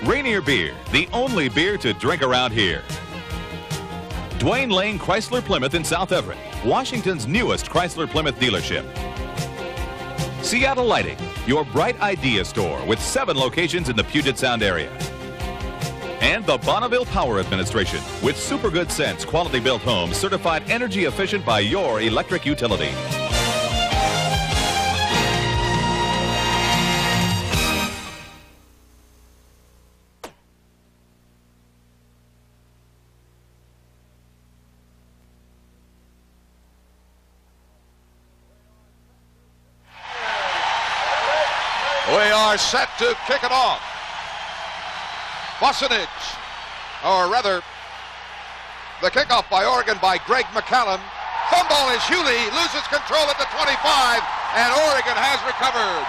Rainier Beer, the only beer to drink around here. Dwayne Lane Chrysler Plymouth in South Everett, Washington's newest Chrysler Plymouth dealership. Seattle Lighting, your bright idea store with 7 locations in the Puget Sound area. And the Bonneville Power Administration with super good sense quality built homes certified energy efficient by your electric utility. We are set to kick it off. Bostonage, or rather, the kickoff by Oregon by Greg McCallum. Fumble is Hewley, loses control at the 25, and Oregon has recovered.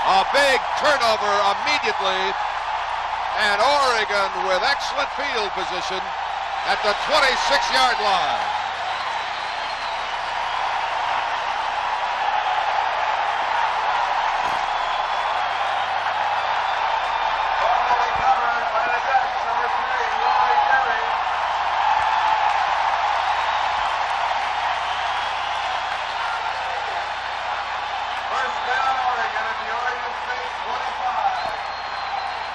A big turnover immediately, and Oregon with excellent field position at the 26-yard line.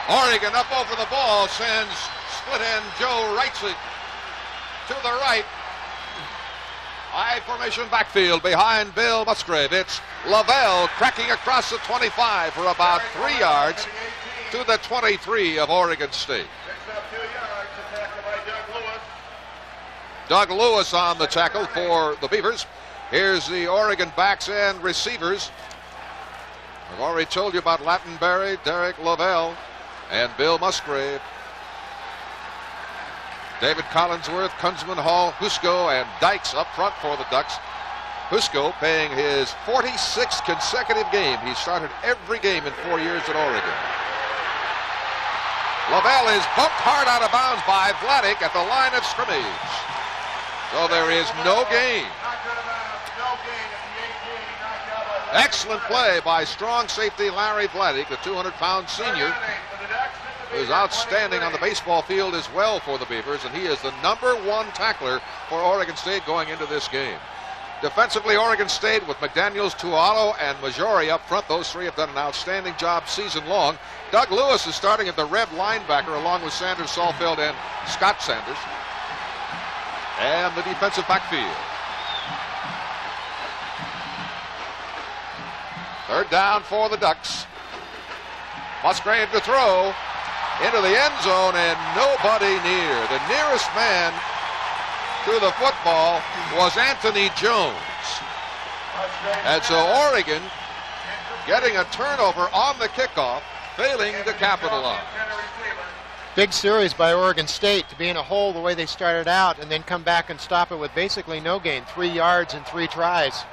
Oregon up over the ball, sends split end Joe Wrightsey to the right. High formation backfield behind Bill Musgrave. It's Lavelle cracking across the 25 for about 3 yards to the 23 of Oregon State. Doug Lewis on the tackle for the Beavers. Here's the Oregon backs and receivers. I've already told you about Lattenberry, Derek Lavelle, and Bill Musgrave. David Collinsworth, Kunzman, Hall, Husko, and Dykes up front for the Ducks. Husko playing his 46th consecutive game. He started every game in 4 years at Oregon. Lavelle is bumped hard out of bounds by Vladeck at the line of scrimmage. So there is no gain. Excellent play by strong safety Larry Vladeck, the 200-pound senior, who's outstanding on the baseball field as well for the Beavers, and he is the #1 tackler for Oregon State going into this game. Defensively, Oregon State with McDaniels, Tualo, and Majori up front. Those three have done an outstanding job season long. Doug Lewis is starting at the Reb linebacker along with Sanders Salfeld and Scott Sanders. And the defensive backfield. Third down for the Ducks. Musgrave to throw into the end zone and nobody near. The nearest man to the football was Anthony Jones. And so Oregon getting a turnover on the kickoff, failing to capitalize. Big series by Oregon State to be in a hole the way they started out and then come back and stop it with basically no gain, 3 yards and 3 tries.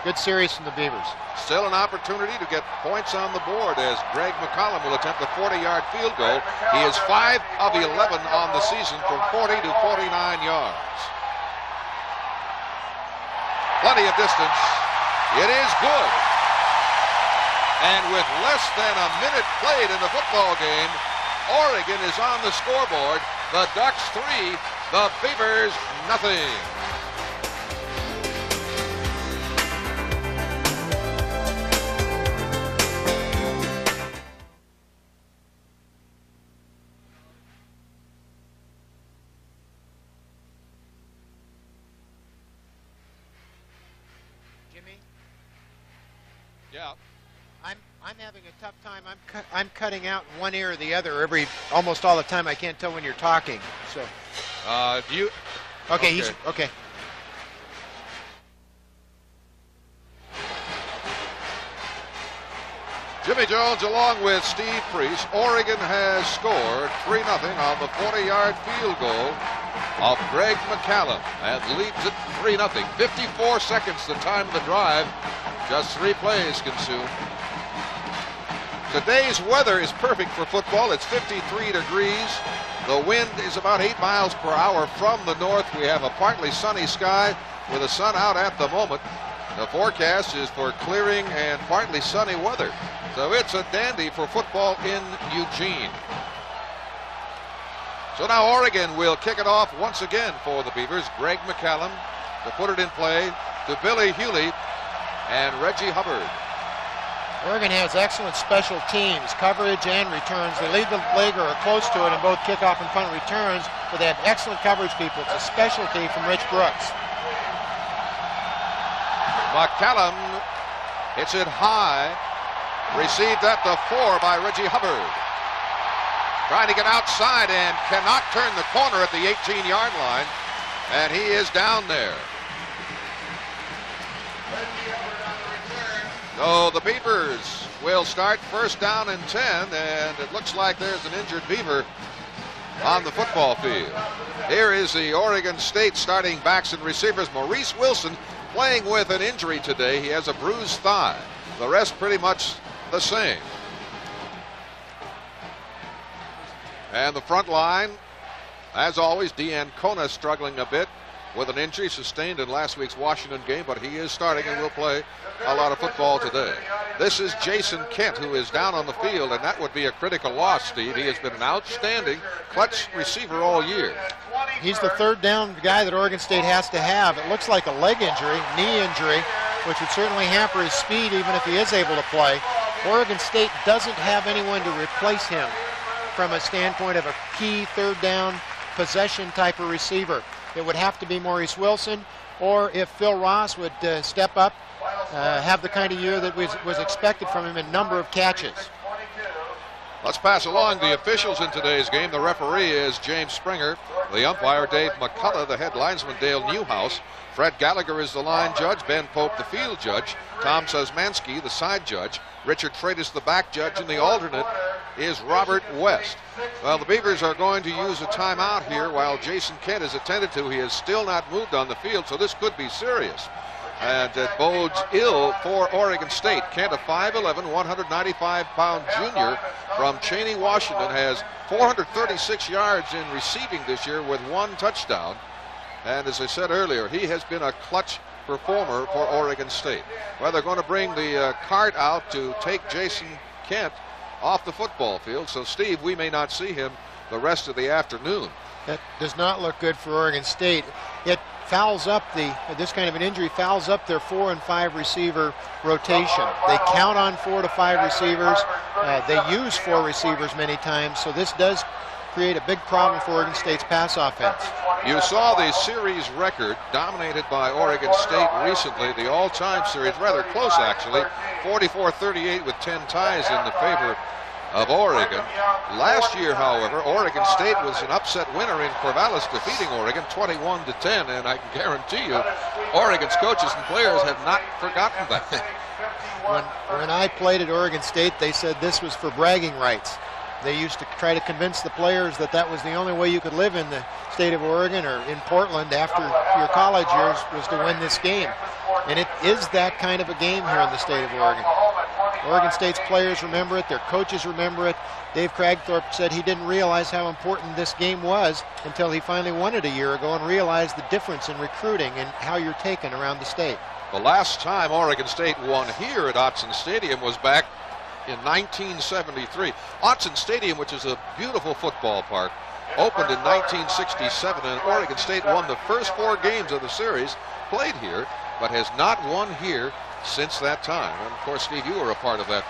Good series from the Beavers. Still an opportunity to get points on the board as Greg McCallum will attempt a 40-yard field goal. He is 5 of 11 on the season from 40 to 49 yards. Plenty of distance. It is good. And with less than a minute played in the football game, Oregon is on the scoreboard. The Ducks 3, the Beavers nothing. Yeah. I'm having a tough time. I'm cutting out one ear or the other almost all the time. I can't tell when you're talking. So. Do you? Okay. He's okay. Jimmy Jones along with Steve Priest. Oregon has scored 3-0 on the 40-yard field goal of Greg McCallum and leads it 3-0. 54 seconds the time of the drive. Just 3 plays consumed. Today's weather is perfect for football. It's 53 degrees. The wind is about 8 miles per hour from the north. We have a partly sunny sky with the sun out at the moment. The forecast is for clearing and partly sunny weather. So it's a dandy for football in Eugene. So now Oregon will kick it off once again for the Beavers. Greg McCallum to put it in play to Billy Hewley and Reggie Hubbard. Oregon has excellent special teams, coverage and returns. They lead the league or are close to it in both kickoff and punt returns, but they have excellent coverage people. It's a specialty from Rich Brooks. McCallum hits it high, received at the 4 by Reggie Hubbard. Trying to get outside and cannot turn the corner at the 18-yard line, and he is down there. So the Beavers will start first down and 10, and it looks like there's an injured Beaver on the football field. Here is the Oregon State starting backs and receivers. Maurice Wilson playing with an injury today. He has a bruised thigh. The rest pretty much the same. And the front line, as always, D'Ancona struggling a bit with an injury sustained in last week's Washington game, but he is starting and will play a lot of football today. This is Jason Kent, who is down on the field, and that would be a critical loss, Steve. He has been an outstanding clutch receiver all year. He's the third down guy that Oregon State has to have. It looks like a leg injury, knee injury, which would certainly hamper his speed even if he is able to play. Oregon State doesn't have anyone to replace him from a standpoint of a key third down possession type of receiver. It would have to be Maurice Wilson, or if Phil Ross would step up, have the kind of year that was expected from him in number of catches. Let's pass along the officials in today's game. The referee is James Springer. The umpire, Dave McCullough. The head linesman, Dale Newhouse. Fred Gallagher is the line judge. Ben Pope, the field judge. Tom Sosmanski, the side judge. Richard Freitas, the back judge. And the alternate is Robert West. Well, the Beavers are going to use a timeout here while Jason Kent is attended to. He has still not moved on the field, so this could be serious. And it bodes ill for Oregon State. Kent, a 5'11", 195-pound junior from Cheney, Washington, has 436 yards in receiving this year with 1 touchdown. And as I said earlier, he has been a clutch performer for Oregon State. Well, they're going to bring the cart out to take Jason Kent off the football field. So, Steve, we may not see him the rest of the afternoon. That does not look good for Oregon State. It fouls up this kind of an injury fouls up their 4 and 5 receiver rotation. They count on 4 to 5 receivers. They use 4 receivers many times. So this does create a big problem for Oregon State's pass offense. You saw the series record dominated by Oregon State recently, the all-time series, rather close actually, 44-38 with 10 ties in the favor of Oregon. Last year, however, Oregon State was an upset winner in Corvallis, defeating Oregon 21-10, and I can guarantee you Oregon's coaches and players have not forgotten that. When I played at Oregon State, they said this was for bragging rights. They used to try to convince the players that that was the only way you could live in the state of Oregon or in Portland after your college years was to win this game. And it is that kind of a game here in the state of Oregon. Oregon State's players remember it. Their coaches remember it. Dave Cragthorpe said he didn't realize how important this game was until he finally won it a year ago and realized the difference in recruiting and how you're taken around the state. The last time Oregon State won here at Autzen Stadium was back in 1973. Autzen Stadium, which is a beautiful football park, opened in 1967, and Oregon State won the first 4 games of the series, played here, but has not won here since that time. And of course, Steve, you were a part of that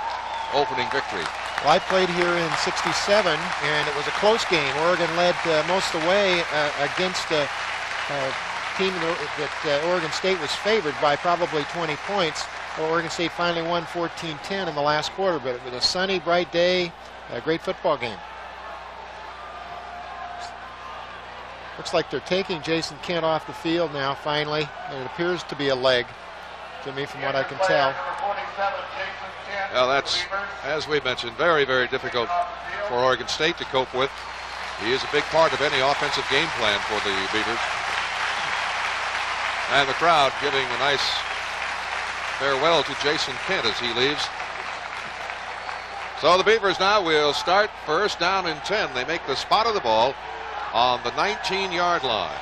opening victory. Well, I played here in '67, and it was a close game. Oregon led most of the way against a team that Oregon State was favored by probably 20 points. Oregon State finally won 14-10 in the last quarter, but it was a sunny, bright day, a great football game. Looks like they're taking Jason Kent off the field now, finally, and it appears to be a leg to me from what I can tell. Well, that's, as we mentioned, very, very difficult for Oregon State to cope with. He is a big part of any offensive game plan for the Beavers. And the crowd giving a nice farewell to Jason Kent as he leaves. So the Beavers now will start first down and 10. They make the spot of the ball on the 19-yard line.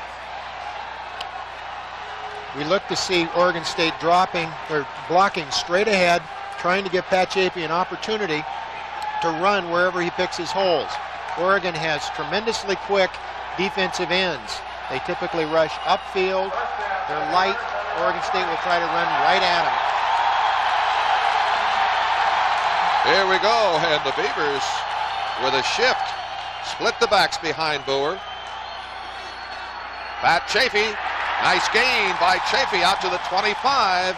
We look to see Oregon State dropping or blocking straight ahead, trying to give Pat Chafee an opportunity to run wherever he picks his holes. Oregon has tremendously quick defensive ends. They typically rush upfield. They're light. Oregon State will try to run right at them. Here we go, and the Beavers with a shift split the backs behind Boer. Pat Chafee, nice gain by Chafee out to the 25.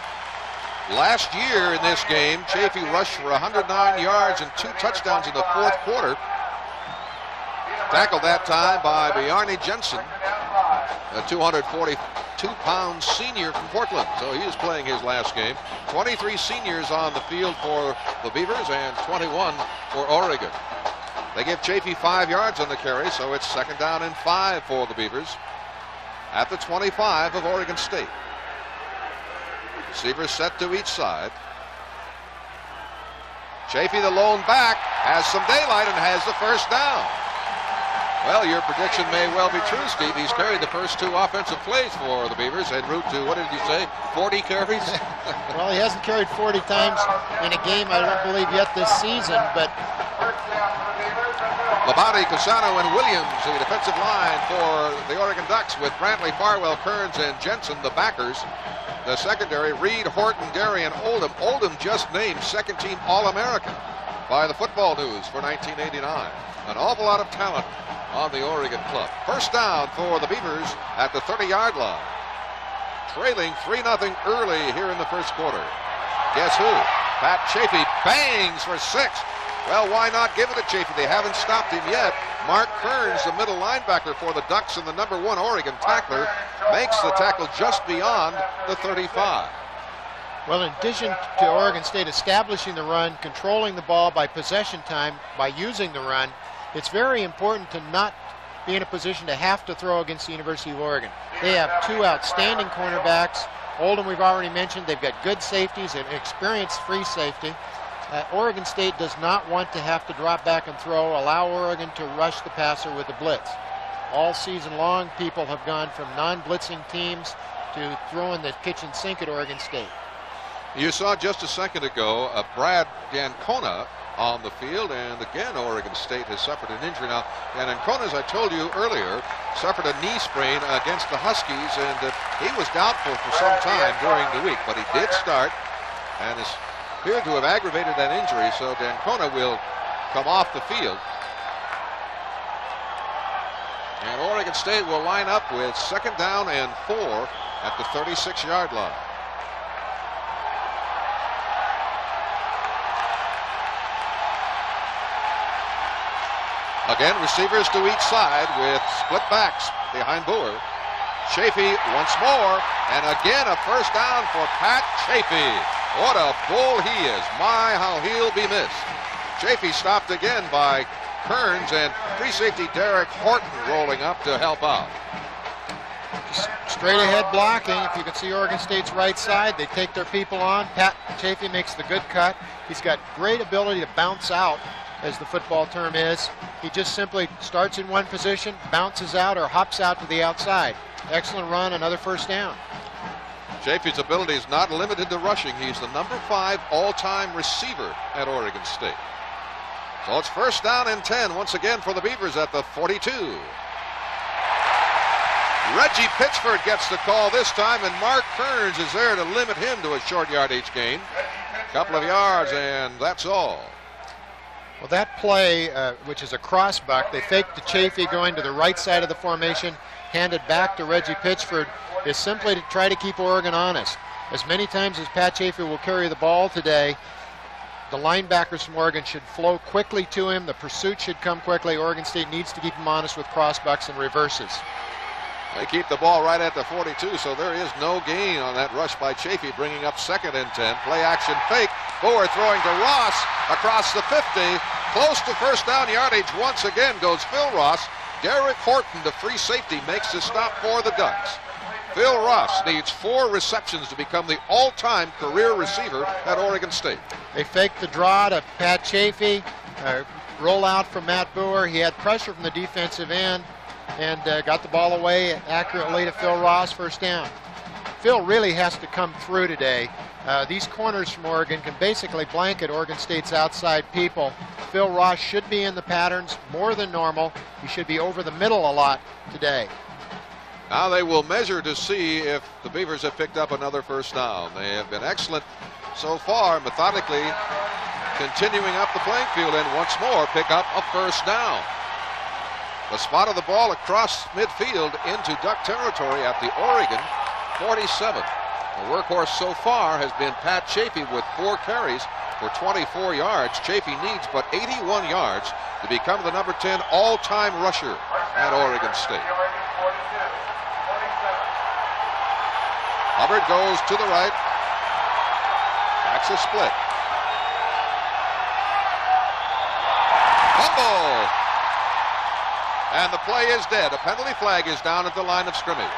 Last year in this game, Chafee rushed for 109 yards and 2 touchdowns in the fourth quarter. Tackled that time by Bjarne Jensen, a 242-pound senior from Portland. So he is playing his last game. 23 seniors on the field for the Beavers and 21 for Oregon. They give Chafee 5 yards on the carry, so it's 2nd down and 5 for the Beavers at the 25 of Oregon State. Receivers set to each side. Chafee, the lone back, has some daylight and has the first down. Well, your prediction may well be true, Steve. He's carried the first 2 offensive plays for the Beavers en route to, what did you say, 40 carries? Well, he hasn't carried 40 times in a game, I don't believe, yet this season, but Labate, Cusano, and Williams, the defensive line for the Oregon Ducks, with Brantley, Farwell, Kearns, and Jensen, the backers. The secondary, Reed, Horton, Derry, and Oldham. Oldham just named second-team All-American by the Football News for 1989. An awful lot of talent on the Oregon club. First down for the Beavers at the 30-yard line. Trailing 3-0 early here in the first quarter. Guess who? Pat Chafee bangs for 6. Well, why not give it to Chafee? They haven't stopped him yet. Mark Kearns, the middle linebacker for the Ducks and the number 1 Oregon tackler, makes the tackle just beyond the 35. Well, in addition to Oregon State establishing the run, controlling the ball by possession time, by using the run, it's very important to not be in a position to have to throw against the University of Oregon. They have 2 outstanding cornerbacks. Oldham, we've already mentioned. They've got good safeties and experienced free safety. Oregon State does not want to have to drop back and throw, allow Oregon to rush the passer with the blitz. All season long, people have gone from non-blitzing teams to throwing the kitchen sink at Oregon State. You saw just a second ago Brad Dancona on the field, and again Oregon State has suffered an injury now. And Dancona, as I told you earlier, suffered a knee sprain against the Huskies, and he was doubtful for some time during the week, but he did start and is appeared to have aggravated that injury, so Dancona will come off the field. And Oregon State will line up with 2nd down and 4 at the 36-yard line. Again, receivers to each side with split backs behind Boer. Chafee once more, and again a first down for Pat Chafee. What a bull he is. My, how he'll be missed. Chafee stopped again by Kearns, and free safety Derek Horton rolling up to help out. Straight ahead blocking. If you can see Oregon State's right side, they take their people on. Pat Chafee makes the good cut. He's got great ability to bounce out, as the football term is. He just simply starts in one position, bounces out, or hops out to the outside. Excellent run, another first down. Chafee's ability is not limited to rushing. He's the number 5 all-time receiver at Oregon State. So it's first down and 10 once again for the Beavers at the 42. Reggie Pitchford gets the call this time, and Mark Kearns is there to limit him to a short yardage gain. Couple of yards, and that's all. Well, that play, which is a cross buck, they faked to Chafee going to the right side of the formation, handed back to Reggie Pitchford, is simply to try to keep Oregon honest. As many times as Pat Chafee will carry the ball today, the linebackers from Oregon should flow quickly to him. The pursuit should come quickly. Oregon State needs to keep him honest with cross bucks and reverses. They keep the ball right at the 42, so there is no gain on that rush by Chafee, bringing up 2nd and 10. Play action fake. Boer throwing to Ross across the 50. Close to first down yardage once again goes Phil Ross. Derek Horton, the free safety, makes the stop for the Ducks. Phil Ross needs 4 receptions to become the all-time career receiver at Oregon State. They faked the draw to Pat Chafee. Roll out from Matt Boer. He had pressure from the defensive end and got the ball away accurately to Phil Ross, first down. Phil really has to come through today. These corners from Oregon can basically blanket Oregon State's outside people. Phil Ross should be in the patterns more than normal. He should be over the middle a lot today. Now they will measure to see if the Beavers have picked up another first down. They have been excellent so far, methodically continuing up the playing field, and once more pick up a first down. The spot of the ball across midfield into Duck territory at the Oregon 47. The workhorse so far has been Pat Chaffee with 4 carries for 24 yards. Chaffee needs but 81 yards to become the number 10 all-time rusher at Oregon State. Hubbard goes to the right. That's a split. Fumble! And the play is dead. A penalty flag is down at the line of scrimmage.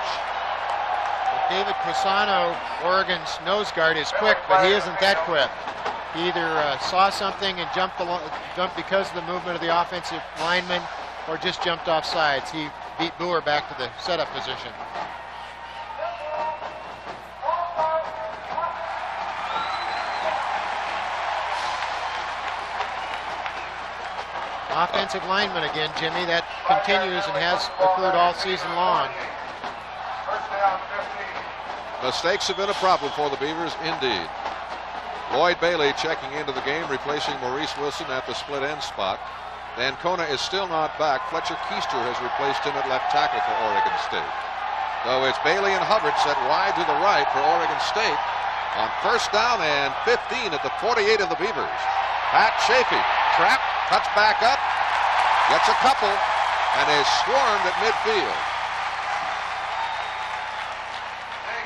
David Cusano, Oregon's nose guard, is quick, but he isn't that quick. He either saw something and jumped because of the movement of the offensive lineman, or just jumped off sides. He beat Boer back to the setup position. Offensive lineman again, Jimmy. That continues and has occurred all season long. Mistakes have been a problem for the Beavers, indeed. Lloyd Bailey checking into the game, replacing Maurice Wilson at the split end spot. Dancona is still not back. Fletcher Keister has replaced him at left tackle for Oregon State. So it's Bailey and Hubbard set wide to the right for Oregon State on first down and 15 at the 48 of the Beavers. Pat Chaffee trapped, cuts back up, gets a couple, and is swarmed at midfield.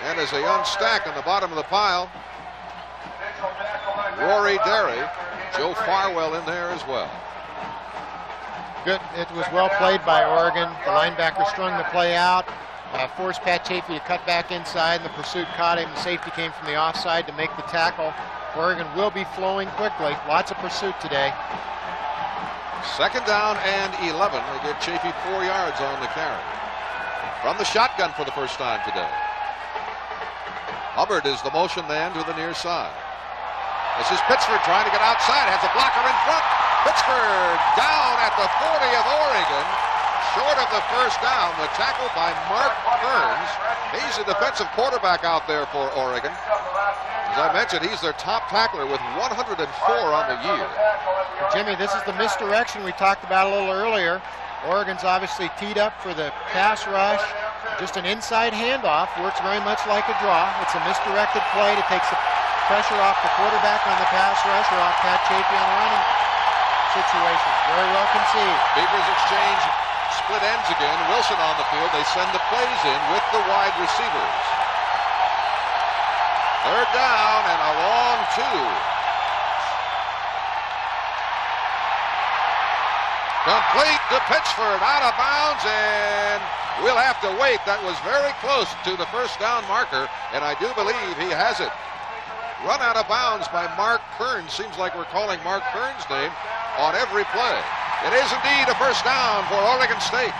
And as they unstack on the bottom of the pile, Rory Derry, Joe Farwell in there as well. Good. It was well played by Oregon. The linebacker strung the play out, forced Pat Chaffee to cut back inside, and the pursuit caught him. The safety came from the offside to make the tackle. Oregon will be flowing quickly. Lots of pursuit today. Second down and 11. They give Chaffee 4 yards on the carry. From the shotgun for the first time today. Hubbard is the motion man to the near side. This is Pittsford trying to get outside. Has a blocker in front. Pittsford down at the 40 of Oregon. Short of the first down. The tackle by Mark Kearns. He's a defensive quarterback out there for Oregon. As I mentioned, he's their top tackler with 104 on the year. Jimmy, this is the misdirection we talked about a little earlier. Oregon's obviously teed up for the pass rush. Just an inside handoff, works very much like a draw. It's a misdirected play that takes the pressure off the quarterback on the pass rush or off Pat Chaffee on a running situation. Very well conceived. Beavers exchange split ends again. Wilson on the field. They send the plays in with the wide receivers. Third down and a long 2. Complete to Pittsford, out of bounds, and we'll have to wait. That was very close to the first down marker, and I do believe he has it. Run out of bounds by Mark Kearns. Seems like we're calling Mark Kearns' name on every play. It is indeed a first down for Oregon State.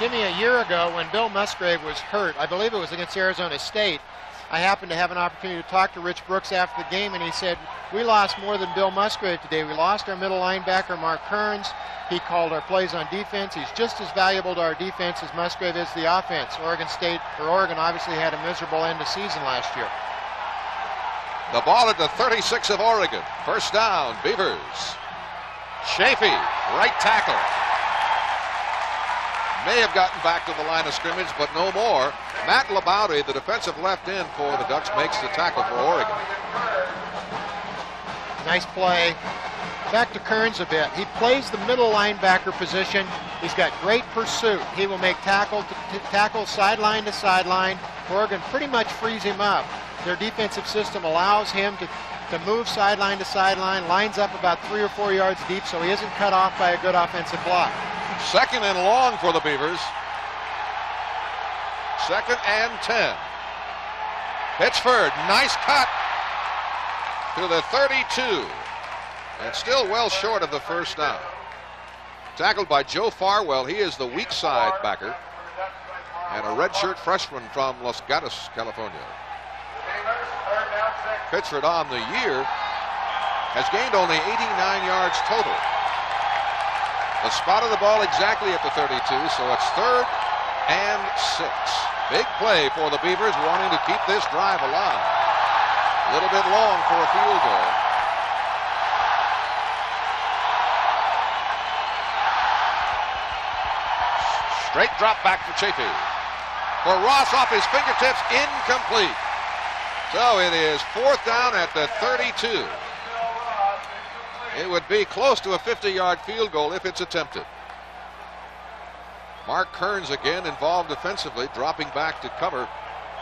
Jimmy, a year ago when Bill Musgrave was hurt, I believe it was against Arizona State, I happened to have an opportunity to talk to Rich Brooks after the game, and he said, we lost more than Bill Musgrave today. We lost our middle linebacker, Mark Kearns. He called our plays on defense. He's just as valuable to our defense as Musgrave is to the offense. Oregon obviously had a miserable end of season last year. The ball at the 36 of Oregon. First down, Beavers. Chaffee, right tackle. May have gotten back to the line of scrimmage, but no more. Matt Labaudy, the defensive left end for the Ducks, makes the tackle for Oregon. Nice play. Back to Kearns a bit. He plays the middle linebacker position. He's got great pursuit. He will make tackle sideline to sideline. Oregon pretty much frees him up. Their defensive system allows him to move sideline to sideline, lines up about 3 or 4 yards deep so he isn't cut off by a good offensive block. Second and long for the Beavers. Second and 10. Pittsford, nice cut to the 32. And still well short of the first down. Tackled by Joe Farwell. He is the weak side backer. and a redshirt freshman from Los Gatos, California. Pitchford on the year has gained only 89 yards total. The spot of the ball exactly at the 32, so it's 3rd and 6. Big play for the Beavers, wanting to keep this drive alive. A little bit long for a field goal. Straight drop back for Chafee. For Ross off his fingertips, incomplete. So it is 4th down at the 32. It would be close to a 50-yard field goal if it's attempted. Mark Kearns again involved defensively, dropping back to cover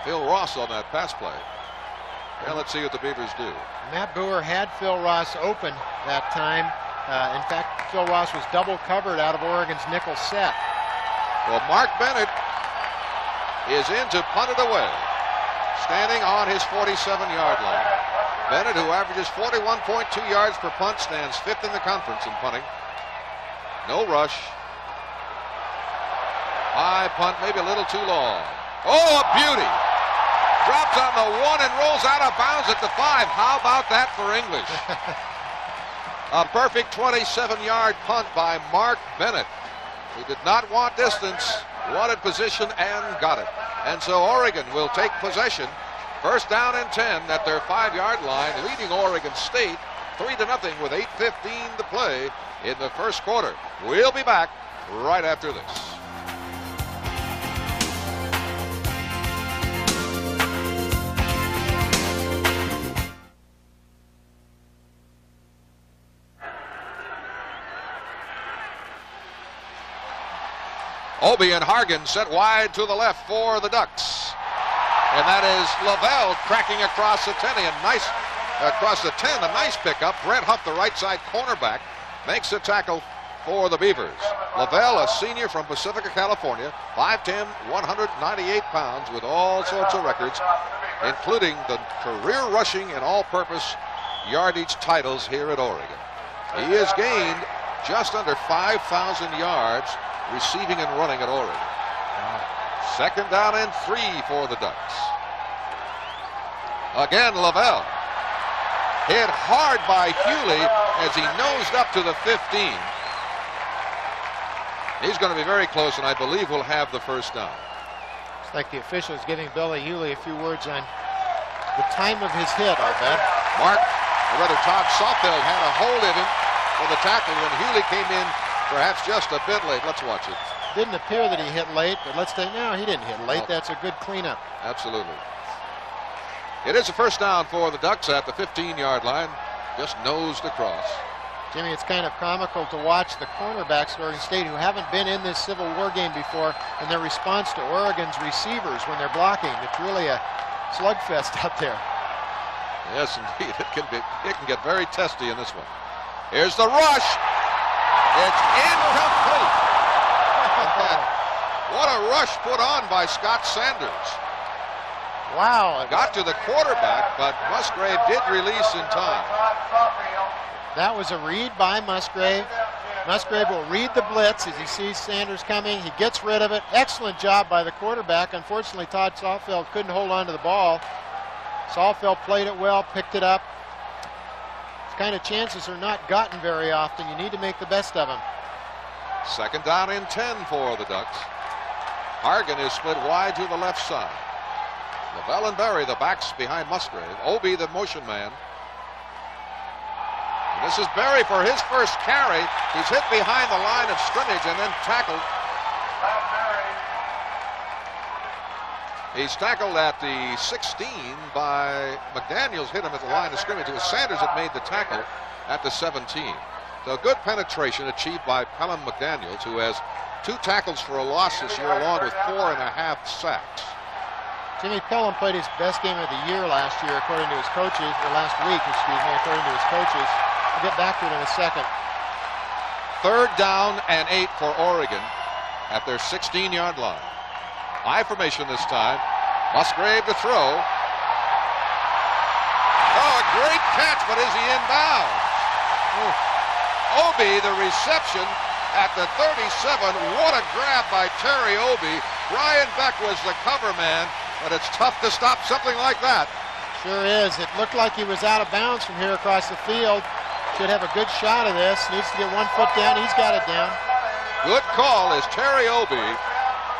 Phil Ross on that pass play. And let's see what the Beavers do. Matt Boer had Phil Ross open that time. In fact, Phil Ross was double covered out of Oregon's nickel set. Well, Mark Bennett is in to punt it away, standing on his 47-yard line. Bennett, who averages 41.2 yards per punt, stands 5th in the conference in punting. No rush. High punt, maybe a little too long. Oh, a beauty. Drops on the 1 and rolls out of bounds at the 5. How about that for English? A perfect 27-yard punt by Mark Bennett, who did not want distance, wanted position, and got it. And so Oregon will take possession. 1st down and 10 at their 5-yard line, leading Oregon State 3-0 with 8:15 to play in the 1st quarter. We'll be back right after this. Obie and Hargan set wide to the left for the Ducks. And that is Lavelle cracking across the 10. A nice pickup. Brett Huff, the right side cornerback, makes a tackle for the Beavers. Lavelle, a senior from Pacifica, California, 5'10", 198 pounds, with all sorts of records, including the career rushing and all-purpose yardage titles here at Oregon. He has gained just under 5,000 yards receiving and running at Oregon. 2nd down and 3 for the Ducks. Again, Lavelle hit hard by Hewley as he nosed up to the 15. He's going to be very close, and I believe we'll have the 1st down. It's like the officials giving Billy Hewley a few words on the time of his hit, I'll bet. Todd Sawfeld had a hold of him for the tackle when Hewley came in perhaps just a bit late. Let's watch it. Didn't appear that he hit late, but let's take, no, he didn't hit late. That's a good cleanup. Absolutely. It is a 1st down for the Ducks at the 15-yard line. Just nosed across. Jimmy, it's kind of comical to watch the cornerbacks at Oregon State who haven't been in this Civil War game before and their response to Oregon's receivers when they're blocking. It's really a slugfest out there. Yes, indeed. It can get very testy in this one. Here's the rush. It's incomplete. What a rush put on by Scott Sanders. Wow. Got to the quarterback, but Musgrave did release in time. That was a read by Musgrave. Musgrave will read the blitz as he sees Sanders coming. He gets rid of it. Excellent job by the quarterback. Unfortunately, Todd Sawfeld couldn't hold on to the ball. Sawfeld played it well, picked it up. These kind of chances are not gotten very often. You need to make the best of them. 2nd down and 10 for the Ducks. Hargan is split wide to the left side. Lavelle and Berry, the backs behind Musgrave. Obie, the motion man. And this is Berry for his 1st carry. He's hit behind the line of scrimmage and then tackled. He's tackled at the 16 by McDaniels. Hit him at the line of scrimmage. It was Sanders that made the tackle at the 17. So good penetration achieved by Pelham McDaniels, who has 2 tackles for a loss this year, along with 4.5 sacks. Jimmy Pelham played his best game of the year last year, according to his coaches, or last week, according to his coaches. We'll get back to it in a second. 3rd down and 8 for Oregon at their 16-yard line. High formation this time. Musgrave to throw. Oh, a great catch, but is he inbounds? Obie, the reception at the 37. What a grab by Terry Obie. Brian Beck was the cover man, but it's tough to stop something like that. Sure is. It looked like he was out of bounds from here across the field. Should have a good shot of this. Needs to get 1 foot down. He's got it down. Good call as Terry Obey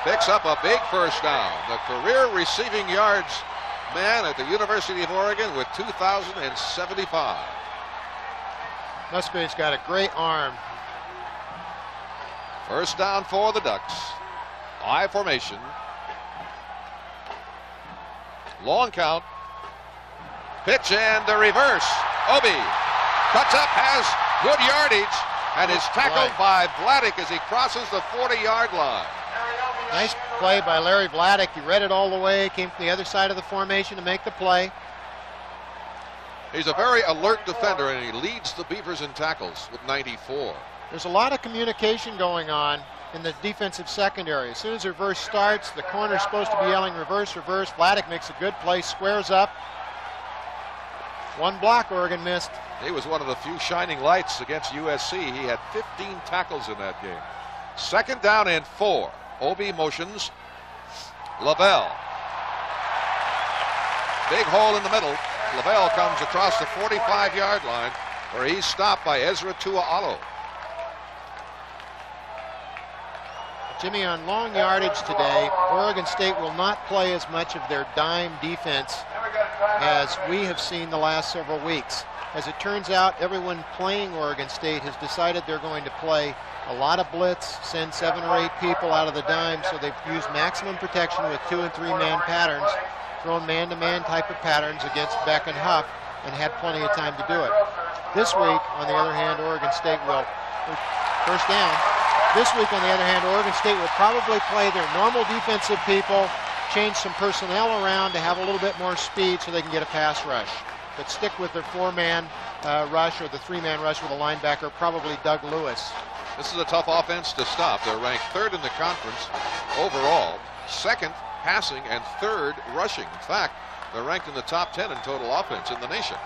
picks up a big first down. The career receiving yards man at the University of Oregon with 2,075. Musgrave's got a great arm. First down for the Ducks. I formation. Long count. Pitch and the reverse. Obey cuts up, has good yardage, and is tackled by Vladeck as he crosses the 40-yard line. Nice play by Larry Vladeck. He read it all the way, came from the other side of the formation to make the play. He's a very alert defender, and he leads the Beavers in tackles with 94. There's a lot of communication going on in the defensive secondary. As soon as reverse starts, the corner's supposed to be yelling reverse, reverse. Vladeck makes a good play, squares up. One block Oregon missed. He was one of the few shining lights against USC. He had 15 tackles in that game. Second down and 4. Obey motions. Lavelle. Big hole in the middle. Lavelle comes across the 45-yard line where he's stopped by Ezra Tua'alo. Jimmy, on long yardage today, Oregon State will not play as much of their dime defense as we have seen the last several weeks. As it turns out, everyone playing Oregon State has decided they're going to play a lot of blitz, send 7 or 8 people out of the dime, so they've used maximum protection with 2- and 3-man patterns, thrown man-to-man type of patterns against Beck and Huff, and had plenty of time to do it. This week, on the other hand, Oregon State will, first down, this week, on the other hand, Oregon State will probably play their normal defensive people, change some personnel around to have a little bit more speed so they can get a pass rush. But stick with their 4-man rush or the 3-man rush with a linebacker, probably Doug Lewis. This is a tough offense to stop. They're ranked 3rd in the conference overall, 2nd passing, and 3rd rushing. In fact, they're ranked in the top 10 in total offense in the nation.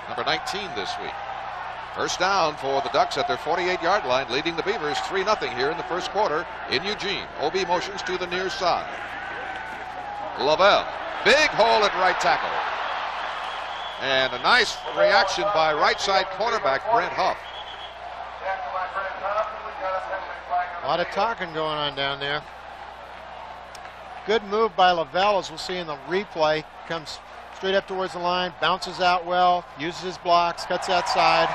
Number 19 this week. First down for the Ducks at their 48-yard line, leading the Beavers 3-0 here in the first quarter in Eugene. Obey motions to the near side. Lavelle, big hole at right tackle. And a nice reaction by right side cornerback Brent Huff. A lot of talking going on down there. Good move by Lavelle, as we'll see in the replay. Comes straight up towards the line, bounces out well, uses his blocks, cuts outside.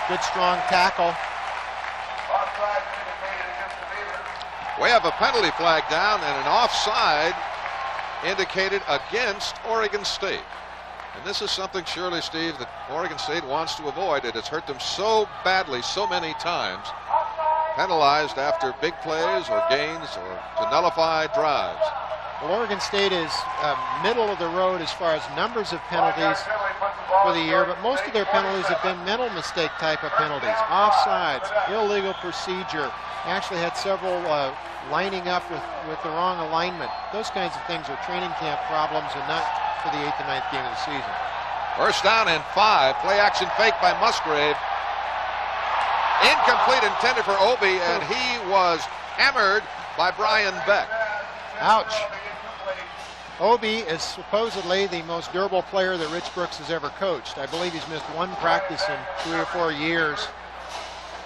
Good strong tackle. We have a penalty flag down and an offside indicated against Oregon State. And this is something, surely, Steve, that Oregon State wants to avoid. It has hurt them so badly so many times. Penalized after big plays or gains or to nullify drives. Well, Oregon State is middle of the road as far as numbers of penalties for the year, but most of their penalties have been mental mistake type of penalties. Offsides, illegal procedure, actually had several lining up with the wrong alignment. Those kinds of things are training camp problems and not for the 8th and 9th game of the season. First down and 5. Play action fake by Musgrave. Incomplete, intended for Obey, and he was hammered by Brian Beck. Ouch. Obey is supposedly the most durable player that Rich Brooks has ever coached. I believe he's missed 1 practice in 3 or 4 years.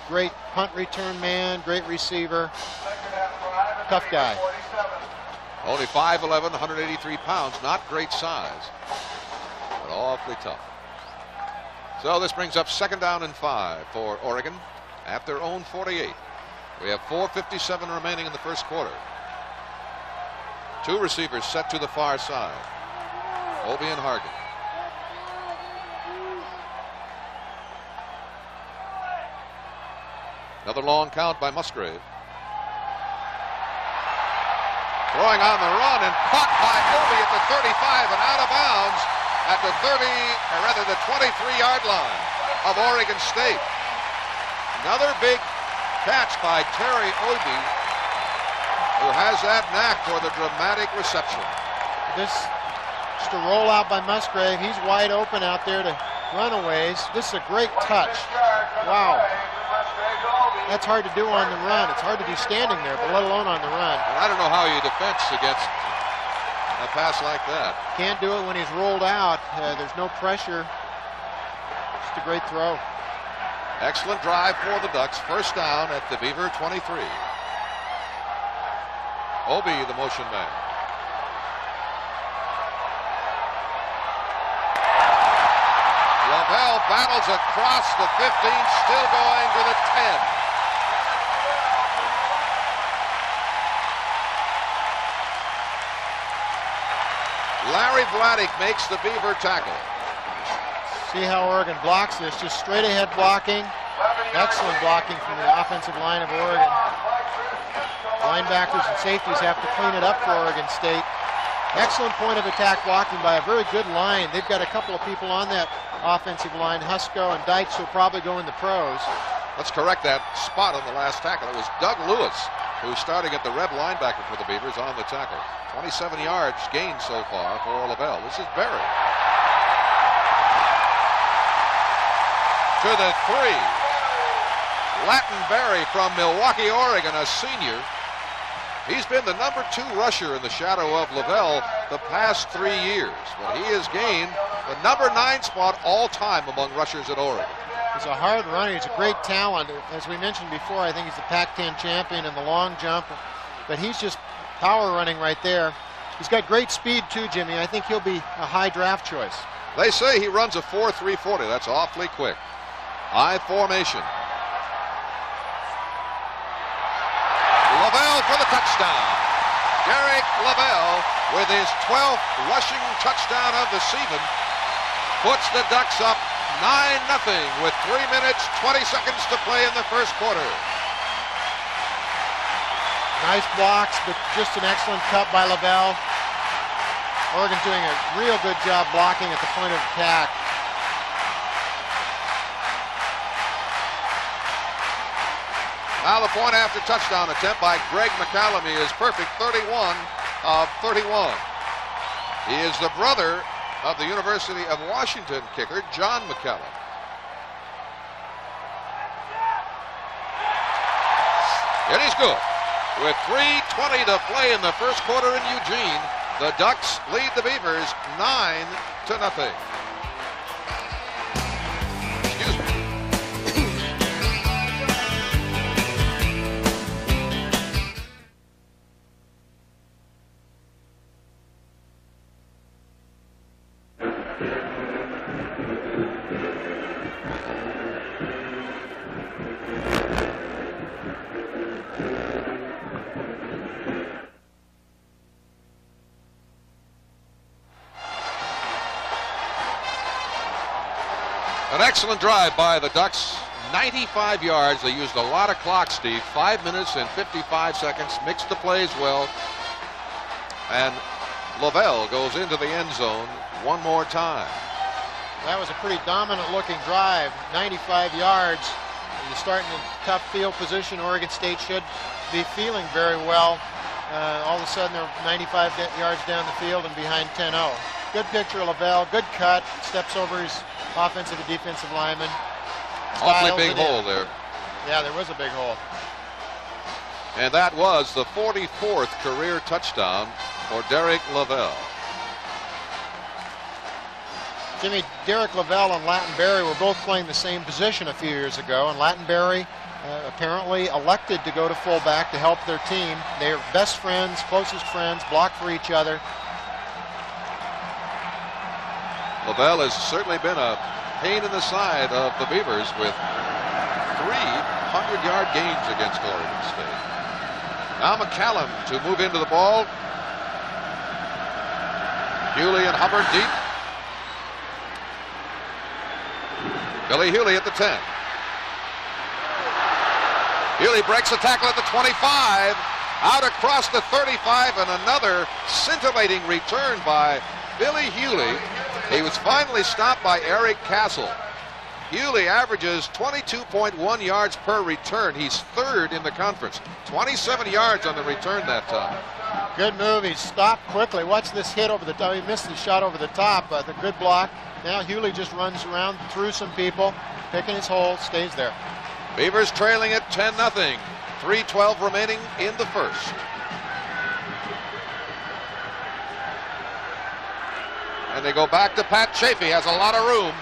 Great punt return man, great receiver. Tough guy. Only 5'11", 183 pounds, not great size, but awfully tough. So this brings up second down and 5 for Oregon at their own 48. We have 4:57 remaining in the first quarter. 2 receivers set to the far side. Obey and Hargan. Another long count by Musgrave. Throwing on the run and caught by Obey at the 35 and out of bounds at the 30, or rather the 23-yard line of Oregon State. Another big catch by Terry Obey, who has that knack for the dramatic reception. This just a rollout by Musgrave. He's wide open out there to runaways. This is a great touch. Wow. that's hard to do on the run. It's hard to do standing there, but let alone on the run. And I don't know how you defend against a pass like that. Can't do it when he's rolled out. There's no pressure. Just a great throw. Excellent drive for the Ducks. First down at the Beaver 23. Obi, the motion man. Lavelle battles across the 15, still going to the 10. Larry Vladeck makes the Beaver tackle. See how Oregon blocks this, just straight ahead blocking. Excellent blocking from the offensive line of Oregon. Linebackers and safeties have to clean it up for Oregon State. Excellent point of attack blocking by a very good line. They've got a couple of people on that offensive line. Husko and Deitch will probably go in the pros. Let's correct that spot on the last tackle. It was Doug Lewis who's starting at the red linebacker for the Beavers on the tackle. 27 yards gained so far for Lavelle. This is Berry. To the 3. Latin Berry from Milwaukee, Oregon, a senior. He's been the number 2 rusher in the shadow of Lavelle the past 3 years. But he has gained the number 9 spot all time among rushers at Oregon. He's a hard runner. He's a great talent. As we mentioned before, I think he's the Pac-10 champion in the long jump. But he's just power running right there. He's got great speed too, Jimmy. I think he'll be a high draft choice. They say he runs a 4.340. That's awfully quick. High formation. Lavelle for the touchdown. Derek Lavelle, with his 12th rushing touchdown of the season, puts the Ducks up 9-0 with 3 minutes, 20 seconds to play in the first quarter. Nice blocks, but just an excellent cut by Lavelle. Oregon's doing a real good job blocking at the point of attack. Now the point after touchdown attempt by Greg McCallum. He is perfect, 31 of 31. He is the brother of the University of Washington kicker, John McCallum. It is good. With 3:20 to play in the first quarter in Eugene, the Ducks lead the Beavers 9-0. Excuse me. An excellent drive by the Ducks, 95 yards. They used a lot of clock, Steve. 5 minutes and 55 seconds, mixed the plays well. And Lavelle goes into the end zone one more time. That was a pretty dominant looking drive, 95 yards. You're starting in tough field position. Oregon State should be feeling very well. All of a sudden they're 95 yards down the field and behind 10-0. Good picture of Lavelle, good cut, steps over his offensive and defensive lineman. Awfully big hole there. Yeah, there was a big hole. And that was the 44th career touchdown for Derek Lavelle. Jimmy, Derek Lavelle and Latin Berry were both playing the same position a few years ago, and Latin Berry apparently elected to go to fullback to help their team. They're best friends, closest friends, block for each other. Lavelle has certainly been a pain in the side of the Beavers with 300-yard gains against Oregon State. Now McCallum to move into the ball. Hewley and Hubbard deep. Billy Hewley at the 10. Hewley breaks the tackle at the 25. Out across the 35, and another scintillating return by Billy Hewley. He was finally stopped by Eric Castle. Hewley averages 22.1 yards per return. He's third in the conference. 27 yards on the return that time. Good move. He stopped quickly. Watch this hit over the top. He missed the shot over the top. The good block. Now Hewley just runs around through some people, picking his hole, stays there. Beavers trailing at 10-0. 3:12 remaining in the first. And they go back to Pat Chafee. Has a lot of room.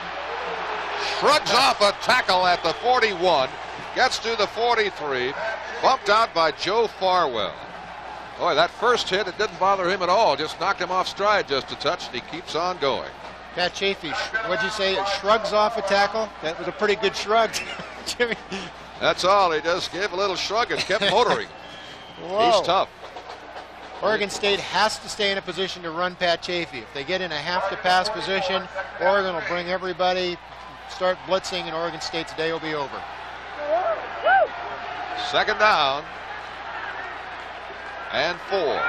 Shrugs off a tackle at the 41. Gets to the 43. Bumped out by Joe Farwell. Boy, that first hit, it didn't bother him at all. Just knocked him off stride just a touch, and he keeps on going. Pat Chafee, what'd you say? It shrugs off a tackle? That was a pretty good shrug, Jimmy. That's all. He just gave a little shrug and kept motoring. Whoa. He's tough. Oregon State has to stay in a position to run Pat Chafee. If they get in a half-to-pass position, Oregon will bring everybody, start blitzing, and Oregon State's day will be over. Second down and 4.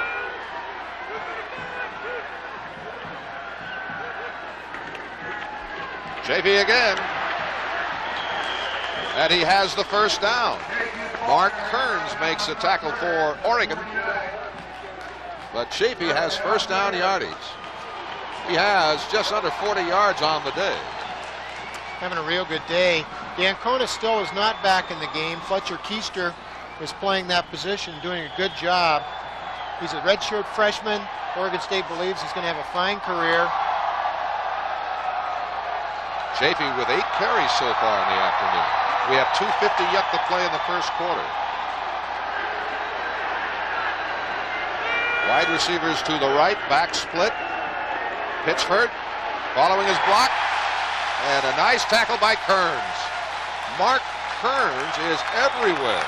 Chafee again. And he has the first down. Mark Kearns makes a tackle for Oregon. But Chafee has first down yardage. He has just under 40 yards on the day. Having a real good day. D'Ancona still is not back in the game. Fletcher Keister is playing that position, doing a good job. He's a redshirt freshman. Oregon State believes he's going to have a fine career. Chafee with 8 carries so far in the afternoon. We have 2:50 yet to play in the first quarter. Wide receivers to the right, back split. Pitchford following his block. And a nice tackle by Kearns. Mark Kearns is everywhere.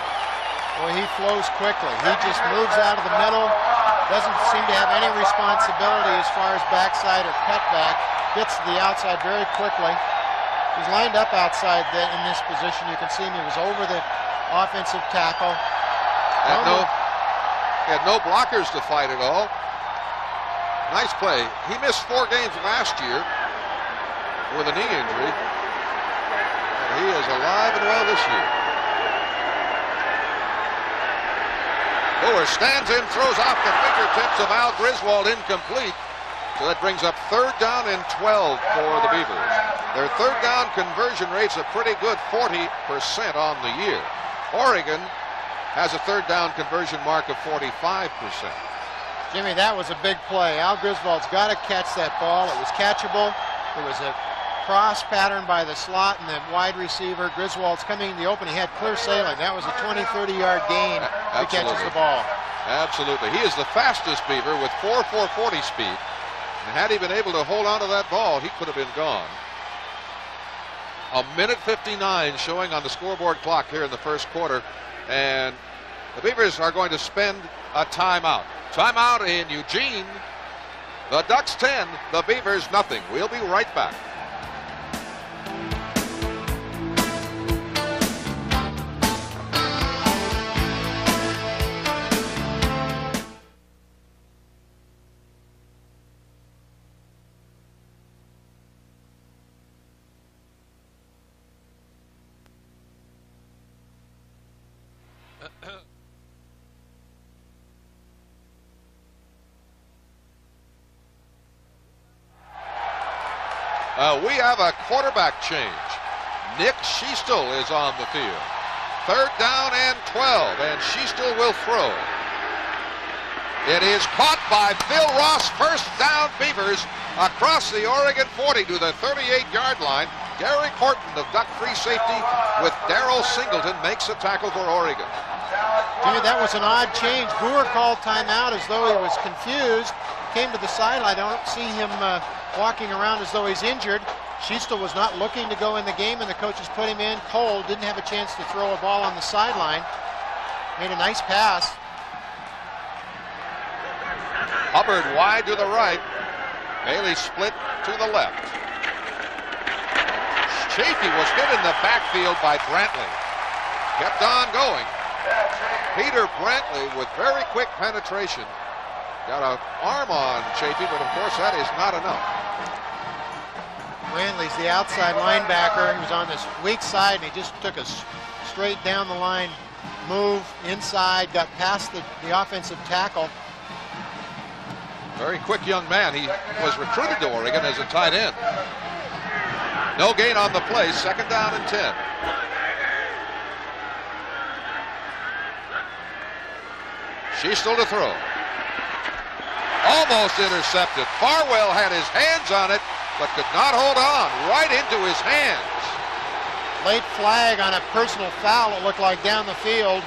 Boy, he flows quickly. He just moves out of the middle. Doesn't seem to have any responsibility as far as backside or cutback. Gets to the outside very quickly. He's lined up outside in this position. You can see him. He was over the offensive tackle. He had no blockers to fight at all. Nice play. He missed 4 games last year with a knee injury. And he is alive and well this year. Boer stands in, throws off the fingertips of Al Griswold, incomplete. So that brings up 3rd down and 12 for the Beavers. Their 3rd down conversion rate's a pretty good 40% on the year. Oregon has a 3rd down conversion mark of 45%. Jimmy, that was a big play. Al Griswold's got to catch that ball. It was catchable. It was a cross pattern by the slot and the wide receiver. Griswold's coming in the open. He had clear sailing. That was a 20, 30-yard gain if he catches the ball. Absolutely. He is the fastest Beaver with 4.40 speed. And had he been able to hold on to that ball, he could have been gone. 1:59 showing on the scoreboard clock here in the first quarter. And the Beavers are going to spend a timeout. Timeout in Eugene. The Ducks 10, the Beavers nothing. We'll be right back. We have a quarterback change. Nick Schiestel is on the field. 3rd down and 12, and Schiestel will throw. It is caught by Phil Ross. First down, Beavers, across the Oregon 40 to the 38-yard line. Gary Horton of Duck free safety with Darrell Singleton makes a tackle for Oregon. Jimmy, that was an odd change. Boer called timeout as though he was confused. Came to the sideline. I don't see him walking around as though he's injured. Schiestel was not looking to go in the game, and the coaches put him in cold. Didn't have a chance to throw a ball on the sideline. Made a nice pass. Hubbard wide to the right. Bailey split to the left. Chafee was hit in the backfield by Brantley. Kept on going. Peter Brantley with very quick penetration. Got an arm on Chafee, but of course that is not enough. Brantley's the outside linebacker. He was on this weak side, and he just took a straight down the line move inside, got past the offensive tackle. Very quick young man. He was recruited to Oregon as a tight end. No gain on the play. 2nd down and 10. She's still to throw. Almost intercepted. Farwell had his hands on it, but could not hold on. Right into his hands. Late flag on a personal foul, it looked like, down the field.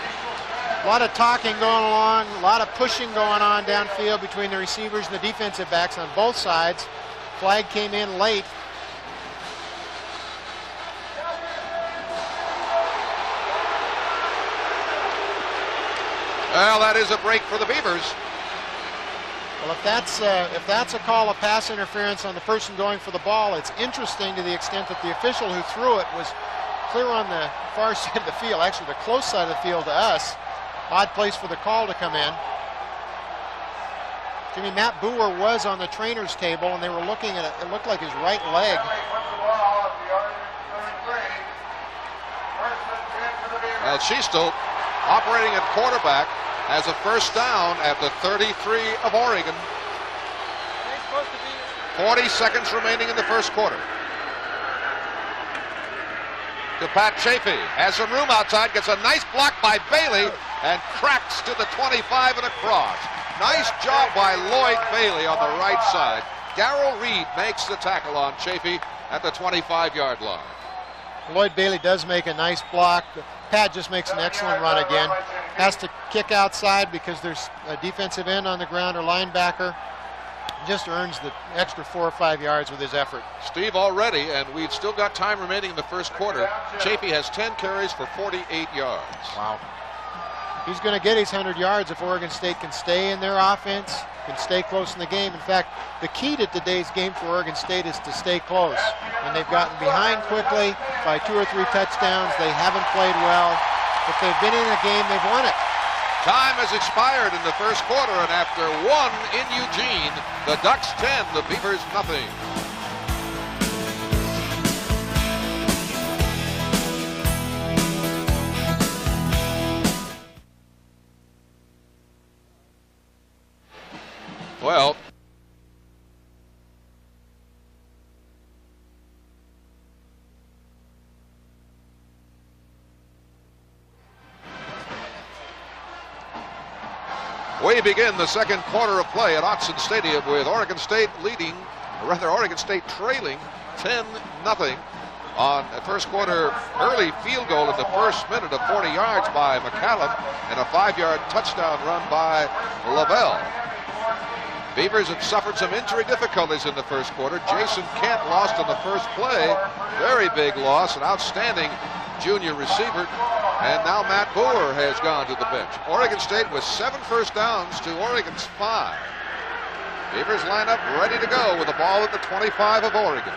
A lot of talking going along, a lot of pushing going on downfield between the receivers and the defensive backs on both sides. Flag came in late. Well, that is a break for the Beavers. Well, if that's a call of pass interference on the person going for the ball, it's interesting to the extent that the official who threw it was clear on the far side of the field, actually the close side of the field to us. Odd place for the call to come in. Jimmy, Matt Boer was on the trainer's table, and they were looking at it. It looked like his right leg. Well, she's still operating at quarterback, has a first down at the 33 of Oregon. 40 seconds remaining in the first quarter. To Pat Chafee, has some room outside, gets a nice block by Bailey, and cracks to the 25 and across. Nice job by Lloyd Bailey on the right side. Darrell Reed makes the tackle on Chafee at the 25-yard line. Lloyd Bailey does make a nice block. Pat just makes an excellent run again. Has to kick outside because there's a defensive end on the ground or linebacker. Just earns the extra 4 or 5 yards with his effort. Steve, already, and we've still got time remaining in the first quarter, Chafee has 10 carries for 48 yards. Wow. He's going to get his 100 yards if Oregon State can stay in their offense, can stay close in the game. In fact, the key to today's game for Oregon State is to stay close. When they've gotten behind quickly by 2 or 3 touchdowns, they haven't played well. If they've been in a game, they've won it. Time has expired in the first quarter, and after 1 in Eugene, the Ducks 10, the Beavers nothing. Well, we begin the second quarter of play at Autzen Stadium with Oregon State trailing 10-0 on a first quarter early field goal in the first minute of 40 yards by McCallum and a 5-yard touchdown run by Lavelle. Beavers have suffered some injury difficulties in the first quarter. Jason Kent lost on the first play. Very big loss, an outstanding junior receiver. And now Matt Boer has gone to the bench. Oregon State with 7 first downs to Oregon's 5. Beavers line up ready to go with the ball at the 25 of Oregon.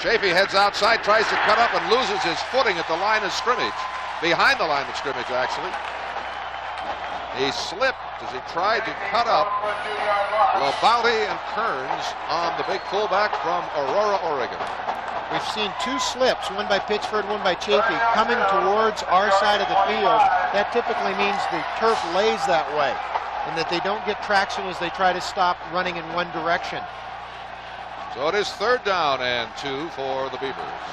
Chafee heads outside, tries to cut up and loses his footing at the line of scrimmage. Behind the line of scrimmage, actually. He slipped as he tried to cut up LaBounty and Kearns on the big fullback from Aurora, Oregon. We've seen 2 slips, one by Pitchford, one by Chafee, coming towards our side of the field. That typically means the turf lays that way and that they don't get traction as they try to stop running in one direction. So it is 3rd down and 2 for the Beavers.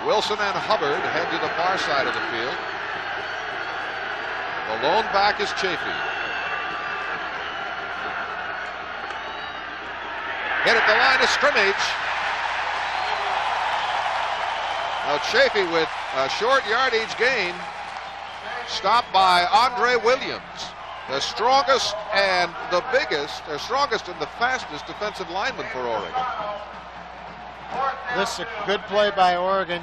Wilson and Hubbard head to the far side of the field. The lone back is Chafee. Hit at the line of scrimmage. Now Chafee with a short yardage gain, stopped by Andre Williams, the strongest and the biggest, the strongest and the fastest defensive lineman for Oregon. This is a good play by Oregon.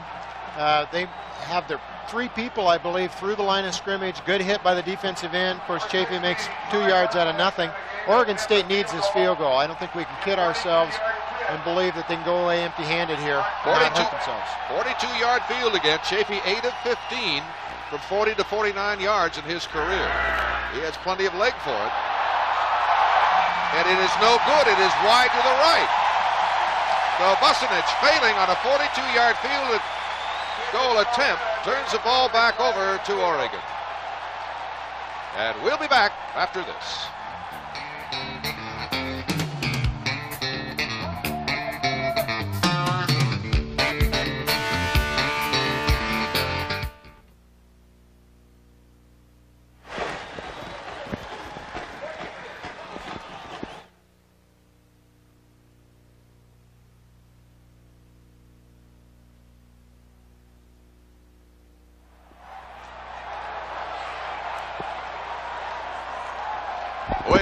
They have their 3 people, I believe, through the line of scrimmage. Good hit by the defensive end. Of course, Chafee makes 2 yards out of nothing. Oregon State needs this field goal. I don't think we can kid ourselves and believe that they can go away empty-handed here and not hurt themselves. 42-yard field again. Chafee 8 of 15 from 40 to 49 yards in his career. He has plenty of leg for it. And it is no good. It is wide to the right. So Bucinich, failing on a 42-yard field goal attempt, turns the ball back over to Oregon. And we'll be back after this.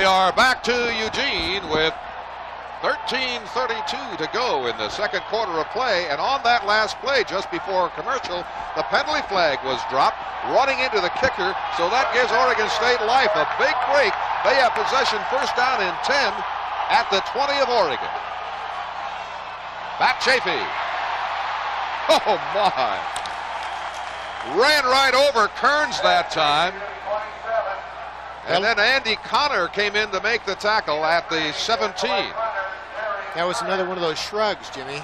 are back to Eugene with 13:32 to go in the second quarter of play. And on that last play, just before commercial, the penalty flag was dropped, running into the kicker. So that gives Oregon State life. A big break. They have possession, first down and 10 at the 20 of Oregon. Back Chaffee. Oh, my. Ran right over Kearns that time. And then Andy Connor came in to make the tackle at the 17. That was another one of those shrugs, Jimmy.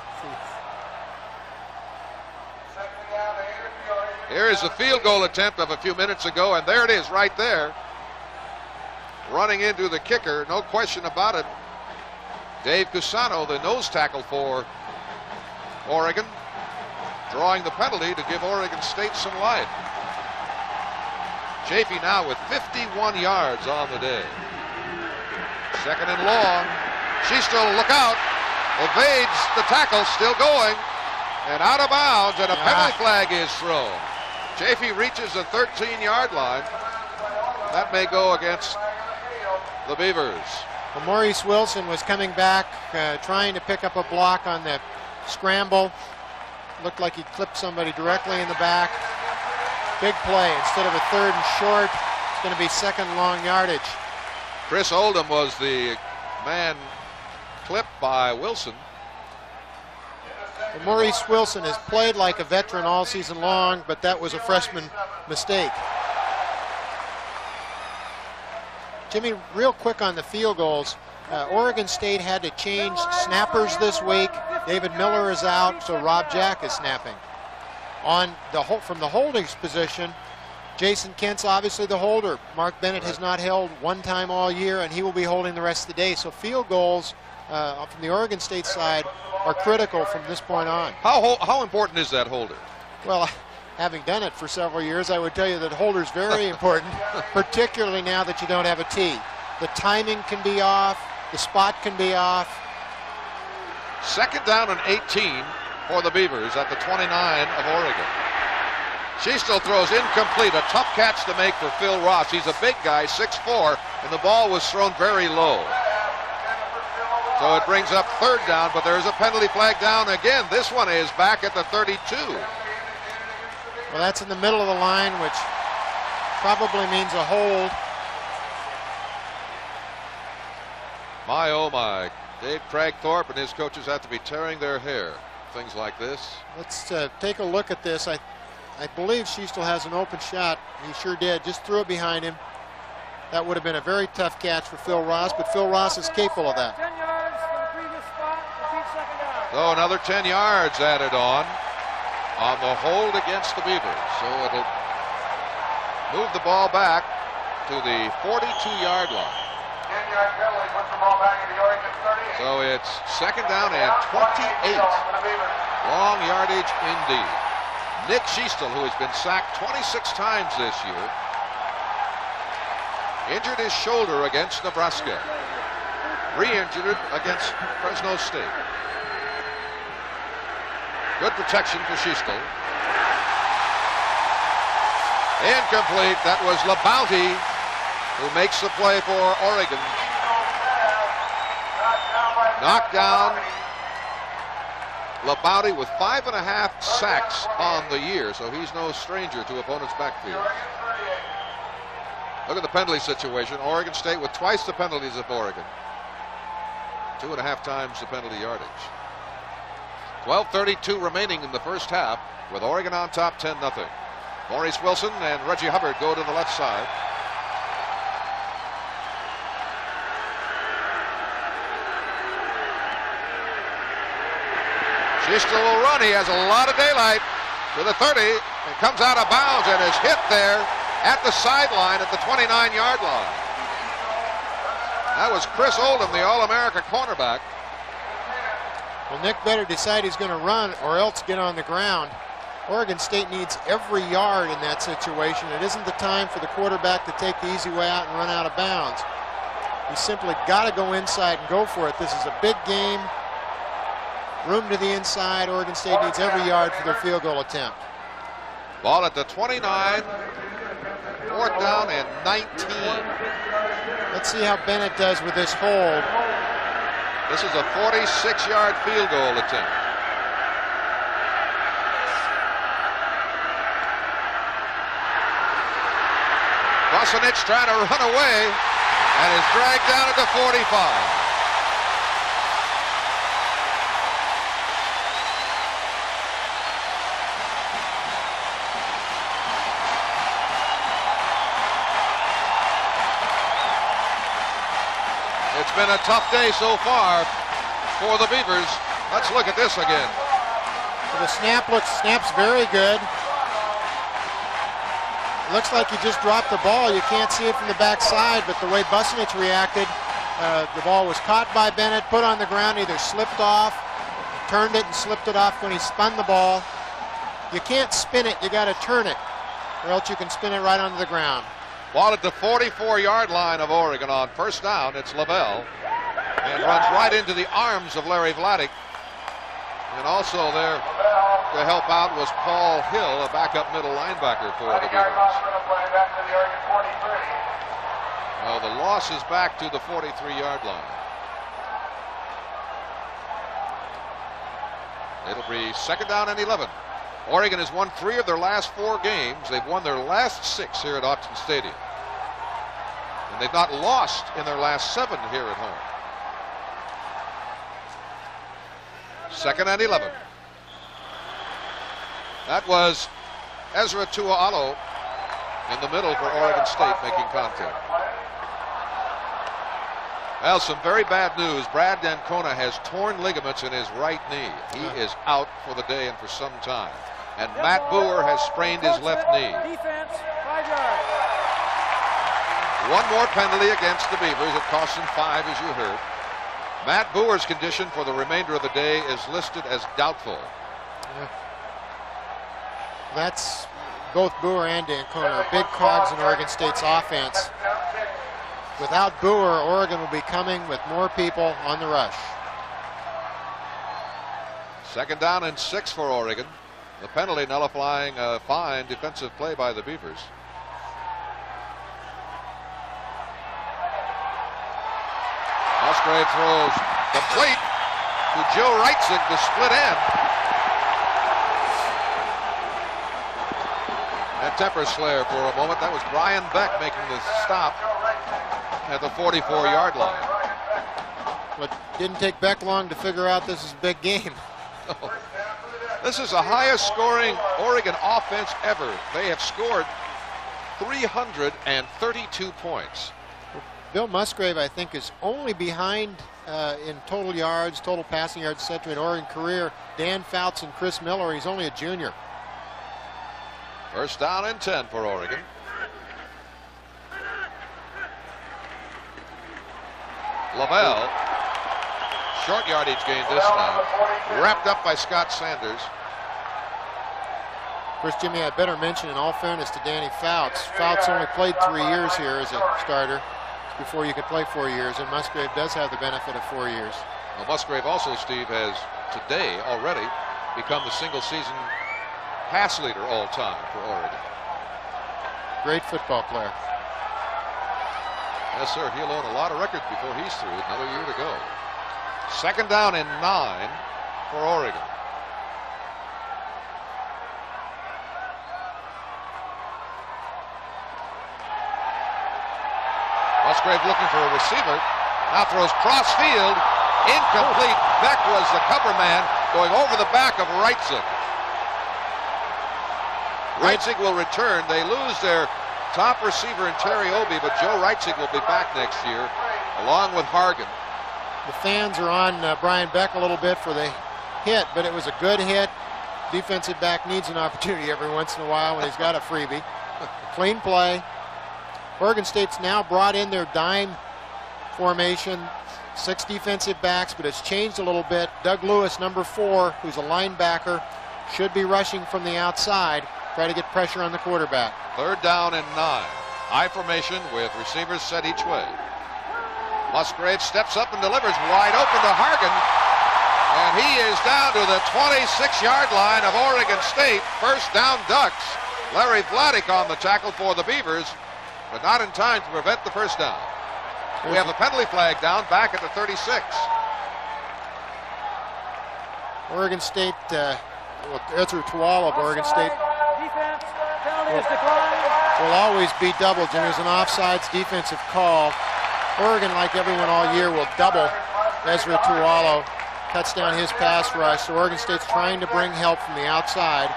Here is the field goal attempt of a few minutes ago, and there it is right there. Running into the kicker, no question about it. Dave Cusano, the nose tackle for Oregon, drawing the penalty to give Oregon State some life. Chaffee now with 51 yards on the day. Second and long. Schiestel, look out. Evades the tackle, still going. And out of bounds, and a penalty flag is thrown. Chaffee reaches the 13-yard line. That may go against the Beavers. Well, Maurice Wilson was coming back, trying to pick up a block on the scramble. Looked like he clipped somebody directly in the back. Big play. Instead of a third and short, it's going to be second long yardage. Chris Oldham was the man clipped by Wilson. And Maurice Wilson has played like a veteran all season long, but that was a freshman mistake. Jimmy, real quick on the field goals. Oregon State had to change snappers this week. David Miller is out, so Rob Jack is snapping. From the holding position, Jason Kent's obviously the holder. Mark Bennett has not held one time all year, and he will be holding the rest of the day. So field goals from the Oregon State side are critical from this point on. How important is that holder? Well, having done it for several years, I would tell you that holder's very important, particularly now that you don't have a tee. The timing can be off. The spot can be off. Second down and 18 for the Beavers at the 29 of Oregon. Schiestel throws incomplete. A tough catch to make for Phil Ross. He's a big guy, 6'4", and the ball was thrown very low. So it brings up third down, but there's a penalty flag down again. This one is back at the 32. Well, that's in the middle of the line, which probably means a hold. My, oh my. Dave Cragthorpe and his coaches have to be tearing their hair. Things like this. Let's take a look at this. I believe Schiestel has an open shot. He sure did. Just threw it behind him. That would have been a very tough catch for Phil Ross, but Phil Ross is capable of that. 10 yards from the previous spot. Repeat second down. So another 10 yards added on the hold against the Beavers. So it'll move the ball back to the 42-yard line. 10-yard penalty puts the ball back into the Oregon 38. So it's second down and 28. Long yardage indeed. Nick Schiestel, who has been sacked 26 times this year, injured his shoulder against Nebraska. Re-injured it against Fresno State. Good protection for Schiestel. Incomplete. That was LaBounty who makes the play for Oregon. Knocked down. LaBounty with 5.5 sacks on the year, so he's no stranger to opponents' backfield. Look at the penalty situation. Oregon State with twice the penalties of Oregon. 2.5 times the penalty yardage. 12:32 remaining in the first half with Oregon on top 10-0. Maurice Wilson and Reggie Hubbard go to the left side. Schiestel will run. He has a lot of daylight to the 30 and comes out of bounds and is hit there at the sideline at the 29-yard line. That was Chris Oldham, the All-America cornerback. Well, Nick better decide he's going to run or else get on the ground. Oregon State needs every yard in that situation. It isn't the time for the quarterback to take the easy way out and run out of bounds. He's simply got to go inside and go for it. This is a big game. Room to the inside. Oregon State needs every yard for their field goal attempt. Ball at the 29. Fourth down and 19. Let's see how Bennett does with this hold. This is a 46-yard field goal attempt. Bosanic trying to run away and is dragged down at the 45. It's been a tough day so far for the Beavers. Let's look at this again. The snap's very good. Looks like he just dropped the ball. You can't see it from the backside, but the way Bosanic reacted, the ball was caught by Bennett, put on the ground, either slipped off, turned it and slipped it off when he spun the ball. You can't spin it, you got to turn it, or else you can spin it right onto the ground. Ball at the 44-yard line of Oregon on first down. It's Lavelle, and runs right into the arms of Larry Vladeck. And also there to help out was Paul Hill, a backup middle linebacker for the Beavers. Well, the loss is back to the 43-yard line. It'll be second down and 11. Oregon has won 3 of their last 4 games. They've won their last 6 here at Autzen Stadium. And they've not lost in their last 7 here at home. Second and 11. That was Ezra Tuaalo in the middle for Oregon State making contact. Well, some very bad news. Brad Dancona has torn ligaments in his right knee. He is out for the day and for some time. And Matt Boer has sprained his left knee. Defense, 5 yards. One more penalty against the Beavers. It cost them 5, as you heard. Matt Boer's condition for the remainder of the day is listed as doubtful. Yeah. That's both Boer and Dancona are big cogs in Oregon State's offense. Without Boer, Oregon will be coming with more people on the rush. Second down and 6 for Oregon. The penalty nullifying a fine defensive play by the Beavers. Musgrave throws complete to Joe Reitzig, the split end. And Temperslayer for a moment. That was Brian Beck making the stop at the 44-yard line. But didn't take Beck long to figure out this is a big game. This is the highest scoring Oregon offense ever. They have scored 332 points. Bill Musgrave, I think, is only behind in total yards, total passing yards, etc. in Oregon career. Dan Fouts and Chris Miller. He's only a junior. First down and 10 for Oregon. Lavelle, short yardage gain this time, wrapped up by Scott Sanders. Of course, Jimmy, I better mention, in all fairness to Danny Fouts, Fouts only played 3 years here as a starter before you could play 4 years, and Musgrave does have the benefit of 4 years. Well, Musgrave also, Steve, has today already become the single-season pass leader all time for Oregon. Great football player. Yes, sir. He'll own a lot of records before he's through. Another year to go. Second down and 9 for Oregon. Musgrave looking for a receiver. Now throws cross field. Incomplete. Beck was the cover man going over the back of Reitzig. Reitzig will return. They lose their top receiver in Terry Obie, but Joe Reitzig will be back next year, along with Hargan. The fans are on Brian Beck a little bit for the hit, but it was a good hit. Defensive back needs an opportunity every once in a while when he's got a freebie. Clean play. Oregon State's now brought in their dime formation, 6 defensive backs, but it's changed a little bit. Doug Lewis, number 4, who's a linebacker, should be rushing from the outside, try to get pressure on the quarterback. Third down and 9. I formation with receivers set each way. Musgrave steps up and delivers wide open to Hargan. And he is down to the 26-yard line of Oregon State. First down Ducks. Larry Vladeck on the tackle for the Beavers, but not in time to prevent the first down. We have the penalty flag down back at the 36. Oregon State, Ezra Tuala of Oregon State Defense, penalty is declined. will always be doubled. There's an offsides defensive call. Oregon, like everyone all year, will double Ezra Tuala, cuts down his pass rush. So Oregon State's trying to bring help from the outside.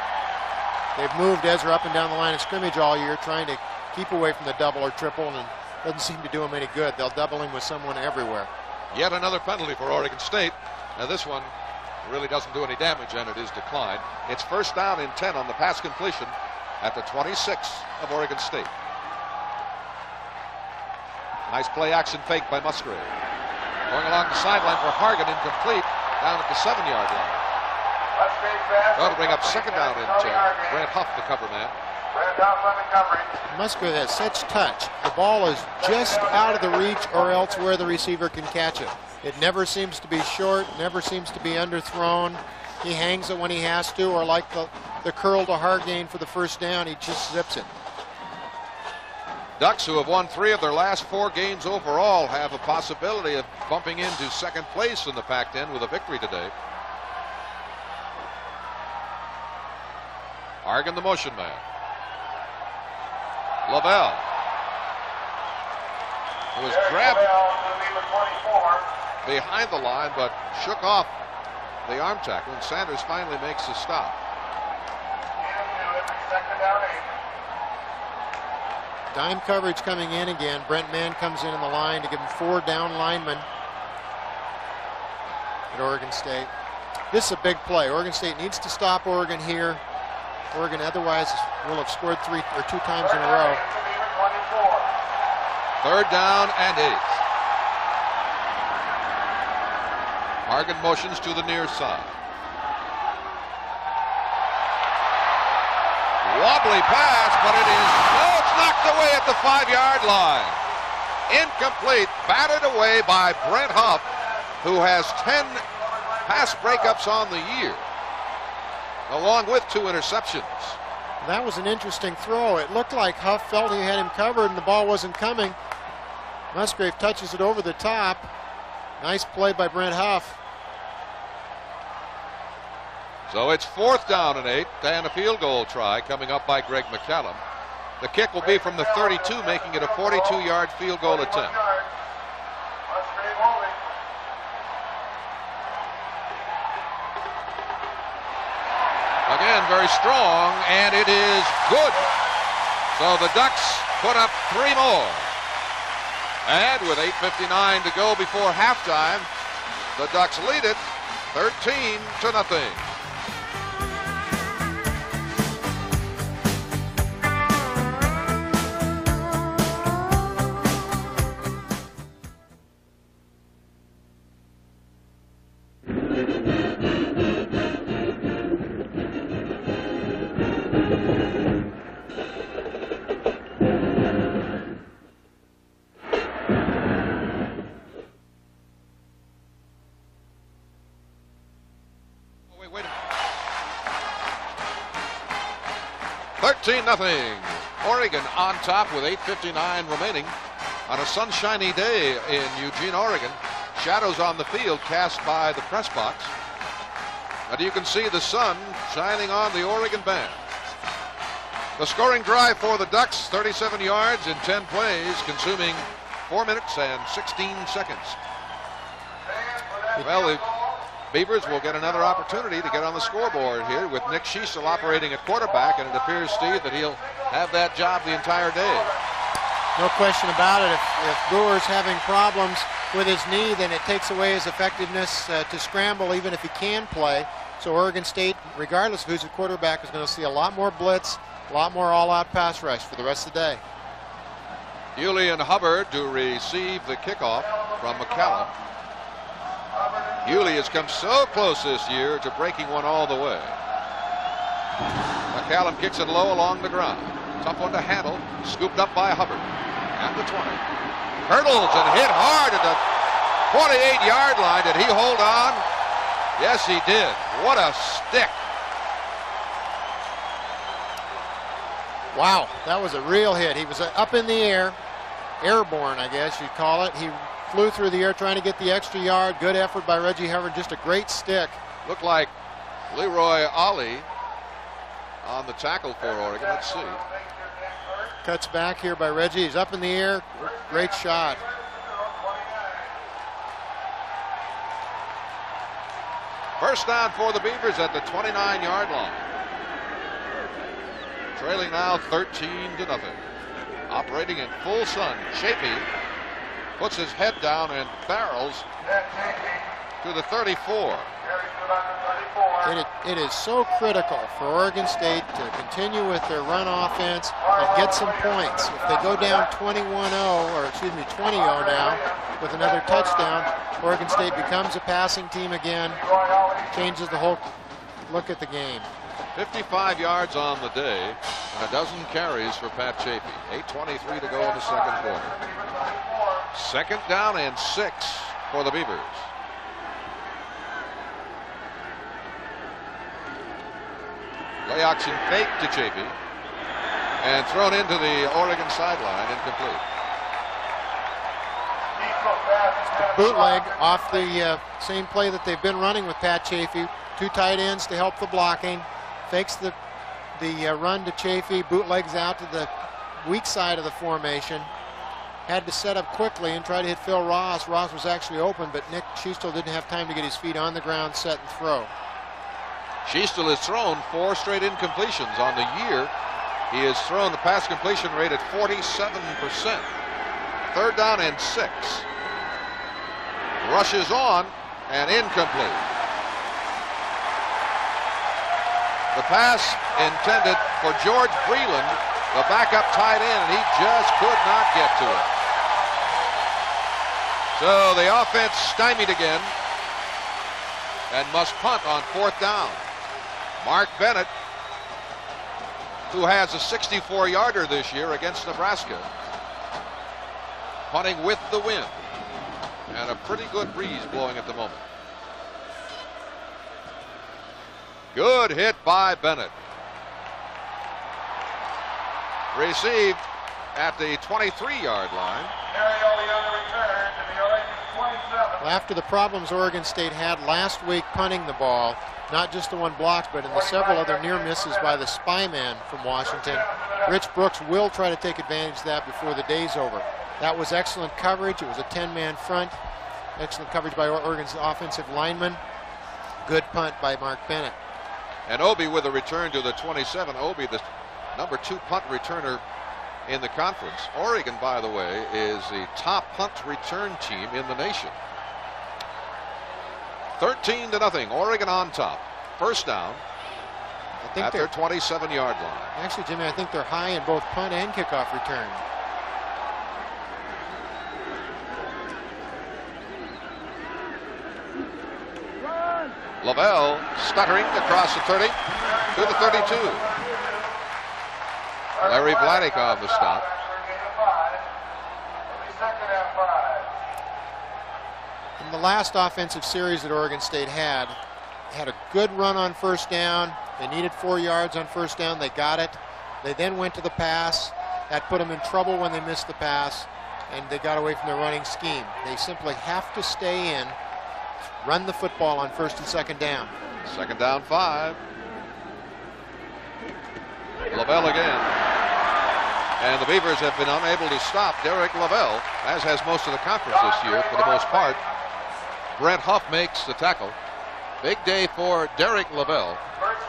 They've moved Ezra up and down the line of scrimmage all year, trying to keep away from the double or triple, and it doesn't seem to do him any good. They'll double him with someone everywhere. Yet another penalty for Oregon State. Now this one really doesn't do any damage, and it is declined. It's first down and 10 on the pass completion at the 26 of Oregon State. Nice play action fake by Musgrave. Going along the sideline for Hargan, incomplete, down at the 7-yard line. That'll bring up second down and 10. Grant Huff, the cover man. Musgrave has such touch. The ball is just out of the reach or else where the receiver can catch it. It never seems to be short, never seems to be underthrown. He hangs it when he has to, or like the curl to Hargan for the first down, he just zips it. Ducks, who have won 3 of their last 4 games overall, have a possibility of bumping into second place in the Pac-10 with a victory today. Hargan, the motion man. Lavelle, who was grabbed behind the line but shook off the arm tackle, and Sanders finally makes a stop. Dime coverage coming in again. Brent Mann comes in the line to give him 4 down linemen at Oregon State. This is a big play. Oregon State needs to stop Oregon here. Oregon otherwise will have scored 2 times in a row. Third down and 8. Hargan motions to the near side. Wobbly pass, but it is, it's knocked away at the 5-yard line. Incomplete, batted away by Brent Huff, who has 10 pass breakups on the year, along with 2 interceptions. That was an interesting throw. It looked like Huff felt he had him covered and the ball wasn't coming. Musgrave touches it over the top. Nice play by Brent Huff. So it's 4th down and 8, and a field goal try coming up by Greg McCallum. The kick will be from the 32, making it a 42-yard field goal attempt. Again, very strong, and it is good. So the Ducks put up 3 more. And with 8:59 to go before halftime, the Ducks lead it 13-0. Nothing. Oregon on top with 8:59 remaining on a sunshiny day in Eugene, Oregon. Shadows on the field cast by the press box. And you can see the sun shining on the Oregon band. The scoring drive for the Ducks, 37 yards in 10 plays, consuming 4 minutes and 16 seconds. Well, the Beavers will get another opportunity to get on the scoreboard here with Nick Schiesel operating at quarterback, and it appears, Steve, that he'll have that job the entire day. No question about it. If Brewer's having problems with his knee, then it takes away his effectiveness to scramble, even if he can play. So Oregon State, regardless of who's at quarterback, is going to see a lot more blitz, a lot more all-out pass rush for the rest of the day. Julian Hubbard to receive the kickoff from McCallum. Hewley has come so close this year to breaking one all the way. McCallum kicks it low along the ground. Tough one to handle. Scooped up by Hubbard. At the 20. Hurdles and hit hard at the 28-yard line. Did he hold on? Yes, he did. What a stick. Wow, that was a real hit. He was up in the air. airborne, I guess you'd call it. He flew through the air trying to get the extra yard. Good effort by Reggie Hubbard. Just a great stick. Looked like Leroy Ali on the tackle for Oregon. Let's see. Cuts back here by Reggie. He's up in the air. Great shot. First down for the Beavers at the 29-yard line. Trailing now 13-0. Operating in full sun, Chafee puts his head down and barrels to the 34. It is so critical for Oregon State to continue with their run offense and get some points. If they go down 21-0, or excuse me, 20-0 now with another touchdown, Oregon State becomes a passing team again, changes the whole look at the game. 55 yards on the day and a dozen carries for Pat Chafee. 8:23 to go in the second quarter. Second down and 6 for the Beavers. Play action fake to Chafee and thrown into the Oregon sideline, incomplete. Bootleg off the same play that they've been running with Pat Chafee. Two tight ends to help the blocking. Fakes the run to Chafee. Bootlegs out to the weak side of the formation. Had to set up quickly and try to hit Phil Ross. Ross was actually open, but Nick Schiestel didn't have time to get his feet on the ground, set and throw. Schiestel has thrown 4 straight incompletions on the year. He has thrown the pass completion rate at 47%. Third down and 6. Rushes on and incomplete. The pass intended for George Breland, the backup tight end, and he just could not get to it. So the offense stymied again and must punt on 4th down. Mark Bennett, who has a 64-yarder this year against Nebraska, punting with the wind and a pretty good breeze blowing at the moment. Good hit by Bennett. Received at the 23-yard line. Well, after the problems Oregon State had last week punting the ball, not just the one blocked, but in the several other near misses by the spy man from Washington, Rich Brooks will try to take advantage of that before the day's over. That was excellent coverage. It was a 10-man front. Excellent coverage by Oregon's offensive lineman. Good punt by Mark Bennett. And Obi with a return to the 27. Obi, the number 2 punt returner in the conference. Oregon, by the way, is the top punt return team in the nation. 13-0. Oregon on top. First down at their 27-yard line. Actually, Jimmy, I think they're high in both punt and kickoff return. Lavelle stuttering across the 30 to the 32. Larry Vladeck on the stop. In the last offensive series that Oregon State had a good run on first down. They needed 4 yards on first down. They got it. They then went to the pass. That put them in trouble when they missed the pass, and they got away from their running scheme. They simply have to stay in, run the football on first and second down. Second down 5. Lavelle again. And the Beavers have been unable to stop Derek Lavelle, as has most of the conference this year for the most part. Brent Huff makes the tackle. Big day for Derek Lavelle,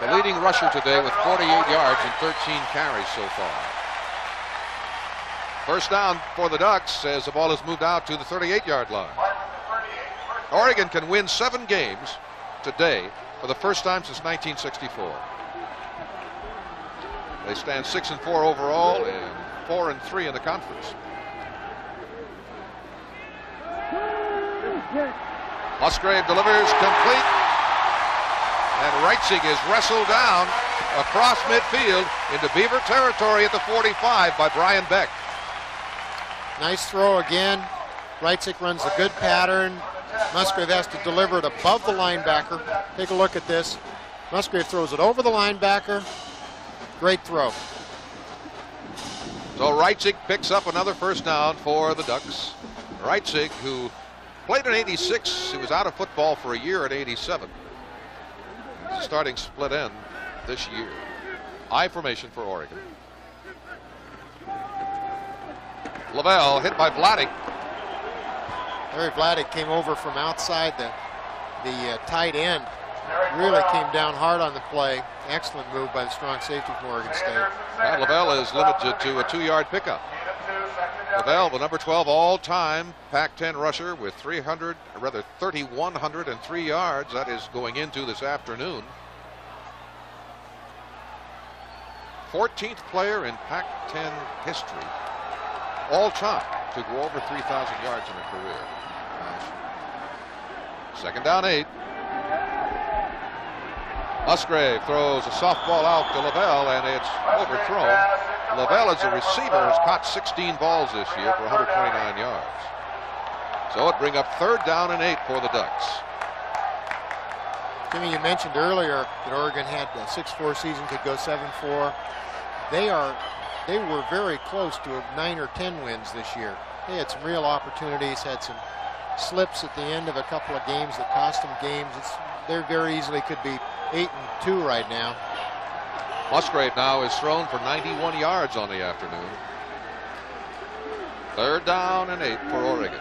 the leading rusher today with 48 yards and 13 carries so far. First down for the Ducks as the ball is moved out to the 38-yard line. Oregon can win 7 games today for the first time since 1964. They stand 6-4 overall and 4-3 in the conference. Musgrave delivers complete, and Reitzig is wrestled down across midfield into Beaver territory at the 45 by Brian Beck. Nice throw again. Reitzig runs a good pattern. Musgrave has to deliver it above the linebacker. Take a look at this. Musgrave throws it over the linebacker. Great throw. So Reitzig picks up another first down for the Ducks. Reitzig, who played in '86, he was out of football for a year at '87. He's starting split end this year. I formation for Oregon. Lavelle hit by Vladeck. Larry Vladeck came over from outside the tight end. Really came down hard on the play. Excellent move by the strong safety from Oregon State. Now Lavelle is limited to a 2-yard pickup. Lavelle, the number 12 all-time Pac-10 rusher with 3,103 yards. That is going into this afternoon. 14th player in Pac-10 history all-time to go over 3,000 yards in a career. Second down 8. Musgrave throws a softball out to Lavelle, and it's overthrown. Lavelle, as a receiver, has caught 16 balls this year for 129 yards. So it brings up third down and 8 for the Ducks. Jimmy, you mentioned earlier that Oregon had a 6-4 season, could go 7-4. They were very close to 9 or 10 wins this year. They had some real opportunities, had some slips at the end of a couple of games that cost them games. They very easily could be 8-2 right now. Musgrave now is thrown for 91 yards on the afternoon. Third down and 8 for Oregon.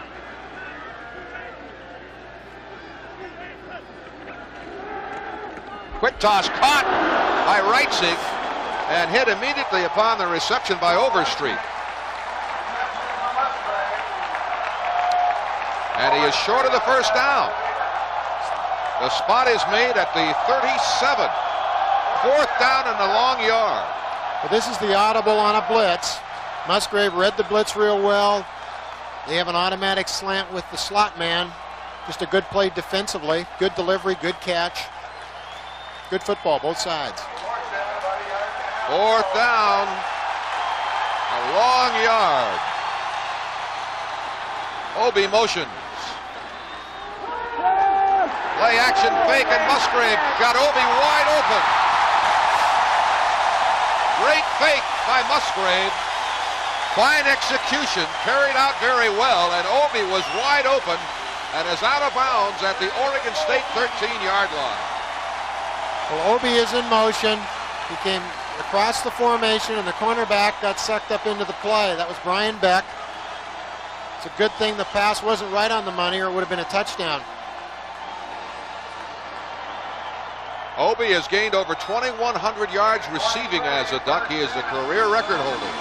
Quick toss caught by Reitzig and hit immediately upon the reception by Overstreet. And he is short of the first down. The spot is made at the 37. Fourth down and a long yard. But this is the audible on a blitz. Musgrave read the blitz real well. They have an automatic slant with the slot man. Just a good play defensively. Good delivery, good catch. Good football, both sides. Fourth down. A long yard. Obi motions. Play action fake, and Musgrave got Obi wide open. Great fake by Musgrave. Fine execution, carried out very well, and Obi was wide open and is out of bounds at the Oregon State 13-yard line. Well, Obi is in motion. He came across the formation, and the cornerback got sucked up into the play. That was Brian Beck. It's a good thing the pass wasn't right on the money, or it would have been a touchdown. Obi has gained over 2,100 yards receiving as a Duck. He is the career record holder.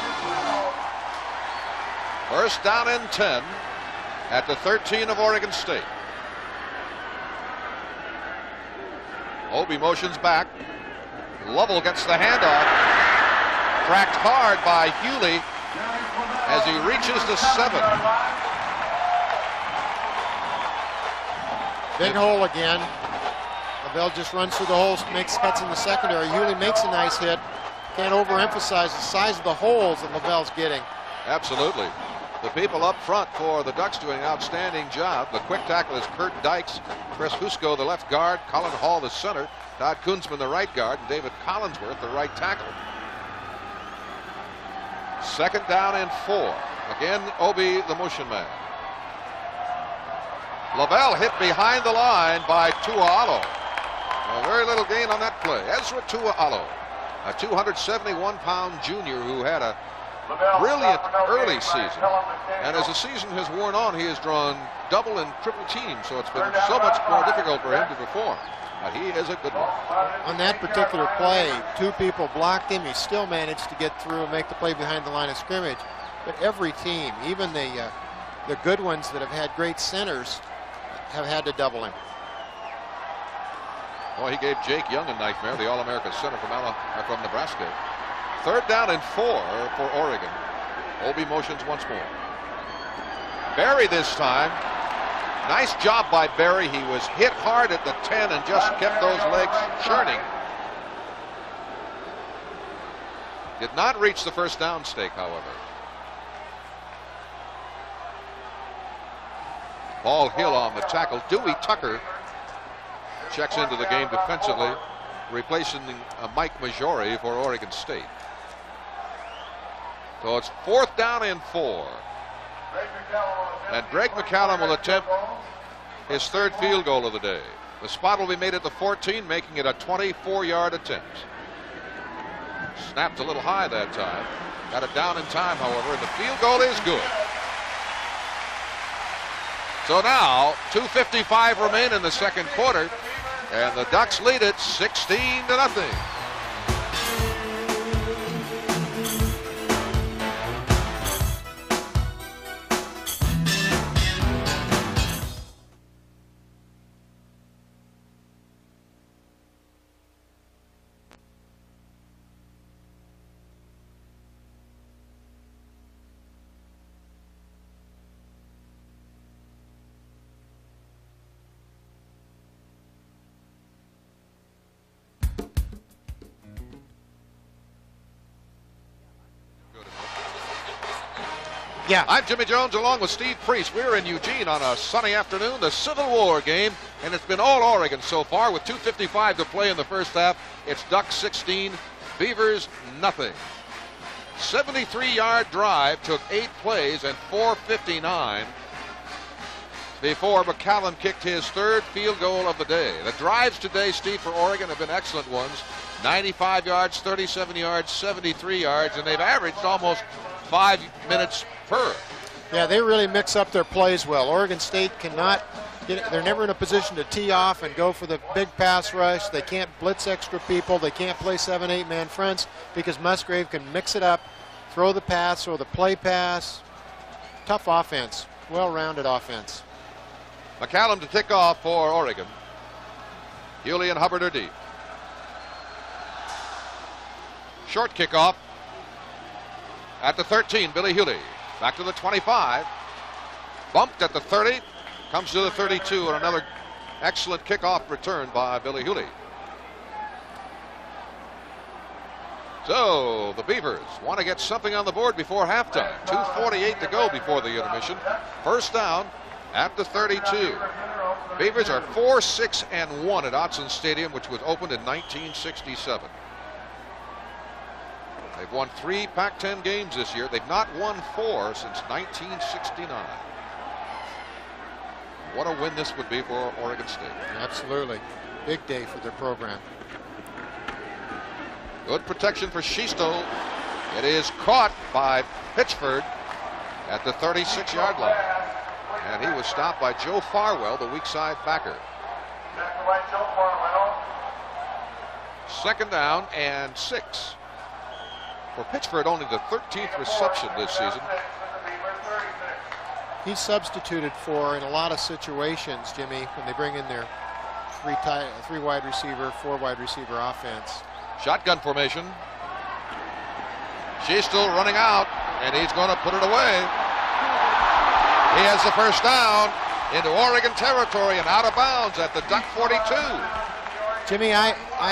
First down and 10 at the 13 of Oregon State. Obi motions back. Lovell gets the handoff. Cracked hard by Hewley as he reaches the 7. Big hole again. Lavelle just runs through the holes, makes cuts in the secondary. Hewley makes a nice hit. Can't overemphasize the size of the holes that Lavelle's getting. Absolutely. The people up front for the Ducks doing an outstanding job. The quick tackle is Kurt Dykes, Chris Husko, the left guard, Colin Hall, the center, Todd Kunzman, the right guard, and David Collinsworth, the right tackle. Second down and 4. Again, Obi, the motion man. Lavelle hit behind the line by Tua'alo. Very little gain on that play. Ezra Tua'alo, a 271-pound junior who had a brilliant early season. And as the season has worn on, he has drawn double and triple teams, so it's been so much more difficult for him to perform. But he is a good one. On that particular play, 2 people blocked him. He still managed to get through and make the play behind the line of scrimmage. But every team, even the good ones that have had great centers, have had to double him. Well, he gave Jake Young a nightmare, the All-American center from Nebraska. Third down and 4 for Oregon. Obi motions once more. Berry this time. Nice job by Berry. He was hit hard at the 10 and just kept those legs churning. Did not reach the first down stake, however. Paul Hill on the tackle. Dewey Tucker checks into the game defensively, replacing Mike Majori for Oregon State. So it's 4th down and 4. And Greg McCallum will attempt his 3rd field goal of the day. The spot will be made at the 14, making it a 24-yard attempt. Snapped a little high that time. Got it down in time, however, and the field goal is good. So now, 2:55 remain in the second quarter, and the Ducks lead it 16-0. Yeah. I'm Jimmy Jones along with Steve Priest. We're in Eugene on a sunny afternoon, the Civil War game, and it's been all Oregon so far with 2:55 to play in the first half. It's Ducks 16, Beavers nothing. 73-yard drive took 8 plays and 4:59 before McCallum kicked his 3rd field goal of the day. The drives today, Steve, for Oregon have been excellent ones. 95 yards, 37 yards, 73 yards, and they've averaged almost 5 minutes per. Yeah, they really mix up their plays well. Oregon State cannot get, they're never in a position to tee off and go for the big pass rush. They can't blitz extra people. They can't play 7-8 man fronts because Musgrave can mix it up, throw the pass or the play pass. Tough offense, well-rounded offense. McCallum to kick off for Oregon. Hewley and Hubbard are deep. Short kickoff at the 13, Billy Hewley. Back to the 25. Bumped at the 30. Comes to the 32, and another excellent kickoff return by Billy Hewley. So the Beavers want to get something on the board before halftime. 2:48 to go before the intermission. First down at the 32. Beavers are 4-6-1 at Autzen Stadium, which was opened in 1967. They've won 3 Pac-10 games this year. They've not won 4 since 1969. What a win this would be for Oregon State. Absolutely. Big day for their program. Good protection for Schiestel. It is caught by Pitchford at the 36-yard line. And he was stopped by Joe Farwell, the weak side backer. Second down and 6. For Pitchford, only the 13th reception this season. He's substituted for in a lot of situations, Jimmy, when they bring in their 3 wide receiver, 4 wide receiver offense. Shotgun formation. Schiestel running out, and he's going to put it away. He has the first down into Oregon territory and out of bounds at the Duck 42. Jimmy,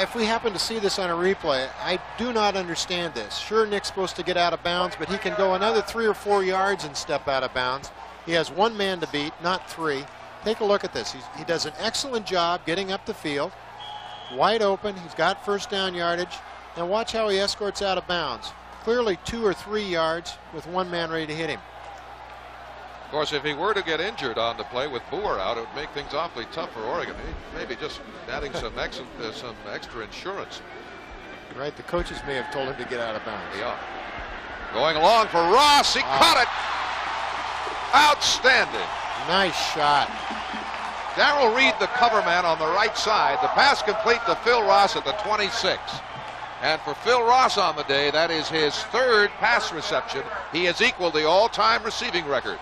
if we happen to see this on a replay, I do not understand this. Sure, Nick's supposed to get out of bounds, but he can go another 3 or 4 yards and step out of bounds. He has 1 man to beat, not 3. Take a look at this. He does an excellent job getting up the field. Wide open. He's got first down yardage. And watch how he escorts out of bounds. Clearly 2 or 3 yards with 1 man ready to hit him. Of course, if he were to get injured on the play with Boer out, it would make things awfully tough for Oregon. Maybe just adding some extra insurance. Right, the coaches may have told him to get out of bounds. Yeah. Going along for Ross. He caught it. Outstanding. Nice shot. Darrell Reed, the cover man on the right side. The pass complete to Phil Ross at the 26. And for Phil Ross on the day, that is his 3rd pass reception. He has equaled the all-time receiving record.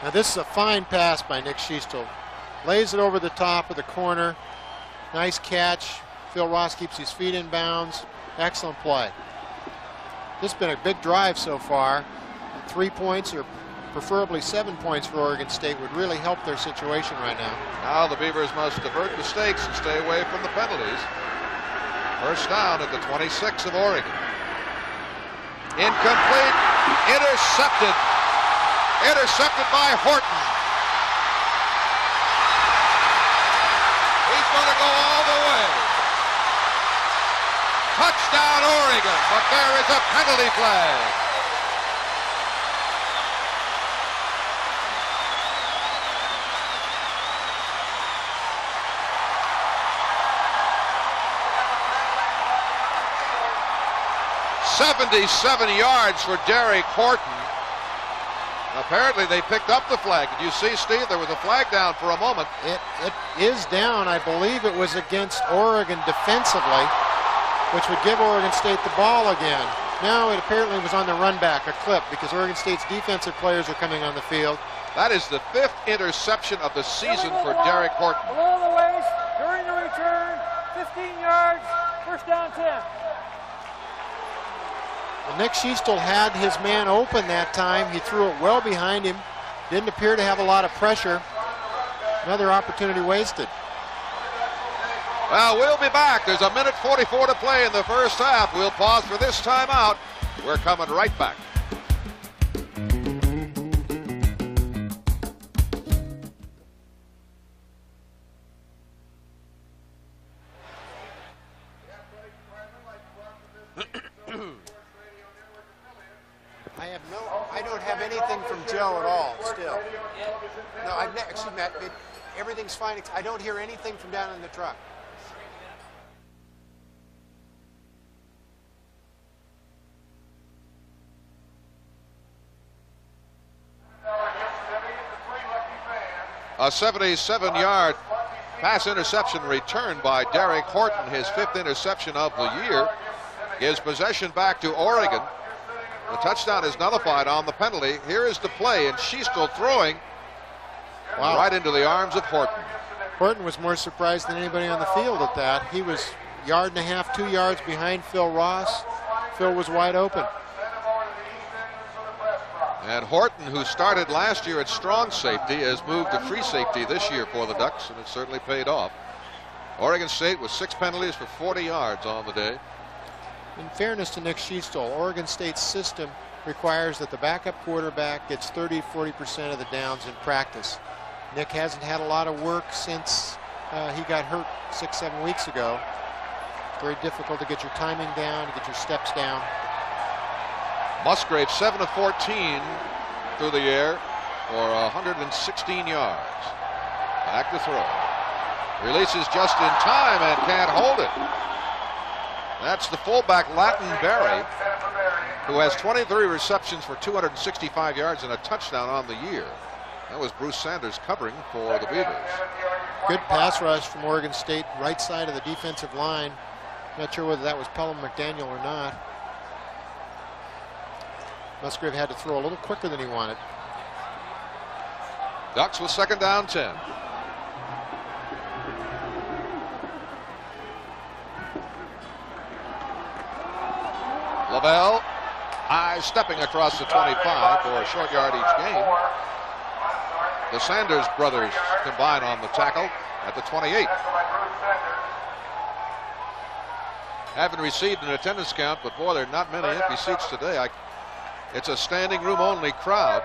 Now this is a fine pass by Nick Schiestel. Lays it over the top of the corner. Nice catch. Phil Ross keeps his feet in bounds. Excellent play. This has been a big drive so far. 3 points or preferably 7 points for Oregon State would really help their situation right now. Now the Beavers must avert mistakes and stay away from the penalties. First down at the 26 of Oregon. Incomplete. Intercepted. Intercepted by Horton. He's going to go all the way. Touchdown Oregon, but there is a penalty flag. 77 yards for Derek Horton. Apparently they picked up the flag. Did you see, Steve? There was a flag down for a moment. It is down. I believe it was against Oregon defensively, which would give Oregon State the ball again. Now it apparently was on the run back, a clip, because Oregon State's defensive players are coming on the field. That is the 5th interception of the season for Derek Horton. Below the waist, during the return, 15 yards, first down 10. Well, Nick Schiestel had his man open that time. He threw it well behind him. Didn't appear to have a lot of pressure. Another opportunity wasted. Well, we'll be back. There's a minute 44 to play in the first half. We'll pause for this timeout. We're coming right back. I don't have anything from Joe at all still. No, excuse me, everything's fine. I don't hear anything from down in the truck. A 77-yard pass interception returned by Derek Horton, his 5th interception of the year, gives possession back to Oregon. The touchdown is nullified on the penalty. Here is the play, and Schiestel throwing right into the arms of Horton. Horton was more surprised than anybody on the field at that. He was 1.5 yards, 2 yards behind Phil Ross. Phil was wide open. And Horton, who started last year at strong safety, has moved to free safety this year for the Ducks, and it certainly paid off. Oregon State with 6 penalties for 40 yards on the day. In fairness to Nick Schiestel, Oregon State's system requires that the backup quarterback gets 30-40% of the downs in practice. Nick hasn't had a lot of work since he got hurt 6-7 weeks ago. Very difficult to get your timing down, to get your steps down. Musgrave 7 of 14 through the air for 116 yards. Back to throw. Releases just in time and can't hold it. That's the fullback, Latin Berry, who has 23 receptions for 265 yards and a touchdown on the year. That was Bruce Sanders covering for the Beavers. Good pass rush from Oregon State, right side of the defensive line. Not sure whether that was Pelham McDaniel or not. Musgrave had to throw a little quicker than he wanted. Ducks with 2nd down 10. Lavelle, high stepping across the 25 for a short yardage gain. The Sanders brothers combine on the tackle at the 28. Haven't received an attendance count, but boy, there are not many empty seats today. It's a standing room only crowd.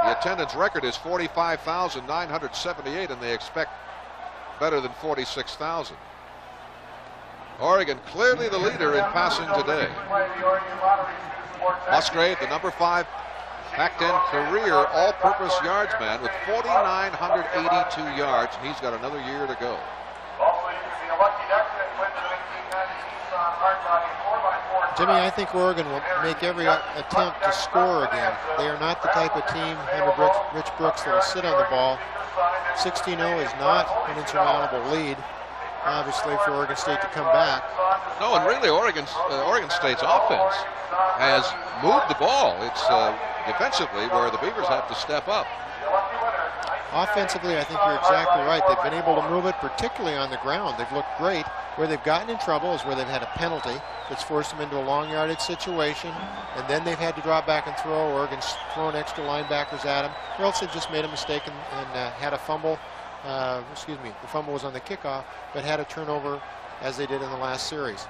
The attendance record is 45,978, and they expect better than 46,000. Oregon clearly the leader in passing today. Musgrave, the number 5 Pac-10 career all-purpose yards man with 4,982 yards, and he's got another year to go. Jimmy, I think Oregon will make every attempt to score again. They are not the type of team under Rich Brooks that will sit on the ball. 16-0 is not an insurmountable lead, obviously, for Oregon State to come back. No, and really Oregon State's offense has moved the ball. It's defensively where the Beavers have to step up. Offensively, I think you're exactly right. They've been able to move it, particularly on the ground. They've looked great. Where they've gotten in trouble is where they've had a penalty that's forced them into a long yardage situation, and then they've had to drop back and throw. Oregon's thrown extra linebackers at them, or else they've just made a mistake and had a fumble. The fumble was on the kickoff, but had a turnover as they did in the last series.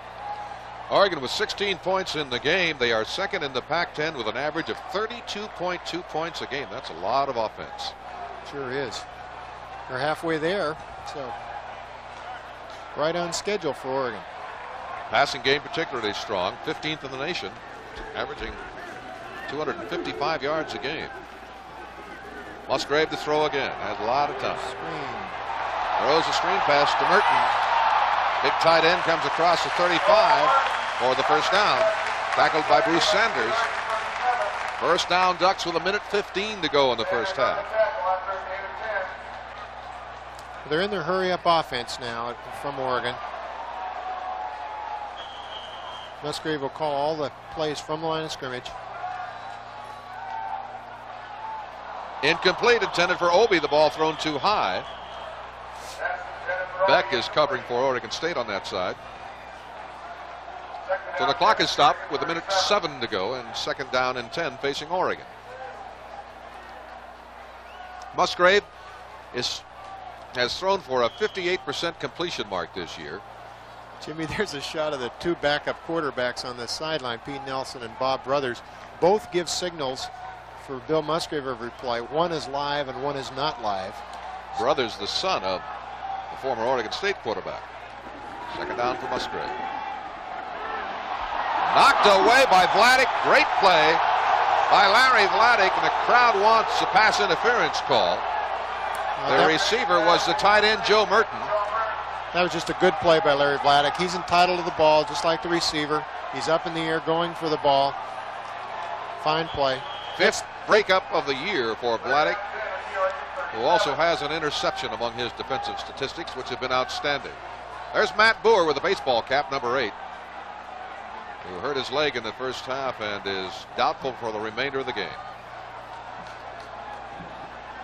Oregon with 16 points in the game. They are 2nd in the Pac-10 with an average of 32.2 points a game. That's a lot of offense. Sure is. They're halfway there, so right on schedule for Oregon. Passing game particularly strong, 15th in the nation, averaging 255 yards a game. Musgrave to throw again, has a lot of time. Throws a screen pass to Merton. Big tight end comes across the 35 for the first down. Tackled by Bruce Sanders. First down, Ducks with 1:15 to go in the first half. They're in their hurry-up offense now from Oregon. Musgrave will call all the plays from the line of scrimmage. Incomplete, intended for Obi. The ball thrown too high. Beck is covering for Oregon State on that side. So the clock is stopped with 1:07 to go and second down and 10 facing Oregon. Musgrave has thrown for a 58% completion mark this year. Jimmy, there's a shot of the two backup quarterbacks on the sideline, Pete Nelson and Bob Brothers. Both give signals for Bill Musgrave of reply. One is live and one is not live. Brothers, the son of the former Oregon State quarterback. Second down for Musgrave. Knocked away by Vladeck. Great play by Larry Vladeck, and the crowd wants a pass interference call. The receiver was the tight end, Joe Merton. That was just a good play by Larry Vladeck. He's entitled to the ball, just like the receiver. He's up in the air going for the ball. Fine play. Fifth breakup of the year for Vladeck, who also has an interception among his defensive statistics, which have been outstanding. There's Matt Boer with a baseball cap, number 8, who hurt his leg in the first half and is doubtful for the remainder of the game.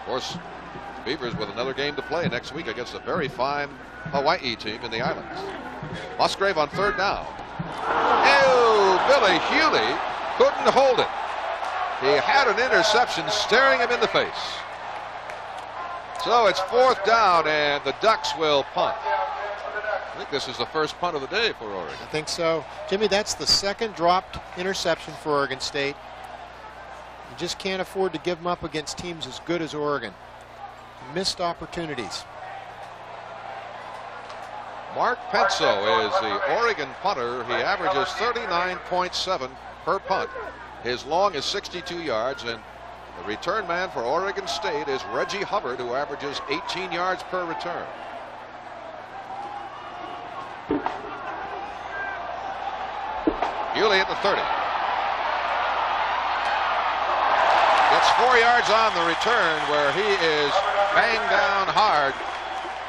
Of course, Beavers with another game to play next week against a very fine Hawaii team in the islands. Musgrave on third down. Oh, Billy Hewley couldn't hold it. He had an interception staring him in the face. So it's fourth down, and the Ducks will punt. I think this is the first punt of the day for Oregon. I think so. Jimmy, that's the second dropped interception for Oregon State. You just can't afford to give them up against teams as good as Oregon. Missed opportunities. Mark Penso is the Oregon punter. He averages 39.7 per punt. His long is 62 yards, and the return man for Oregon State is Reggie Hubbard, who averages 18 yards per return. Hewley at the 30. Gets 4 yards on the return, where he is banged down hard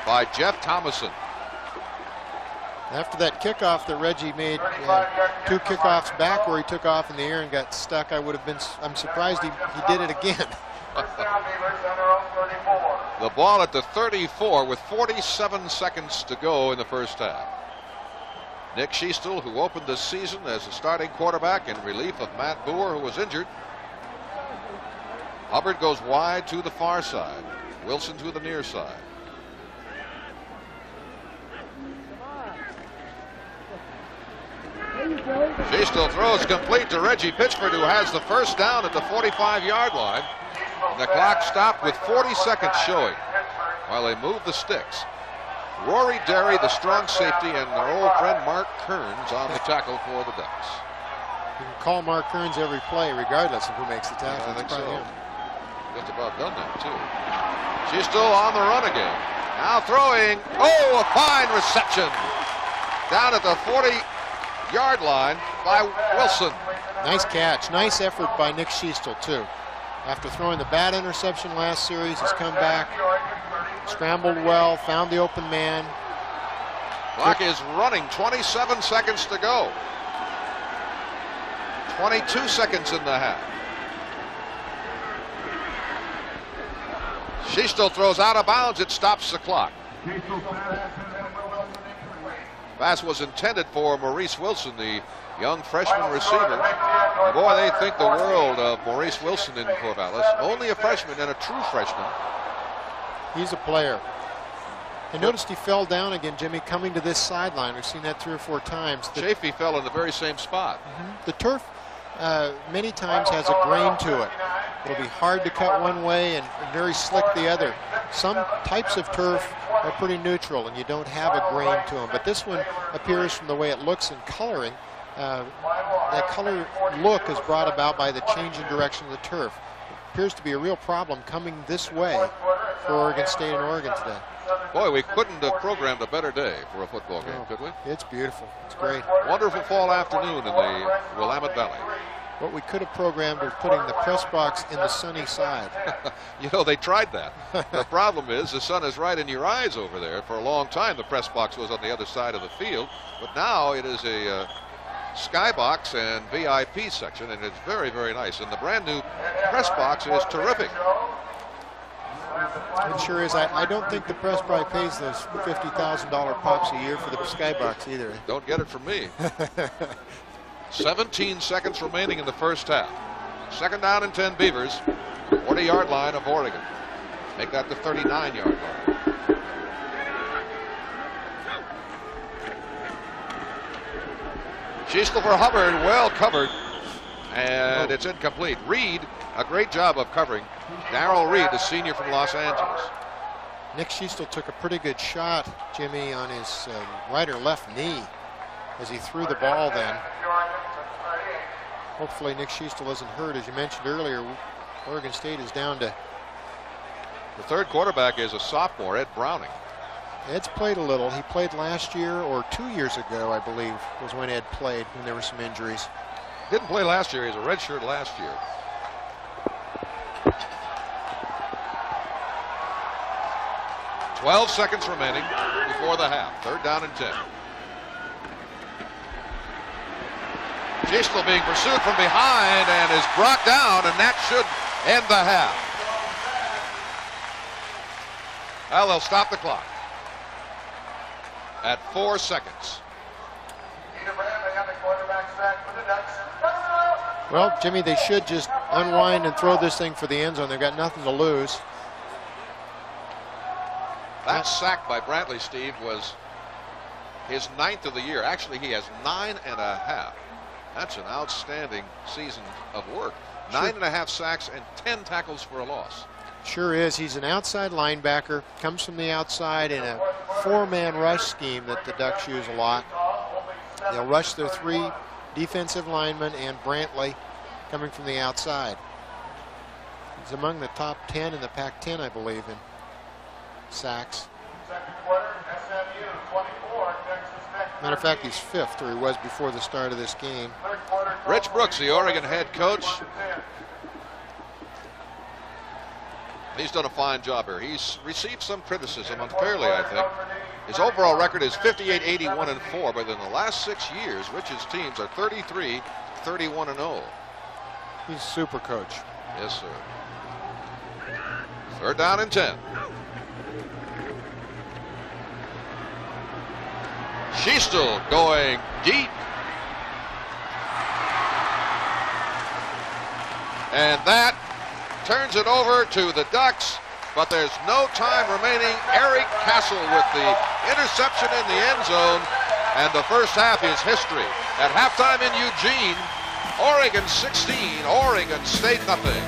by Jeff Thomason. After that kickoff that Reggie made, 2 kickoffs back where he took off in the air and got stuck, I'm surprised he did it again. The ball at the 34 with 47 seconds to go in the first half. Nick Schiestel, who opened the season as a starting quarterback in relief of Matt Boer, who was injured. Hubbard goes wide to the far side. Wilson to the near side. Schiestel throws complete to Reggie Pitchford, who has the first down at the 45-yard line. And the clock stopped with 40 seconds showing while they move the sticks. Rory Derry, the strong safety, and their old friend Mark Kearns on the tackle for the Ducks. You can call Mark Kearns every play, regardless of who makes the tackle. I think so. Just about done that, too. She's still on the run again. Now throwing. Oh, a fine reception. Down at the 40-yard line by Wilson. Nice catch. Nice effort by Nick Schiestel, too. After throwing the bad interception last series, he's come back, scrambled well, found the open man. Clock is running, 27 seconds to go. 22 seconds in the half. Schiestel throws out of bounds. It stops the clock. Pass was intended for Maurice Wilson, the young freshman receiver. And boy, they think the world of Maurice Wilson in Corvallis. Only a freshman and a true freshman. He's a player. I noticed he fell down again, Jimmy, coming to this sideline. We've seen that 3 or 4 times. Chafee fell in the very same spot. The turf many times has a grain to it. It'll be hard to cut one way and very slick the other. Some types of turf are pretty neutral and you don't have a grain to them. But this one appears, from the way it looks in coloring, that color look is brought about by the change in direction of the turf. It appears to be a real problem coming this way for Oregon State and Oregon today. Boy, we couldn't have programmed a better day for a football game, could we? It's beautiful. It's great. Wonderful fall afternoon in the Willamette Valley. What we could have programmed was putting the press box in the sunny side. You know, they tried that. The problem is the sun is right in your eyes over there. For a long time, the press box was on the other side of the field, but now it is a skybox and VIP section, and it's very, very nice. And the brand new press box is terrific. It sure is. I don't think the press probably pays those $50,000 pops a year for the skybox either. Don't get it from me. 17 seconds remaining in the first half. Second down and 10 Beavers. 40-yard line of Oregon. Make that the 39-yard line. Schiestel for Hubbard, well covered, and it's incomplete. Reed, a great job of covering. Darrell Reed, the senior from Los Angeles. Nick Schiestel took a pretty good shot, Jimmy, on his right or left knee as he threw the ball then. Hopefully Nick Schiestel isn't hurt. As you mentioned earlier, Oregon State is down to... The third quarterback is a sophomore, Ed Browning. Ed's played a little. He played last year, or 2 years ago, I believe, was when Ed played, when there were some injuries. Didn't play last year. He was a redshirt last year. "12 seconds remaining before the half. Third down and 10. Schiestel being pursued from behind and is brought down, and that should end the half. Well, they'll stop the clock at 4 seconds. Well, Jimmy, they should just unwind and throw this thing for the end zone. They've got nothing to lose. That sack by Brantley, Steve, was his 9th of the year. Actually, he has 9.5. That's an outstanding season of work. 9.5 sacks and 10 tackles for a loss. Sure is. He's an outside linebacker, comes from the outside in a 4-man rush scheme that the Ducks use a lot. They'll rush their 3 defensive linemen and Brantley coming from the outside. He's among the top 10 in the Pac-10, I believe, in sacks. Matter of fact, he's 5th, or he was before the start of this game. Rich Brooks, the Oregon head coach. He's done a fine job here. He's received some criticism unfairly, I think. His overall record is 58-81-4, but in the last 6 years, Rich's teams are 33-31-0. He's a super coach. Yes, sir. Third down and 10. Schiestel going deep. And that turns it over to the Ducks, but there's no time remaining. Eric Castle with the interception in the end zone, and the first half is history. At halftime in Eugene, Oregon 16, Oregon State nothing.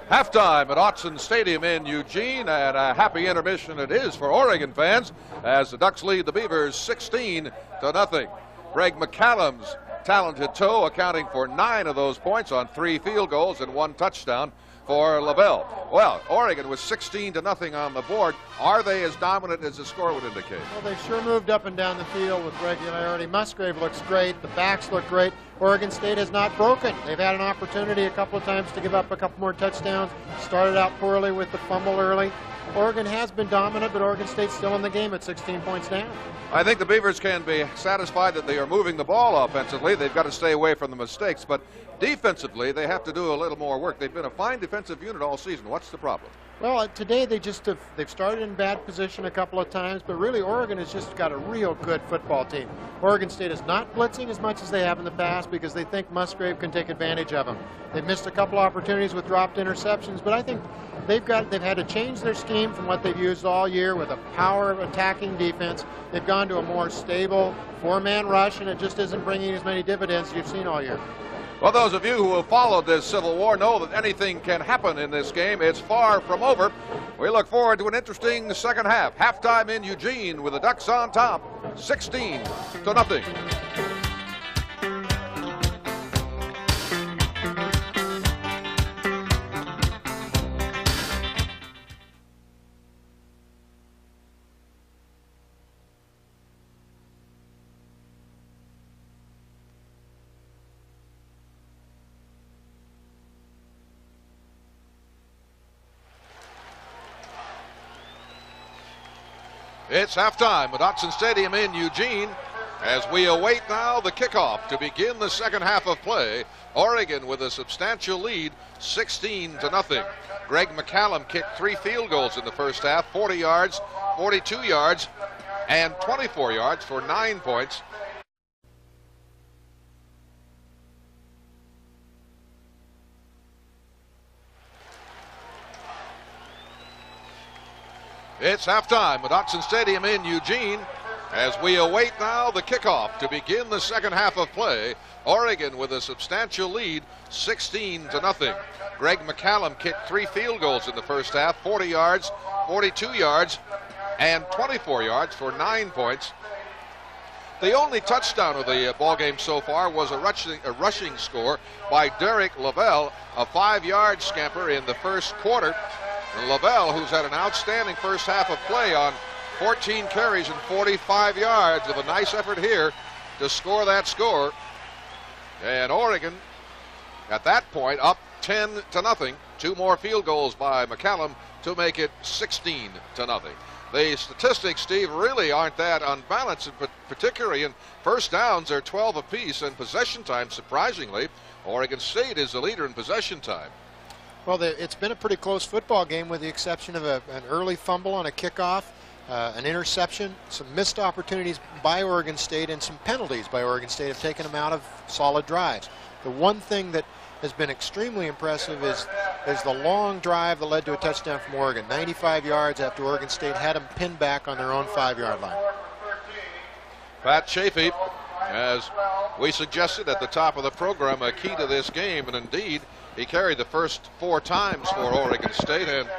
Halftime at Autzen Stadium in Eugene, and a happy intermission it is for Oregon fans as the Ducks lead the Beavers 16-0. Greg McCallum's talented toe accounting for 9 of those points on 3 field goals and 1 touchdown for Lavelle. Well, Oregon was 16-0 on the board. Are they as dominant as the score would indicate? Well, they've sure moved up and down the field with regularity. Musgrave looks great. The backs look great. Oregon State has not broken. They've had an opportunity a couple of times to give up a couple more touchdowns. Started out poorly with the fumble early. Oregon has been dominant, but Oregon State's still in the game at 16 points down. I think the Beavers can be satisfied that they are moving the ball offensively. They've got to stay away from the mistakes, but defensively they have to do a little more work. They've been a fine defensive unit all season. What's the problem? Well, today they've started in bad position a couple of times, but really Oregon has just got a real good football team. Oregon State is not blitzing as much as they have in the past because they think Musgrave can take advantage of them. They've missed a couple opportunities with dropped interceptions, but I think they've had to change their scheme from what they've used all year with a power of attacking defense. They've gone to a more stable 4-man rush, and it just isn't bringing as many dividends as you've seen all year. Well, those of you who have followed this Civil War know that anything can happen in this game. It's far from over. We look forward to an interesting second half. Halftime in Eugene with the Ducks on top, 16-0. It's halftime at Autzen Stadium in Eugene as we await now the kickoff to begin the second half of play. Oregon with a substantial lead, 16-0. Greg McCallum kicked 3 field goals in the first half, 40 yards, 42 yards, and 24 yards for 9 points. It's halftime at Autzen Stadium in Eugene as we await now the kickoff to begin the second half of play. Oregon with a substantial lead, 16-0. Greg McCallum kicked 3 field goals in the first half, 40 yards, 42 yards, and 24 yards for 9 points. The only touchdown of the ball game so far was a rushing score by Derek Lavelle, a 5-yard scamper in the first quarter. And Lavelle, who's had an outstanding first half of play on 14 carries and 45 yards, with a nice effort here to score that score. And Oregon, at that point, up 10-0. 2 more field goals by McCallum to make it 16-0. The statistics, Steve, really aren't that unbalanced, particularly in first downs. They're 12 apiece, and possession time, surprisingly, Oregon State is the leader in possession time. Well, it's been a pretty close football game with the exception of an early fumble on a kickoff, an interception, some missed opportunities by Oregon State, and some penalties by Oregon State have taken them out of solid drives. The one thing that has been extremely impressive is the long drive that led to a touchdown from Oregon, 95 yards after Oregon State had them pinned back on their own 5-yard line. Pat Chafee, as we suggested at the top of the program, a key to this game, and indeed, he carried the first 4 times for Oregon State, and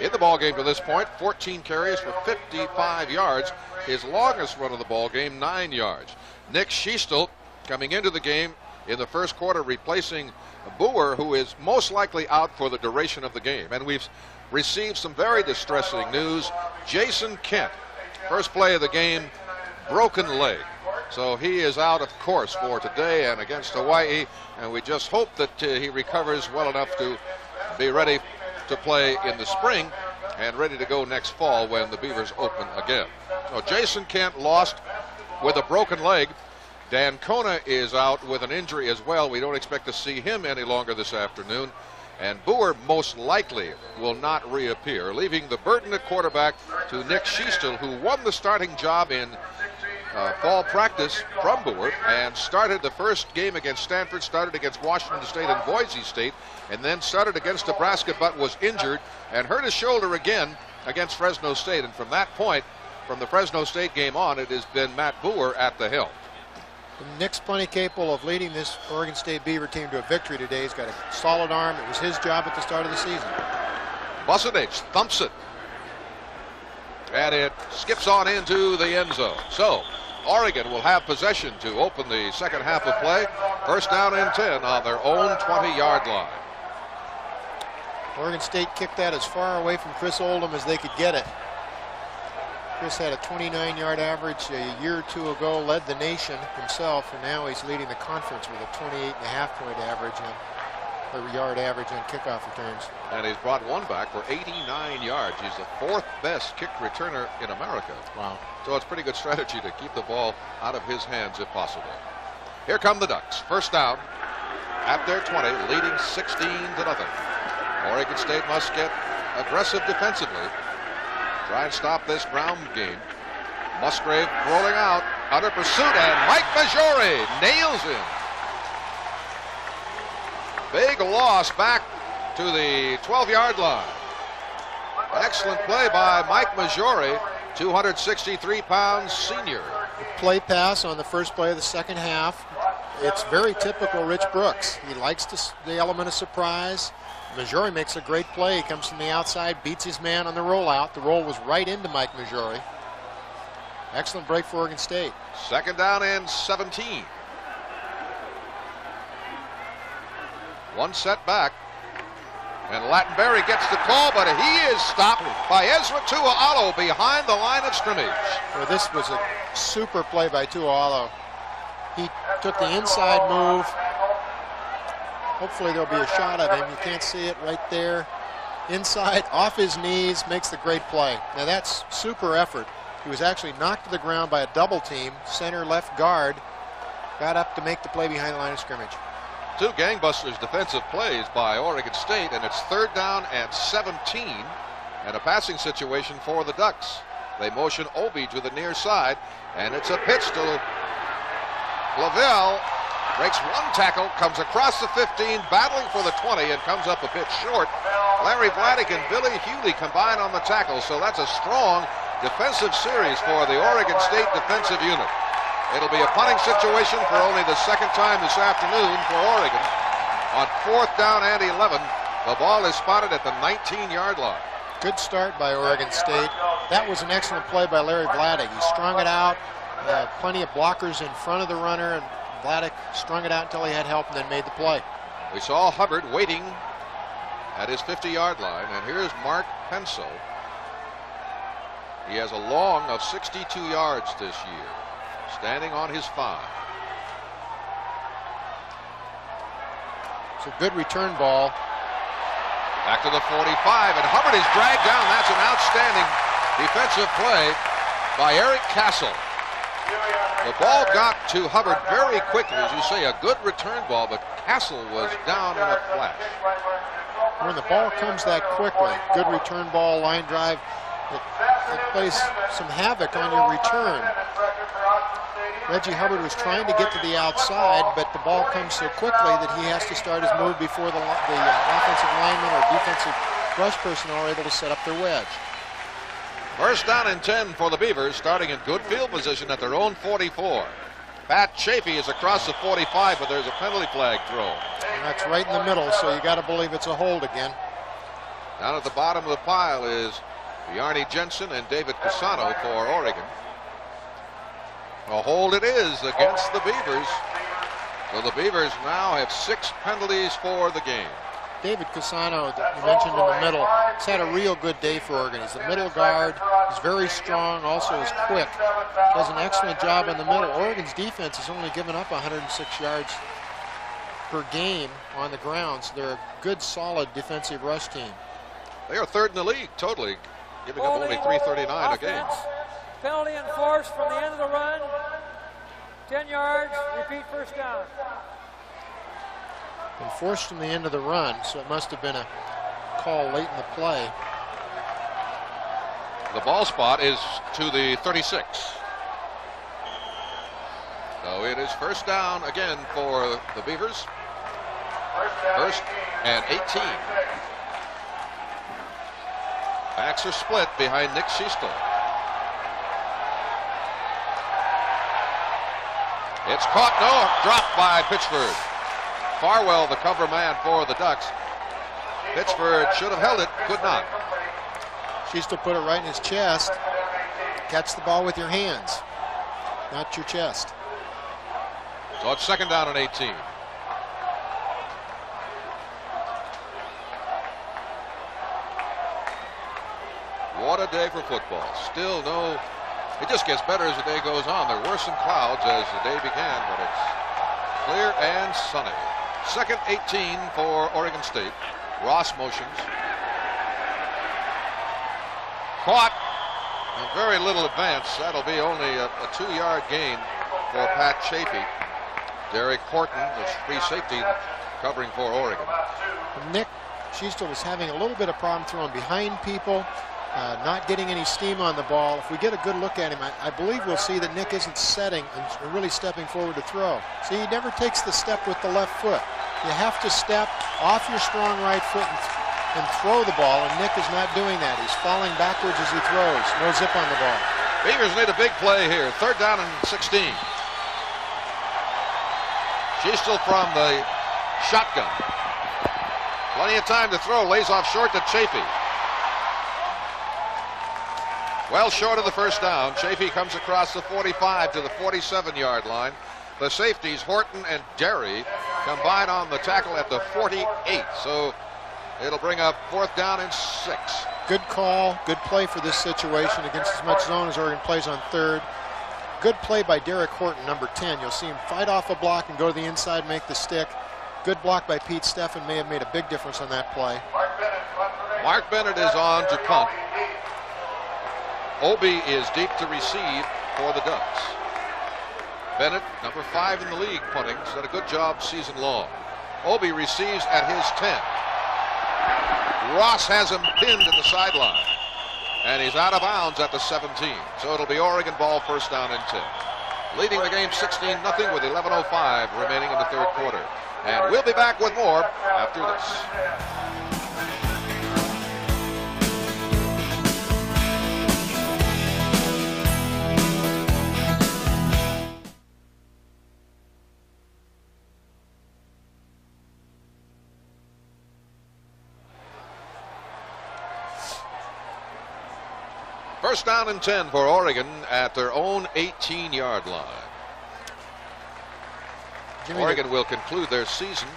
in the ball game to this point, 14 carries for 55 yards. His longest run of the ball game, 9 yards. Nick Schiestel coming into the game in the first quarter, replacing Boer, who is most likely out for the duration of the game. And we've received some very distressing news. Jason Kent, first play of the game, broken leg. So he is out, of course, for today and against Hawaii, and we just hope that he recovers well enough to be ready to play in the spring and ready to go next fall when the Beavers open again. So Jason Kent lost with a broken leg. Dan Kona is out with an injury as well. We don't expect to see him any longer this afternoon. And Boer most likely will not reappear, leaving the burden at quarterback to Nick Schiestel, who won the starting job in fall practice from Boer and started the first game against Stanford, started against Washington State and Boise State, and then started against Nebraska but was injured and hurt his shoulder again against Fresno State. And from that point, from the Fresno State game on, it has been Matt Boer at the helm. Nick's plenty capable of leading this Oregon State Beaver team to a victory today. He's got a solid arm. It was his job at the start of the season. Busenich thumps it, and it skips on into the end zone. So Oregon will have possession to open the second half of play. First down and 10 on their own 20-yard line. Oregon State kicked that as far away from Chris Oldham as they could get it. Chris had a 29-yard average a year or 2 ago, led the nation himself, and now he's leading the conference with a 28.5-point average yard average on kickoff returns. And he's brought one back for 89 yards. He's the 4th best kick returner in America. Wow. So it's pretty good strategy to keep the ball out of his hands if possible. Here come the Ducks. First down at their 20, leading 16-0. Oregon State must get aggressive defensively. Try and stop this ground game. Musgrave rolling out, under pursuit, and Mike Maggiore nails him. Big loss back to the 12-yard line. Excellent play by Mike Maggiore, 263-pound senior. Play pass on the first play of the second half. it's very typical Rich Brooks. He likes the element of surprise. Majori makes a great play. He comes from the outside, beats his man on the rollout. The roll was right into Mike Majori. Excellent break for Oregon State. Second down and 17. One set back. And Lattenberry gets the call, but he is stopped by Ezra Tuaalo behind the line of scrimmage. Well, this was a super play by Tuaalo. He took the inside move. Hopefully there'll be a shot of him. You can't see it right there. Inside, off his knees, makes the great play. Now that's super effort. He was actually knocked to the ground by a double team. Center left guard got up to make the play behind the line of scrimmage. Two gangbusters defensive plays by Oregon State, and it's third down and 17 and a passing situation for the Ducks. They motion Obi to the near side, and it's a pitch to Lavelle. Breaks one tackle, comes across the 15, battling for the 20, and comes up a bit short. Larry Vladeck and Billy Hewley combine on the tackle, so that's a strong defensive series for the Oregon State defensive unit. It'll be a punting situation for only the second time this afternoon for Oregon. On fourth down and 11, the ball is spotted at the 19-yard line. Good start by Oregon State. That was an excellent play by Larry Vladeck. He strung it out, plenty of blockers in front of the runner, and Vladeck strung it out until he had help and then made the play. We saw Hubbard waiting at his 50-yard line, and here's Mark Penso. He has a long of 62 yards this year, standing on his 5. It's a good return ball. Back to the 45, and Hubbard is dragged down. That's an outstanding defensive play by Eric Castle. The ball got to Hubbard very quickly, as you say, a good return ball, but Castle was down in a flash. When the ball comes that quickly, good return ball, line drive, it plays some havoc on your return. Reggie Hubbard was trying to get to the outside, but the ball comes so quickly that he has to start his move before the offensive lineman or defensive rush personnel are able to set up their wedge. First down and 10 for the Beavers, starting in good field position at their own 44. Pat Chafee is across the 45, but there's a penalty flag thrown. And that's right in the middle, so you got to believe it's a hold again. Down at the bottom of the pile is Yarny Jensen and David Cassano for Oregon. A hold it is against the Beavers. So the Beavers now have 6 penalties for the game. David Cassano, that you mentioned in the middle, has had a real good day for Oregon. He's the middle guard. He's very strong, also is quick. Does an excellent job in the middle. Oregon's defense has only given up 106 yards per game on the ground, so they're a good, solid defensive rush team. They are third in the league totally, giving up only 339 a game. Penalty enforced from the end of the run. 10 yards, repeat first down. Enforced from the end of the run, so it must have been a call late in the play. The ball spot is to the 36. So it is first down again for the Beavers. First and 18. Backs are split behind Nick Schiestel. It's caught, no, dropped by Pitchford. Farwell, the cover man for the Ducks. Pitchford should have held it, could not. Schiestel put it right in his chest. Catch the ball with your hands, not your chest. So it's second down and 18. What a day for football. Still no, it just gets better as the day goes on. There were some clouds as the day began, but it's clear and sunny. Second 18 for Oregon State. Ross motions. Caught. And very little advance. That'll be only a 2-yard gain for Pat Chafee. Derek Horton, the free safety, covering for Oregon. Nick Schiestel was having a little bit of problem throwing behind people, not getting any steam on the ball. If we get a good look at him, I believe we'll see that Nick isn't setting and really stepping forward to throw. See, he never takes the step with the left foot. You have to step off your strong right foot and throw the ball, and Nick is not doing that. He's falling backwards as he throws. No zip on the ball. Beavers need a big play here. Third down and 16. Schiestel from the shotgun. Plenty of time to throw. Lays off short to Chafee. Well short of the first down. Chafee comes across the 45 to the 47-yard line. The safeties, Horton and Derry, combine on the tackle at the 48. So it'll bring up 4th down and 6. Good call, good play for this situation against as much zone as Oregon plays on 3rd. Good play by Derek Horton, number 10. You'll see him fight off a block and go to the inside, make the stick. Good block by Pete Steffen may have made a big difference on that play. Mark Bennett is on to punt. Obie is deep to receive for the Ducks. Bennett, number 5 in the league punting, has done a good job season long. Obie receives at his 10. Ross has him pinned at the sideline. And he's out of bounds at the 17. So it'll be Oregon ball, 1st down and 10. Leading the game 16-0 with 11:05 remaining in the 3rd quarter. And we'll be back with more after this. First down and 10 for Oregon at their own 18-yard line. Oregon will conclude their season.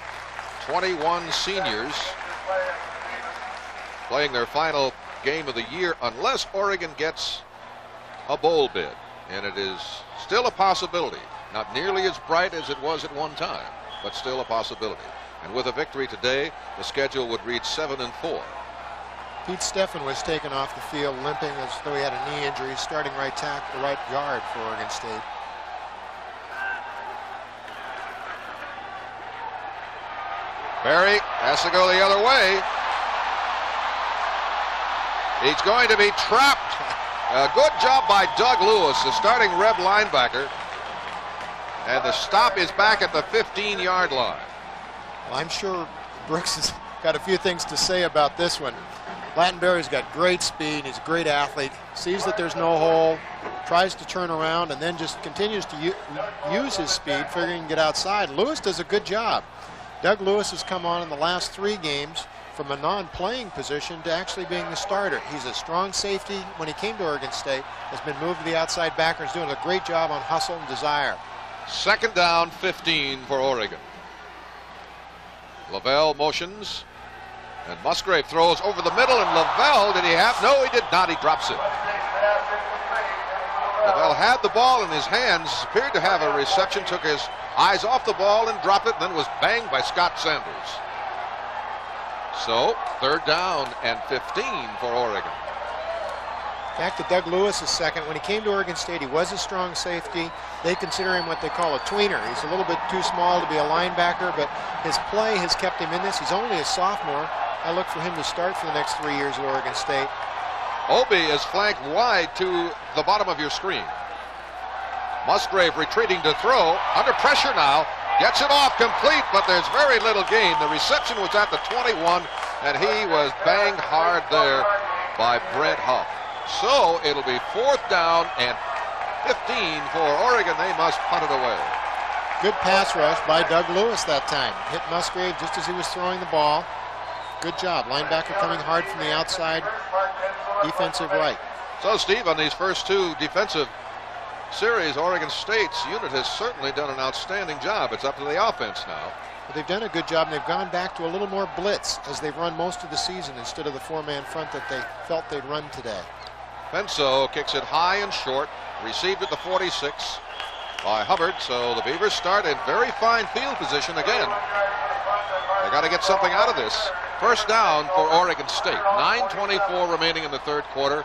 21 seniors playing their final game of the year unless Oregon gets a bowl bid. And it is still a possibility. Not nearly as bright as it was at one time, but still a possibility. And with a victory today, the schedule would read 7-4. Pete Steffen was taken off the field limping as though he had a knee injury, starting right guard for Oregon State. Berry has to go the other way. He's going to be trapped. A good job by Doug Lewis, the starting Reb linebacker. And the stop is back at the 15-yard line. Well, I'm sure Brooks has got a few things to say about this one. Lattenberry's got great speed. He's a great athlete. Sees that there's no hole, tries to turn around, and then just continues to use his speed, figuring he can get outside. Lewis does a good job. Doug Lewis has come on in the last 3 games from a non-playing position to actually being the starter. He's a strong safety. When he came to Oregon State, has been moved to the outside backer. He's doing a great job on hustle and desire. 2nd down, 15 for Oregon. Lavelle motions. And Musgrave throws over the middle, and Lavelle, did he have? No, he did not. He drops it. Lavelle had the ball in his hands, appeared to have a reception, took his eyes off the ball and dropped it, and then was banged by Scott Sanders. So, 3rd down and 15 for Oregon. Back to Doug Lewis' second. When he came to Oregon State, he was a strong safety. They consider him what they call a tweener. He's a little bit too small to be a linebacker, but his play has kept him in this. He's only a sophomore. I look for him to start for the next 3 years at Oregon State. Obie is flanked wide to the bottom of your screen. Musgrave retreating to throw. Under pressure now. Gets it off complete, but there's very little gain. The reception was at the 21, and he was banged hard there by Brett Huff. So it'll be 4th down and 15 for Oregon. They must punt it away. Good pass rush by Doug Lewis that time. Hit Musgrave just as he was throwing the ball. Good job. Linebacker coming hard from the outside. Defensive right. So, Steve, on these first 2 defensive series, Oregon State's unit has certainly done an outstanding job. It's up to the offense now. But they've done a good job, and they've gone back to a little more blitz as they've run most of the season instead of the 4-man front that they felt they'd run today. Penso kicks it high and short. Received at the 46 by Hubbard. So the Beavers start in very fine field position again. They got to get something out of this. 1st down for Oregon State. 9:24 remaining in the 3rd quarter.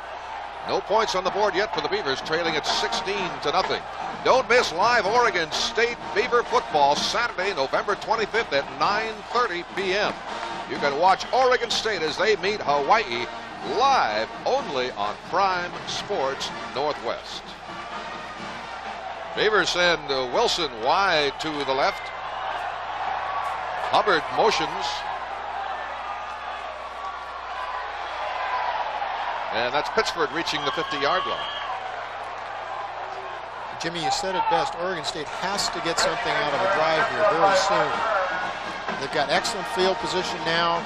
No points on the board yet for the Beavers, trailing at 16-0. Don't miss live Oregon State Beaver football Saturday, November 25th at 9:30 p.m. You can watch Oregon State as they meet Hawaii live only on Prime Sports Northwest. Beavers send Wilson wide to the left. Hubbard motions. And that's Pittsford reaching the 50-yard line. Jimmy, you said it best. Oregon State has to get something out of a drive here very soon. They've got excellent field position now.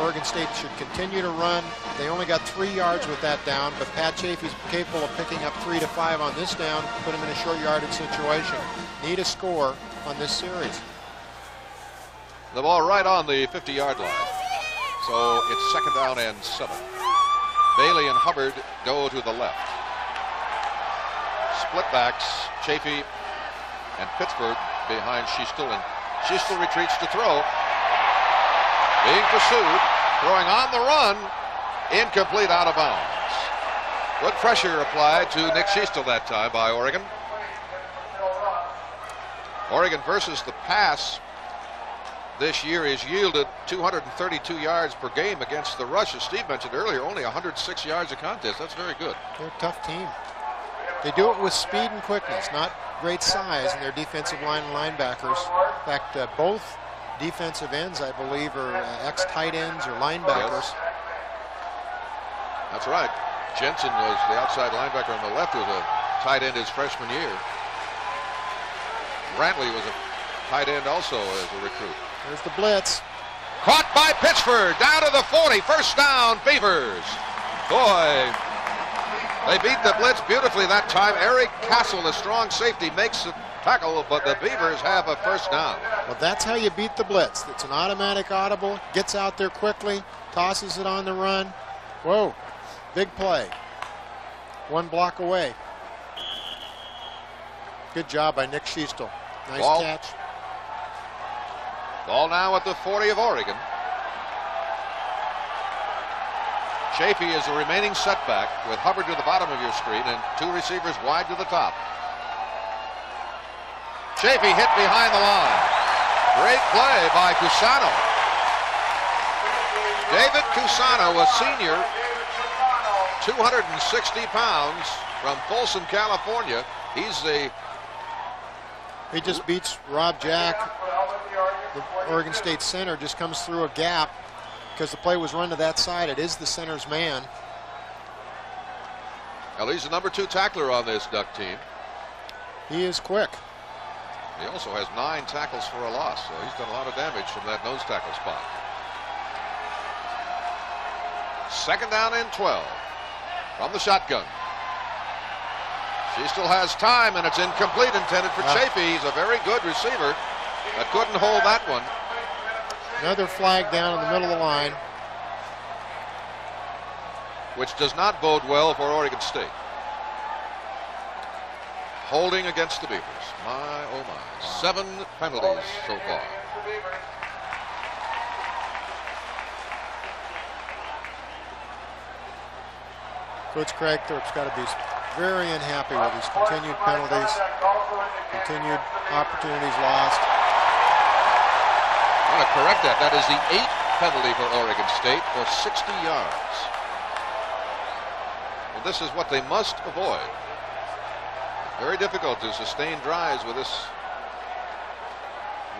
Oregon State should continue to run. They only got 3 yards with that down, but Pat Chafee's capable of picking up 3 to 5 on this down, put him in a short yardage situation. Need a score on this series. The ball right on the 50-yard line. So it's 2nd down and 7. Bailey and Hubbard go to the left. Split backs, Chafee and Pittsburgh behind Schiestel, and Schiestel retreats to throw. Being pursued, throwing on the run, incomplete, out of bounds. Good pressure applied to Nick Schiestel that time by Oregon. Oregon versus the pass this year has yielded 232 yards per game against the rush. As Steve mentioned earlier, only 106 yards a contest. That's very good. They're a tough team. They do it with speed and quickness, not great size in their defensive line and linebackers. In fact, both defensive ends, I believe, are ex-tight ends or linebackers. Yes. That's right. Jensen was the outside linebacker on the left, was a tight end his freshman year. Brantley was a tight end also as a recruit. There's the blitz. Caught by Pittsburgh, down to the 40, 1st down, Beavers. Boy, they beat the blitz beautifully that time. Eric Castle, the strong safety, makes the tackle, but the Beavers have a 1st down. Well, that's how you beat the blitz. It's an automatic audible, gets out there quickly, tosses it on the run. Whoa, big play. 1 block away. Good job by Nick Schiestel. Nice catch. Ball now at the 40 of Oregon. Chafee is the remaining setback with Hubbard to the bottom of your screen and 2 receivers wide to the top. Chafee hit behind the line. Great play by Cusano. David Cusano, a senior, 260 pounds, from Folsom, California. He just beats Rob Jack. The Oregon State center just comes through a gap because the play was run to that side. It is the center's man. Well, he's the number 2 tackler on this Duck team. He is quick. He also has 9 tackles for a loss, so he's done a lot of damage from that nose tackle spot. 2nd down and 12 from the shotgun. She still has time, and it's incomplete, intended for Chafee. He's a very good receiver, but couldn't hold that one. Another flag down in the middle of the line, which does not bode well for Oregon State. Holding against the Beavers. My, oh my. 7 penalties so far. Coach Kragthorpe's got to be very unhappy with his continued penalties, continued opportunities lost. I want to correct that. That is the 8th penalty for Oregon State, or 60 yards. Well, this is what they must avoid. Very difficult to sustain drives with this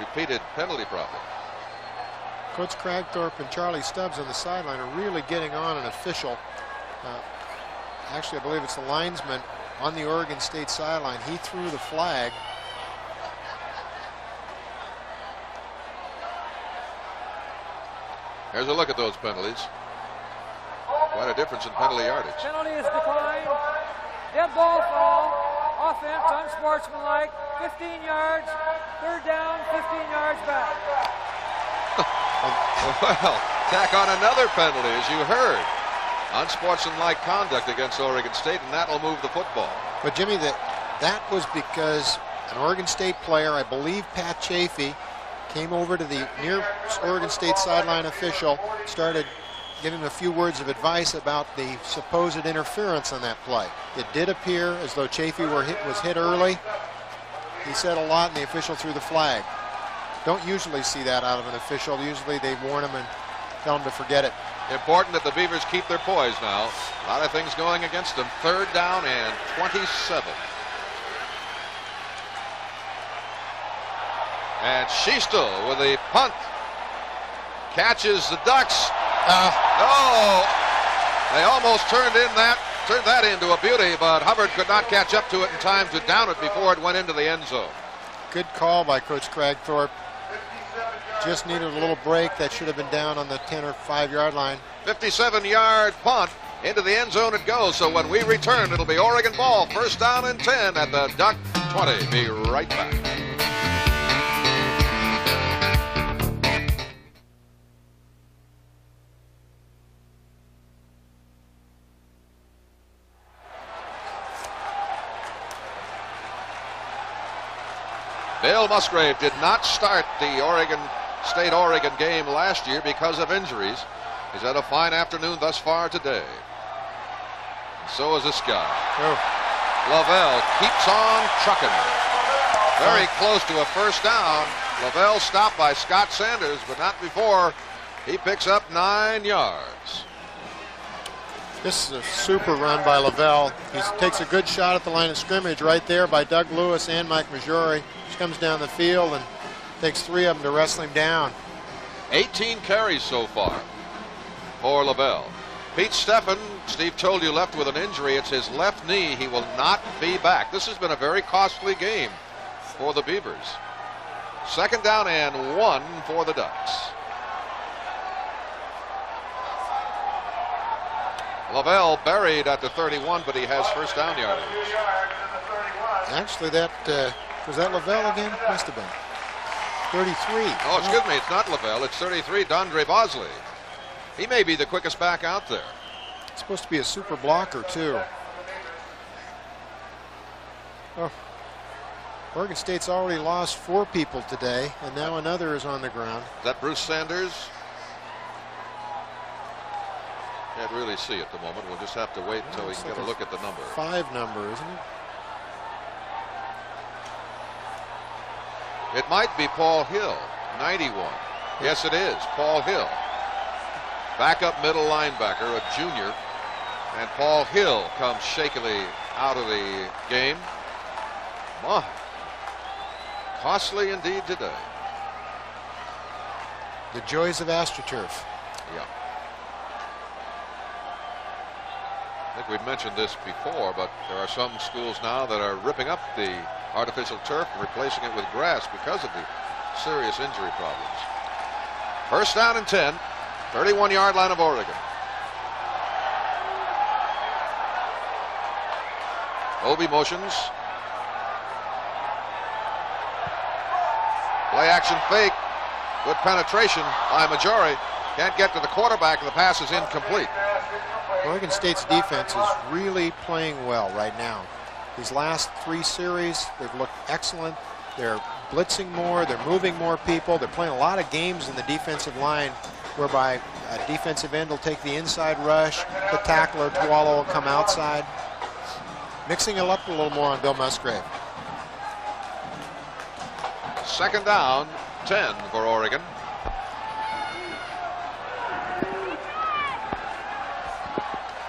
repeated penalty problem. Coach Kragthorpe and Charlie Stubbs on the sideline are really getting on an official. Actually, I believe it's the linesman on the Oregon State sideline. He threw the flag. Here's a look at those penalties. Quite a difference in penalty yardage. Penalty is declined. Dead ball fall. Offense, unsportsmanlike. 15 yards. 3rd down, 15 yards back. Well, tack on another penalty, as you heard. Unsportsmanlike conduct against Oregon State, and that'll move the football. But Jimmy, that was because an Oregon State player, I believe Pat Chafee, came over to the near Oregon State sideline official, started giving him a few words of advice about the supposed interference on that play. It did appear as though Chafee was hit early. He said a lot, and the official threw the flag. Don't usually see that out of an official. Usually they warn him and tell him to forget it. Important that the Beavers keep their poise now. A lot of things going against them. 3rd down and 27. And Schiestel with a punt. Catches the Ducks. Oh, they almost turned in that Turned that into a beauty, but Hubbard could not catch up to it in time to down it before it went into the end zone. Good call by Coach Cragthorpe. Just needed a little break. That should have been down on the 10 or 5 yard line. 57-yard punt. Into the end zone it goes. So when we return, it'll be Oregon ball. First down and 10 at the Duck 20. Be right back. Bill Musgrave did not start the Oregon State-Oregon game last year because of injuries. He's had a fine afternoon thus far today. So is this guy. Lavelle keeps on trucking. Very close to a first down. Lavelle stopped by Scott Sanders, but not before he picks up 9 yards. This is a super run by Lavelle. He takes a good shot at the line of scrimmage right there by Doug Lewis and Mike Maggiore. He comes down the field and takes 3 of them to wrestle him down. 18 carries so far for Lavelle. Pete Steffen, Steve told you, left with an injury. It's his left knee. He will not be back. This has been a very costly game for the Beavers. Second down and 1 for the Ducks. Lavelle buried at the 31, but he has first down yardage. Actually, was that Lavelle again? Must have been. 33. Oh, excuse me, it's not Lavelle. It's 33, Dondre Bosley. He may be the quickest back out there. It's supposed to be a super blocker, too. Oh. Oregon State's already lost 4 people today, and now another is on the ground. Is that Bruce Sanders? Can't really see at the moment. We'll just have to wait until we can get a look at the number. 5 number, isn't it? It might be Paul Hill, 91. Yes, it is, Paul Hill. Backup middle linebacker, a junior. And Paul Hill comes shakily out of the game. My, costly indeed today. The joys of AstroTurf. Yeah. I think we've mentioned this before, but there are some schools now that are ripping up the artificial turf and replacing it with grass because of the serious injury problems. First down and 10, 31-yard line of Oregon. Obi motions. Play action fake. Good penetration by Maggiore. Can't get to the quarterback, and the pass is incomplete. Oregon State's defense is really playing well right now. These last 3 series, they've looked excellent. They're blitzing more, they're moving more people. They're playing a lot of games in the defensive line whereby a defensive end will take the inside rush, the tackler, Tualo, will come outside. Mixing it up a little more on Bill Musgrave. Second down, 10 for Oregon.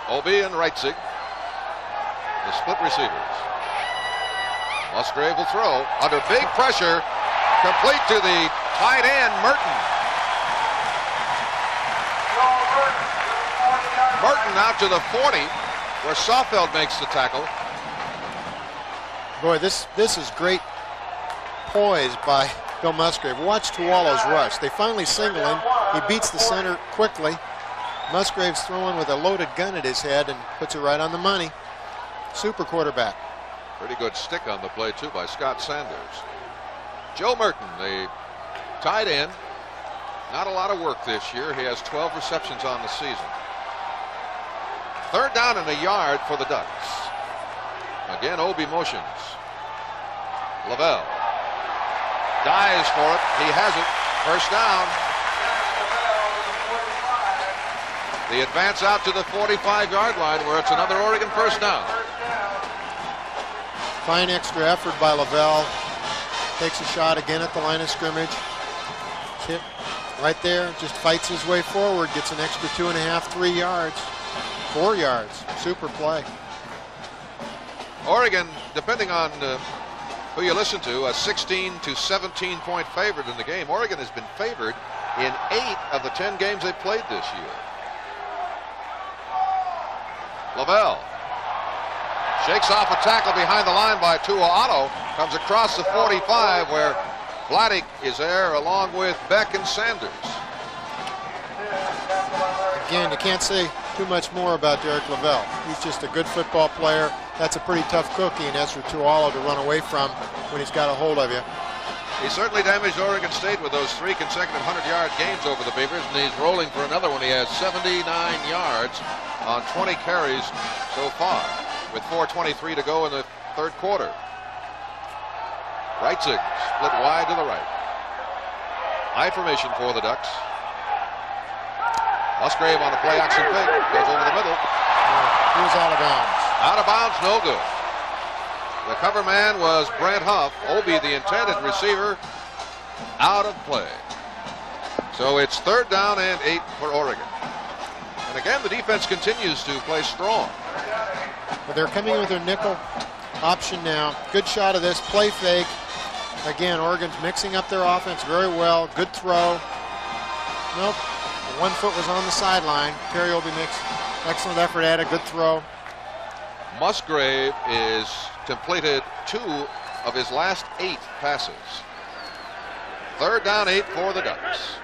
Obi and Reitzig, the split receivers. Musgrave will throw under big pressure, complete to the tight end, Merton. Merton out to the 40, where Sawfeld makes the tackle. Boy, this is great poise by Bill Musgrave. Watch Tualo's rush. They finally single him. He beats the center quickly. Musgrave's throwing with a loaded gun at his head and puts it right on the money. Super quarterback. Pretty good stick on the play, too, by Scott Sanders. Joe Merton, the tight end. Not a lot of work this year. He has 12 receptions on the season. Third down and a yard for the Ducks. Again, Obi motions. Lavelle dives for it. He has it. First down. The advance out to the 45-yard line where it's another Oregon first down. Fine extra effort by Lavelle. Takes a shot again at the line of scrimmage. Hit right there. Just fights his way forward. Gets an extra 2.5, 3 yards. 4 yards. Super play. Oregon, depending on who you listen to, a 16 to 17 point favorite in the game. Oregon has been favored in 8 of the 10 games they've played this year. Lavelle Shakes off a tackle behind the line by Tua'alo. Comes across the 45 where Vladeck is there along with Beck and Sanders. Again, you can't say too much more about Derek Lavelle. He's just a good football player. That's a pretty tough cookie in Ezra Tua'alo to run away from when he's got a hold of you. He certainly damaged Oregon State with those 3 consecutive 100-yard games over the Beavers, and he's rolling for another one. He has 79 yards on 20 carries so far, with 4:23 to go in the third quarter. Reitzig split wide to the right. High formation for the Ducks. Musgrave on the play action fake, goes over the middle. He was out of bounds. Out of bounds, no good. The cover man was Brent Huff. Obi, the intended receiver, out of play. So it's 3rd down and 8 for Oregon. And again, the defense continues to play strong. But they're coming with their nickel option now. Good shot of this, play fake. Again, Oregon's mixing up their offense very well. Good throw. Nope. One foot was on the sideline. Kerry Obi makes excellent effort at it. Good throw. Musgrave is completed 2 of his last 8 passes. 3rd down, 8 for the Ducks.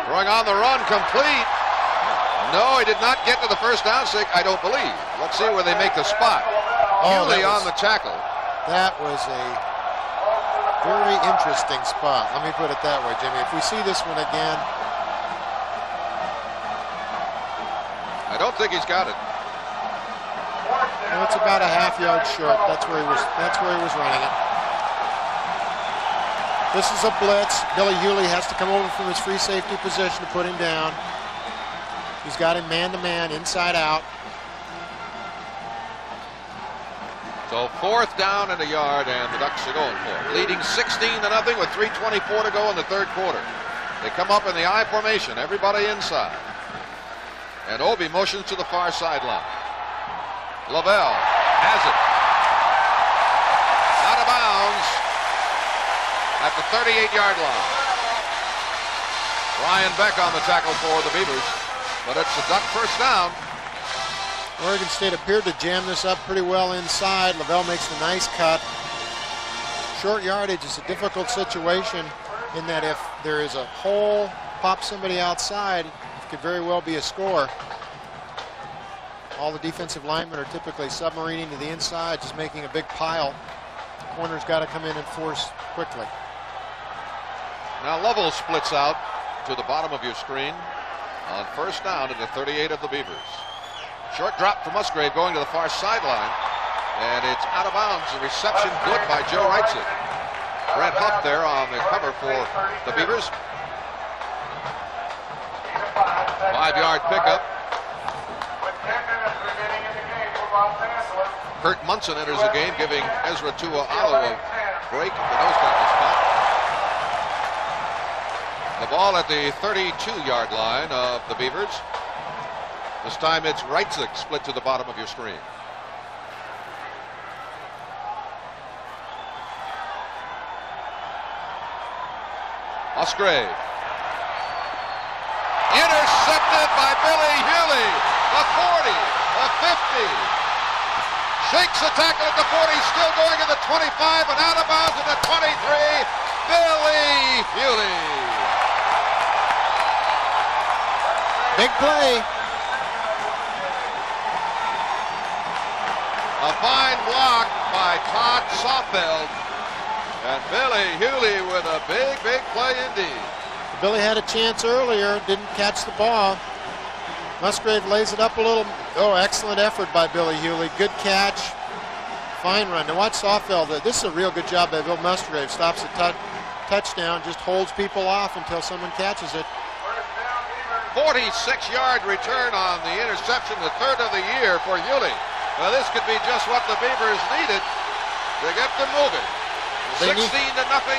Throwing on the run, complete. No, he did not get to the first down stick, I don't believe. Let's see where they make the spot. Hewley on the tackle. That was a very interesting spot. Let me put it that way, Jimmy. If we see this one again. I don't think he's got it. No, it's about a half-yard short. That's where he was running it. This is a blitz. Billy Hewley has to come over from his free safety position to put him down. He's got him man-to-man, inside out. So 4th down and a yard, and the Ducks are going for it. Leading 16-0 with 3:24 to go in the third quarter. They come up in the I formation, everybody inside. And Obi motions to the far sideline. Lavelle has it. Out of bounds at the 38-yard line. Ryan Beck on the tackle for the Beavers, but it's a Duck first down. Oregon State appeared to jam this up pretty well inside. Lavelle makes the nice cut. Short yardage is a difficult situation in that if there is a hole, pop somebody outside, it could very well be a score. All the defensive linemen are typically submarining to the inside, just making a big pile. Corner's got to come in and force quickly. Now Lovell splits out to the bottom of your screen on first down at the 38 of the Beavers. Short drop for Musgrave going to the far sideline, and it's out of bounds. The reception good by Joe Reitzig. Brent Huff there on the cover for the Beavers. 5-yard pickup. Kurt Munson enters the game, giving Ezra Tua'alo a break at the nose tackle spot. The ball at the 32-yard line of the Beavers. This time it's Reitzig split to the bottom of your screen. Musgrave. Intercepted by Billy Hewley. The 40, the 50. Shakes the tackle at the 40, still going at the 25 and out of bounds at the 23. Billy Hewley. Big play. A fine block by Todd Sofeld. And Billy Hewley with a big, big play indeed. Billy had a chance earlier, didn't catch the ball. Musgrave lays it up a little. Oh, excellent effort by Billy Hewley. Good catch. Fine run. Now watch Sofeld. This is a real good job by Bill Musgrave. Stops a touchdown, just holds people off until someone catches it. 46-yard return on the interception, the third of the year for Hewley. Well, this could be just what the Beavers needed to get them moving. 16-0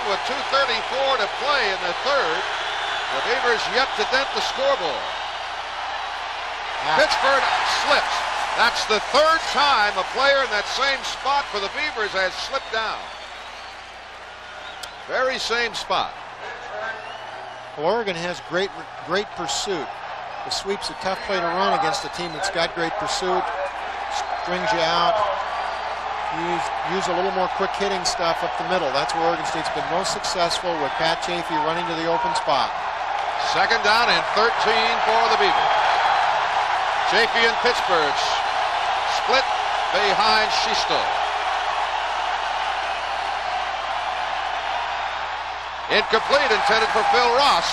with 2:34 to play in the third. The Beavers yet to dent the scoreboard. Pittsburgh slips. That's the third time a player in that same spot for the Beavers has slipped down. Very same spot. Well, Oregon has great pursuit. The sweep's a tough play to run against a team that's got great pursuit, strings you out. Use a little more quick hitting stuff up the middle. That's where Oregon State's been most successful, with Pat Chaffee running to the open spot. Second down and 13 for the Beavers. Chaffee and Pittsburgh split behind Schiestel. Incomplete, intended for Phil Ross.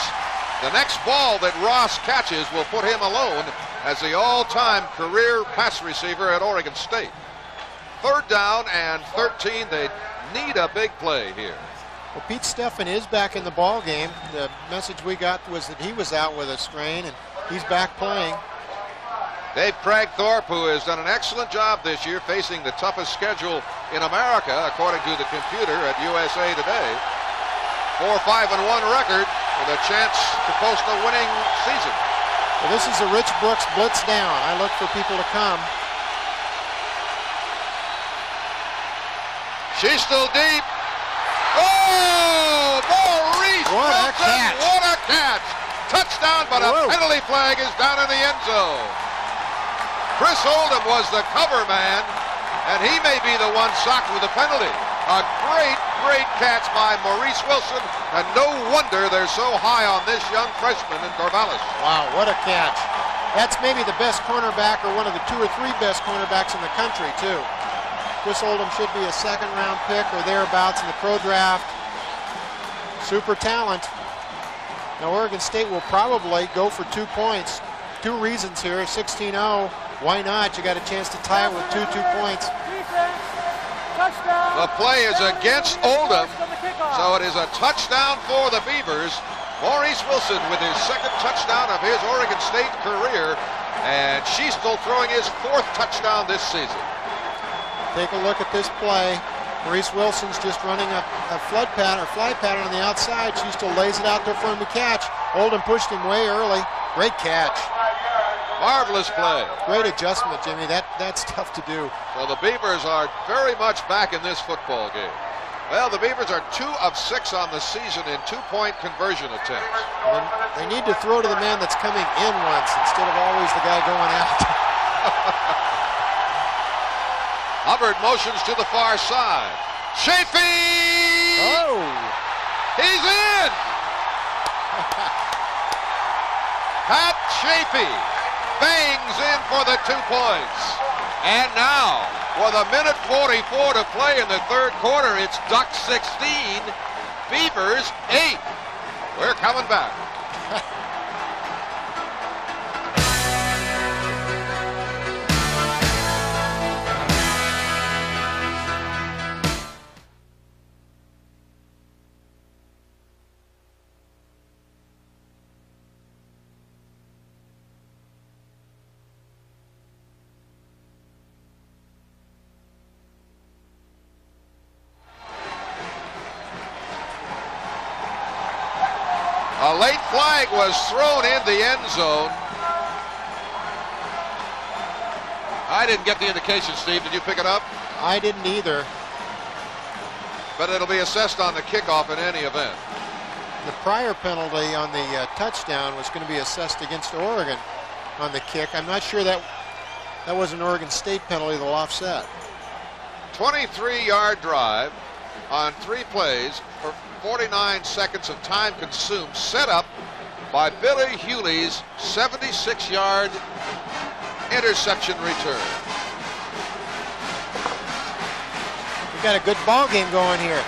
The next ball that Ross catches will put him alone as the all-time career pass receiver at Oregon State. Third down and 13. They need a big play here. Well, Pete Steffen is back in the ball game. The message we got was that he was out with a strain, and he's back playing. Dave Cragthorpe, who has done an excellent job this year facing the toughest schedule in America, according to the computer at USA Today. 4-5-1 record with a chance to post a winning season. Well, this is a Rich Brooks blitz down. I look for people to come. She's still deep. Oh, Maurice What a Wilson, catch. what a catch. Touchdown, but a penalty flag is down in the end zone. Chris Oldham was the cover man, and he may be the one socked with a penalty. A great catch by Maurice Wilson, and no wonder they're so high on this young freshman in Corvallis. Wow, what a catch. That's maybe the best cornerback, or one of the 2 or 3 best cornerbacks in the country, too. Chris Oldham should be a second-round pick or thereabouts in the pro draft. Super talent. Now, Oregon State will probably go for 2 points. 2 reasons here, 16-0. Why not? You got a chance to tie it with 2 points. The play is against Oldham, so it is a touchdown for the Beavers. Maurice Wilson with his second touchdown of his Oregon State career, and Schiestel throwing his 4th touchdown this season. Take a look at this play. Maurice Wilson's just running a flood pattern or fly pattern on the outside. Schiestel lays it out there for him to catch. Oldham pushed him way early. Great catch. Marvelous play. Great adjustment, Jimmy. That's tough to do. Well, the Beavers are very much back in this football game. Well, the Beavers are 2 of 6 on the season in 2-point conversion attempts. They need to throw to the man that's coming in once instead of always the guy going out. Hubbard motions to the far side. Chaffee! Oh! He's in! Pat Chaffee bangs in for the 2 points. And now, with 1:44 to play in the third quarter, it's Ducks 16, Beavers 8. We're coming back. A late flag was thrown in the end zone. I didn't get the indication, Steve. Did you pick it up? I didn't either. But it'll be assessed on the kickoff in any event. The prior penalty on the touchdown was going to be assessed against Oregon on the kick. I'm not sure that was an Oregon State penalty they'll offset. 23-yard drive on 3 plays for 49 seconds of time consumed, set up by Billy Hewley's 76-yard interception return. We've got a good ball game going here.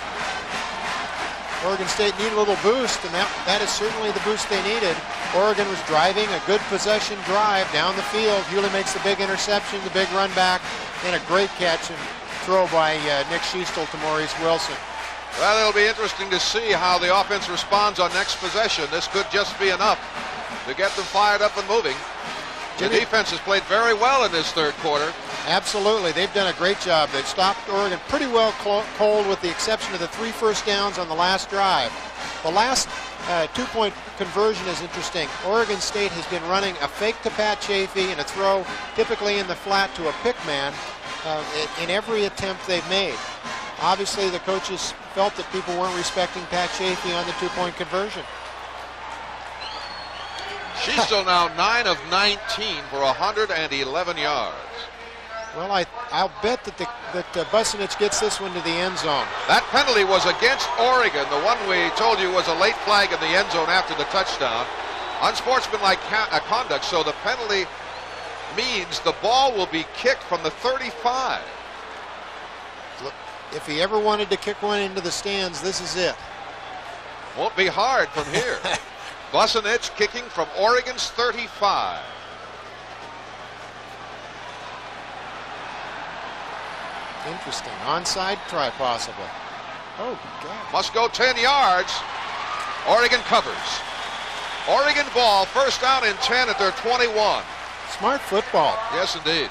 Oregon State needed a little boost, and that is certainly the boost they needed. Oregon was driving a good possession drive down the field. Hewley makes the big interception, the big run back, and a great catch and throw by Nick Schiestel to Maurice Wilson. Well, it'll be interesting to see how the offense responds on next possession. This could just be enough to get them fired up and moving. The defense has played very well in this third quarter. Absolutely. They've done a great job. They've stopped Oregon pretty well cold, with the exception of the 3 first downs on the last drive. The last 2-point conversion is interesting. Oregon State has been running a fake to Pat Chaffee and a throw typically in the flat to a pick man in every attempt they've made. Obviously, the coaches felt that people weren't respecting Pat Chaffee on the 2-point conversion. She's still now 9 of 19 for 111 yards. Well, I'll bet that Busenich gets this one to the end zone. That penalty was against Oregon, the one we told you was a late flag in the end zone after the touchdown. Unsportsmanlike conduct, so the penalty means the ball will be kicked from the 35. If he ever wanted to kick one into the stands, this is it. Won't be hard from here. Busenich kicking from Oregon's 35. Interesting. Onside try possibly. Oh, God. Must go 10 yards. Oregon covers. Oregon ball, first down and 10 at their 21. Smart football. Yes, indeed.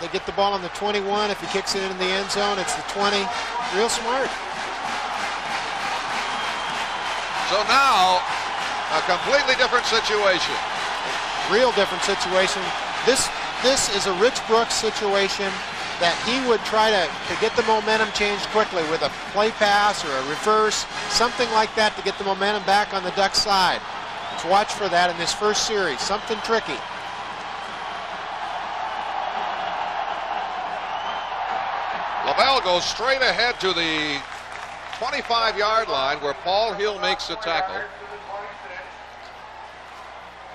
They get the ball on the 21. If he kicks it in the end zone, it's the 20. Real smart. So now, a completely different situation. Real different situation. This is a Rich Brooks situation that he would try to get the momentum changed quickly with a play pass or a reverse, something like that to get the momentum back on the Ducks side. Let's watch for that in this first series. Something tricky. Lavelle goes straight ahead to the 25-yard line where Paul Hill makes the tackle.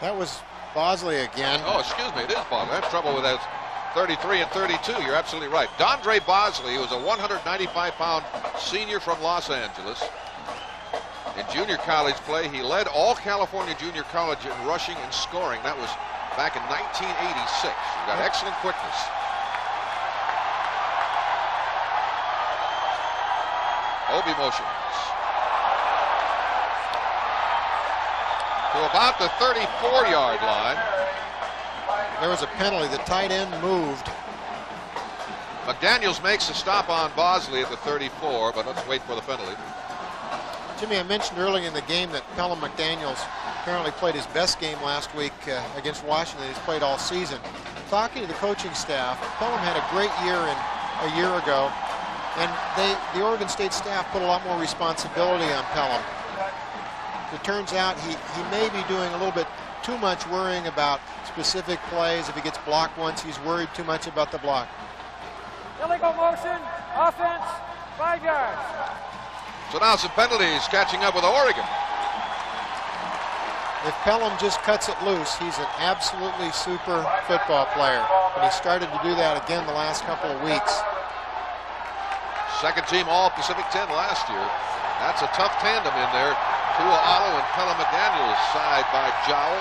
That was Bosley again. Oh, excuse me, it is Bosley. I have trouble with that 33 and 32. You're absolutely right. Dondre Bosley was a 195-pound senior from Los Angeles. In junior college play, he led all California junior college in rushing and scoring. That was back in 1986. He's got excellent quickness. Obi motions to about the 34-yard line. There was a penalty. The tight end moved. McDaniels makes a stop on Bosley at the 34, but let's wait for the penalty. Jimmy, I mentioned earlier in the game that Pelham McDaniels apparently played his best game last week against Washington. He's played all season. Talking to the coaching staff, Pelham had a great year a year ago, and the Oregon State staff put a lot more responsibility on Pelham. It turns out he may be doing a little bit too much worrying about specific plays. If he gets blocked once, he's worried too much about the block. Illegal motion, offense, 5 yards. So now some penalties catching up with Oregon. If Pelham just cuts it loose, he's an absolutely super football player. And he started to do that again the last couple of weeks. Second team All-Pacific 10 last year. That's a tough tandem in there. Tua'alo and Pelham McDaniels side by jowl.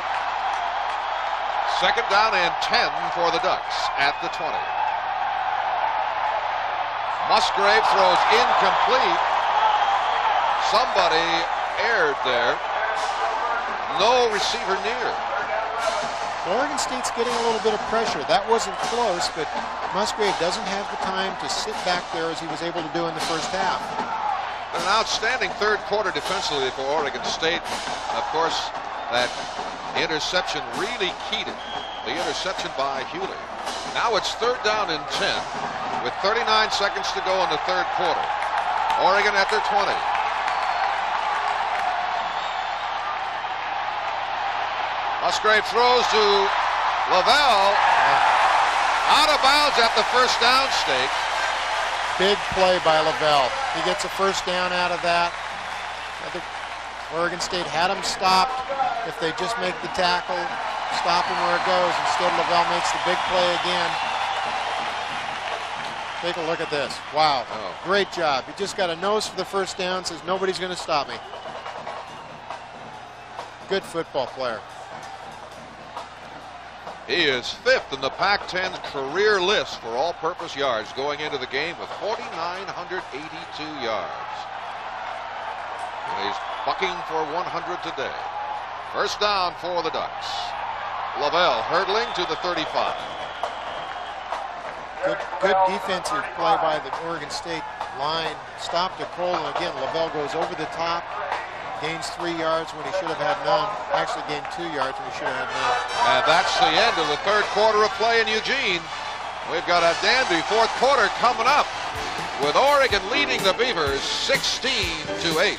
Second down and 10 for the Ducks at the 20. Musgrave throws incomplete. Somebody erred there. No receiver near. Oregon State's getting a little bit of pressure. That wasn't close, but Musgrave doesn't have the time to sit back there as he was able to do in the first half. An outstanding third quarter defensively for Oregon State. Of course, that interception really keyed it. The interception by Hewley. Now it's third down and 10 with 39 seconds to go in the third quarter. Oregon at their 20. Musgrave throws to Lavelle. Out of bounds at the first down stake. Big play by Lavelle. He gets a first down out of that. I think Oregon State had him stopped. If they just make the tackle, stop him where it goes. Instead, Lavelle makes the big play again. Take a look at this. Wow. Oh. Great job. He just got a nose for the first down, says nobody's going to stop me. Good football player. He is fifth in the Pac-10's career list for all-purpose yards going into the game with 4,982 yards. And he's bucking for 100 today. First down for the Ducks. Lavelle hurdling to the 35. Good defensive play by the Oregon State line. Stopped a Cole, and again, Lavelle goes over the top. Gains 3 yards when he should have had none. Actually gained 2 yards when he should have had none. And that's the end of the third quarter of play in Eugene. We've got a dandy fourth quarter coming up with Oregon leading the Beavers 16-8.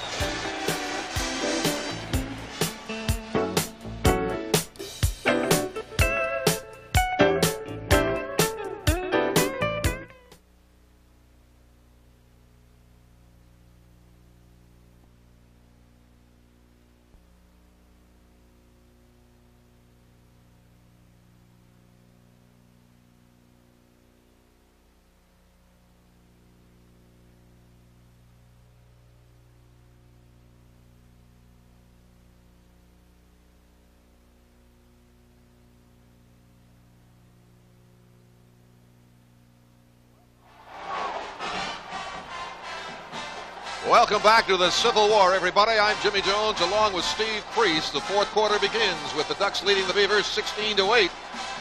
Welcome back to the Civil War, everybody. I'm Jimmy Jones along with Steve Priest. The fourth quarter begins with the Ducks leading the Beavers 16-8.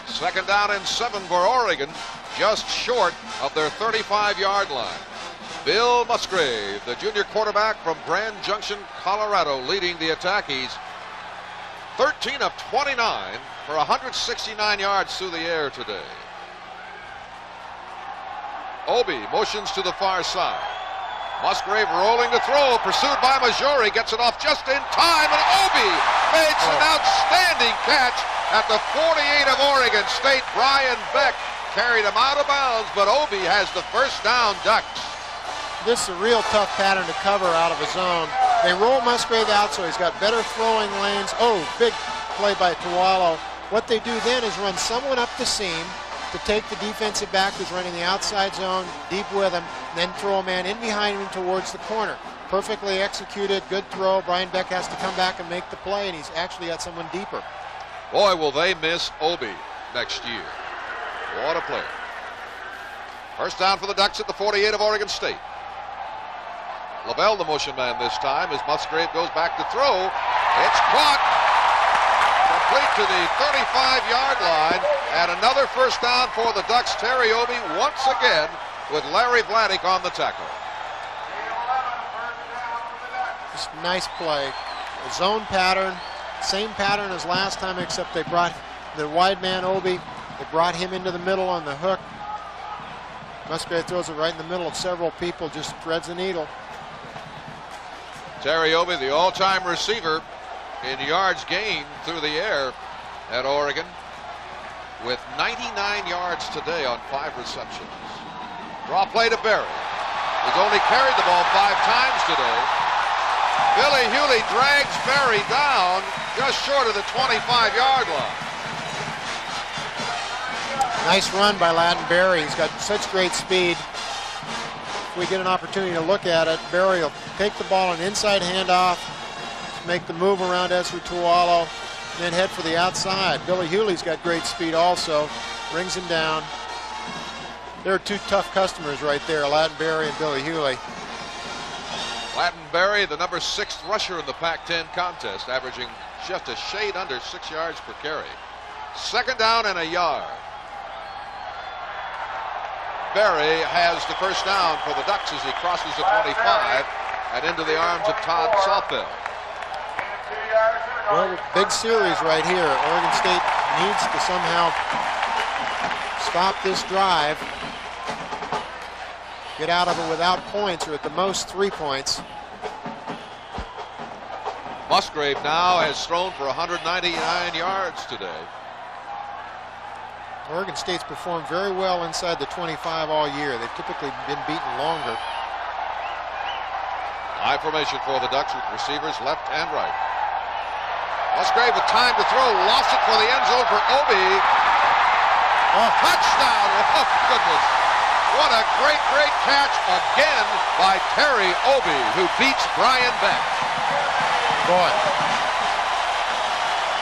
Second down and 7 for Oregon, just short of their 35-yard line. Bill Musgrave, the junior quarterback from Grand Junction, Colorado, leading the attack. He's 13 of 29 for 169 yards through the air today. Obi motions to the far side. Musgrave rolling to throw, pursued by Majori, gets it off just in time, and Obi makes an outstanding catch at the 48 of Oregon State. Brian Beck carried him out of bounds, but Obi has the first down, Ducks. This is a real tough pattern to cover out of a zone. They roll Musgrave out, so he's got better throwing lanes. Oh, big play by Tualo. What they do then is run someone up the seam to take the defensive back who's running the outside zone deep with him, then throw a man in behind him towards the corner. Perfectly executed, good throw. Brian Beck has to come back and make the play, and he's actually got someone deeper. Boy, will they miss Obi next year. What a player. First down for the Ducks at the 48 of Oregon State. LaBelle, the motion man this time, as Musgrave goes back to throw. It's caught. Complete to the 35-yard line, and another first down for the Ducks. Terry Obi once again with Larry Vladeck on the tackle. Just nice play. A zone pattern, same pattern as last time, except they brought the wide man Obi. They brought him into the middle on the hook. Musgrave throws it right in the middle of several people, just threads the needle. Terry Obi, the all-time receiver in yards gained through the air at Oregon, with 99 yards today on 5 receptions. Draw play to Berry. He's only carried the ball 5 times today. Billy Hewley drags Berry down just short of the 25-yard line. Nice run by Latin Berry. He's got such great speed. If we get an opportunity to look at it, Berry will take the ball an inside handoff, make the move around Esu Tualo, then head for the outside. Billy Hewley's got great speed also, brings him down. There are 2 tough customers right there, Latin Berry and Billy Hewley. Latin Berry, the number 6th rusher in the Pac-10 contest, averaging just a shade under 6 yards per carry. Second down and a yard. Berry has the first down for the Ducks as he crosses the 25 and into the arms of Todd Sothel. Well, big series right here. Oregon State needs to somehow stop this drive, get out of it without points, or at the most 3 points. Musgrave now has thrown for 199 yards today. Oregon State's performed very well inside the 25 all year. They've typically been beaten longer. High formation for the Ducks with receivers left and right. Musgrave with time to throw, lost it for the end zone for Obi. Oh, touchdown! Oh, goodness. What a great, great catch again by Terry Obi, who beats Brian Beck. Boy.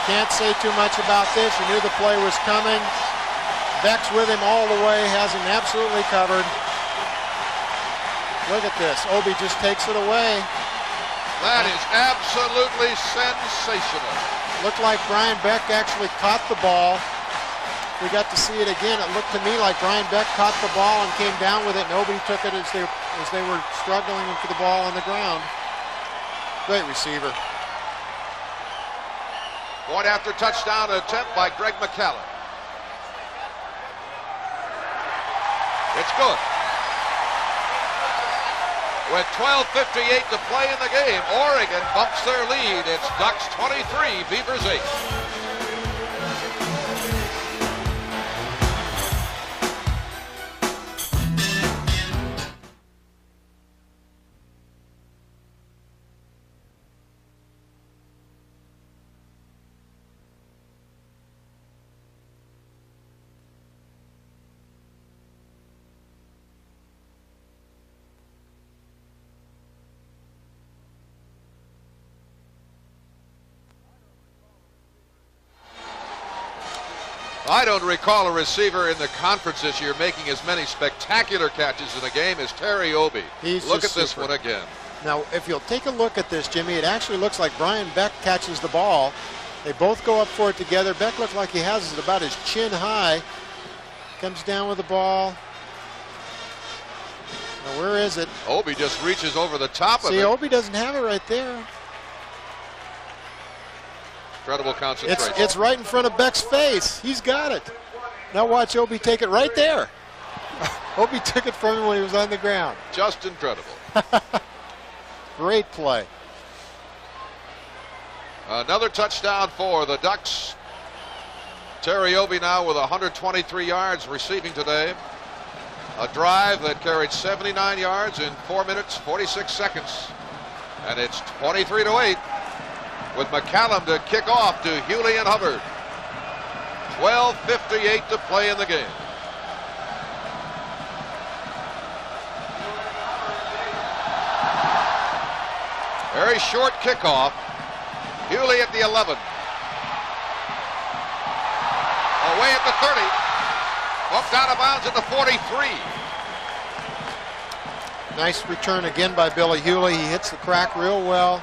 Can't say too much about this. You knew the play was coming. Beck's with him all the way, has him absolutely covered. Look at this. Obi just takes it away. That is absolutely sensational. Looked like Brian Beck actually caught the ball. We got to see it again. It looked to me like Brian Beck caught the ball and came down with it. Nobody took it as they were struggling for the ball on the ground. Great receiver. Point after touchdown attempt by Greg McCallum. It's good. With 12:58 to play in the game, Oregon bumps their lead. It's Ducks 23, Beavers 8. I don't recall a receiver in the conference this year making as many spectacular catches in a game as Terry Obi. Look at this one again. Now, if you'll take a look at this, Jimmy, it actually looks like Brian Beck catches the ball. They both go up for it together. Beck looks like he has it about his chin high. Comes down with the ball. Now, where is it? Obi just reaches over the top of it. See, Obi doesn't have it right there. Incredible concentration. It's right in front of Beck's face. He's got it. Now watch Obi take it right there. Obi took it from him when he was on the ground. Just incredible. Great play. Another touchdown for the Ducks. Terry Obi now with 123 yards receiving today. A drive that carried 79 yards in 4 minutes, 46 seconds. And it's 23-8 with McCallum to kick off to Hewley and Hubbard. 12:58 to play in the game. Very short kickoff. Hewley at the 11. Away at the 30. Bumped out of bounds at the 43. Nice return again by Billy Hewley. He hits the crack real well.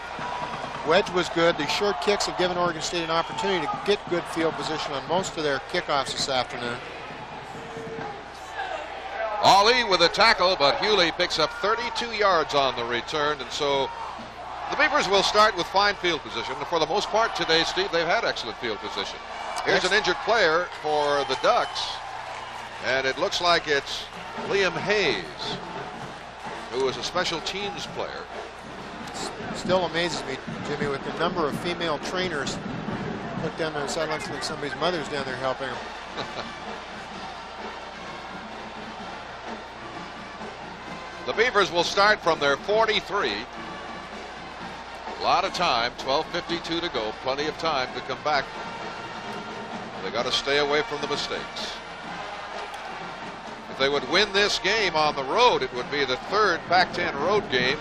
Wedge was good. The short kicks have given Oregon State an opportunity to get good field position on most of their kickoffs this afternoon. Ali with a tackle, but Hewley picks up 32 yards on the return, and so the Beavers will start with fine field position. For the most part today, Steve, they've had excellent field position. Here's an injured player for the Ducks, and it looks like it's Liam Hayes, who is a special teams player. Still amazes me, Jimmy, with the number of female trainers. Look down there, it looks like somebody's mother's down there helping them. The Beavers will start from their 43. A lot of time, 12:52 to go, plenty of time to come back. They got to stay away from the mistakes. If they would win this game on the road, it would be the third Pac-10 road game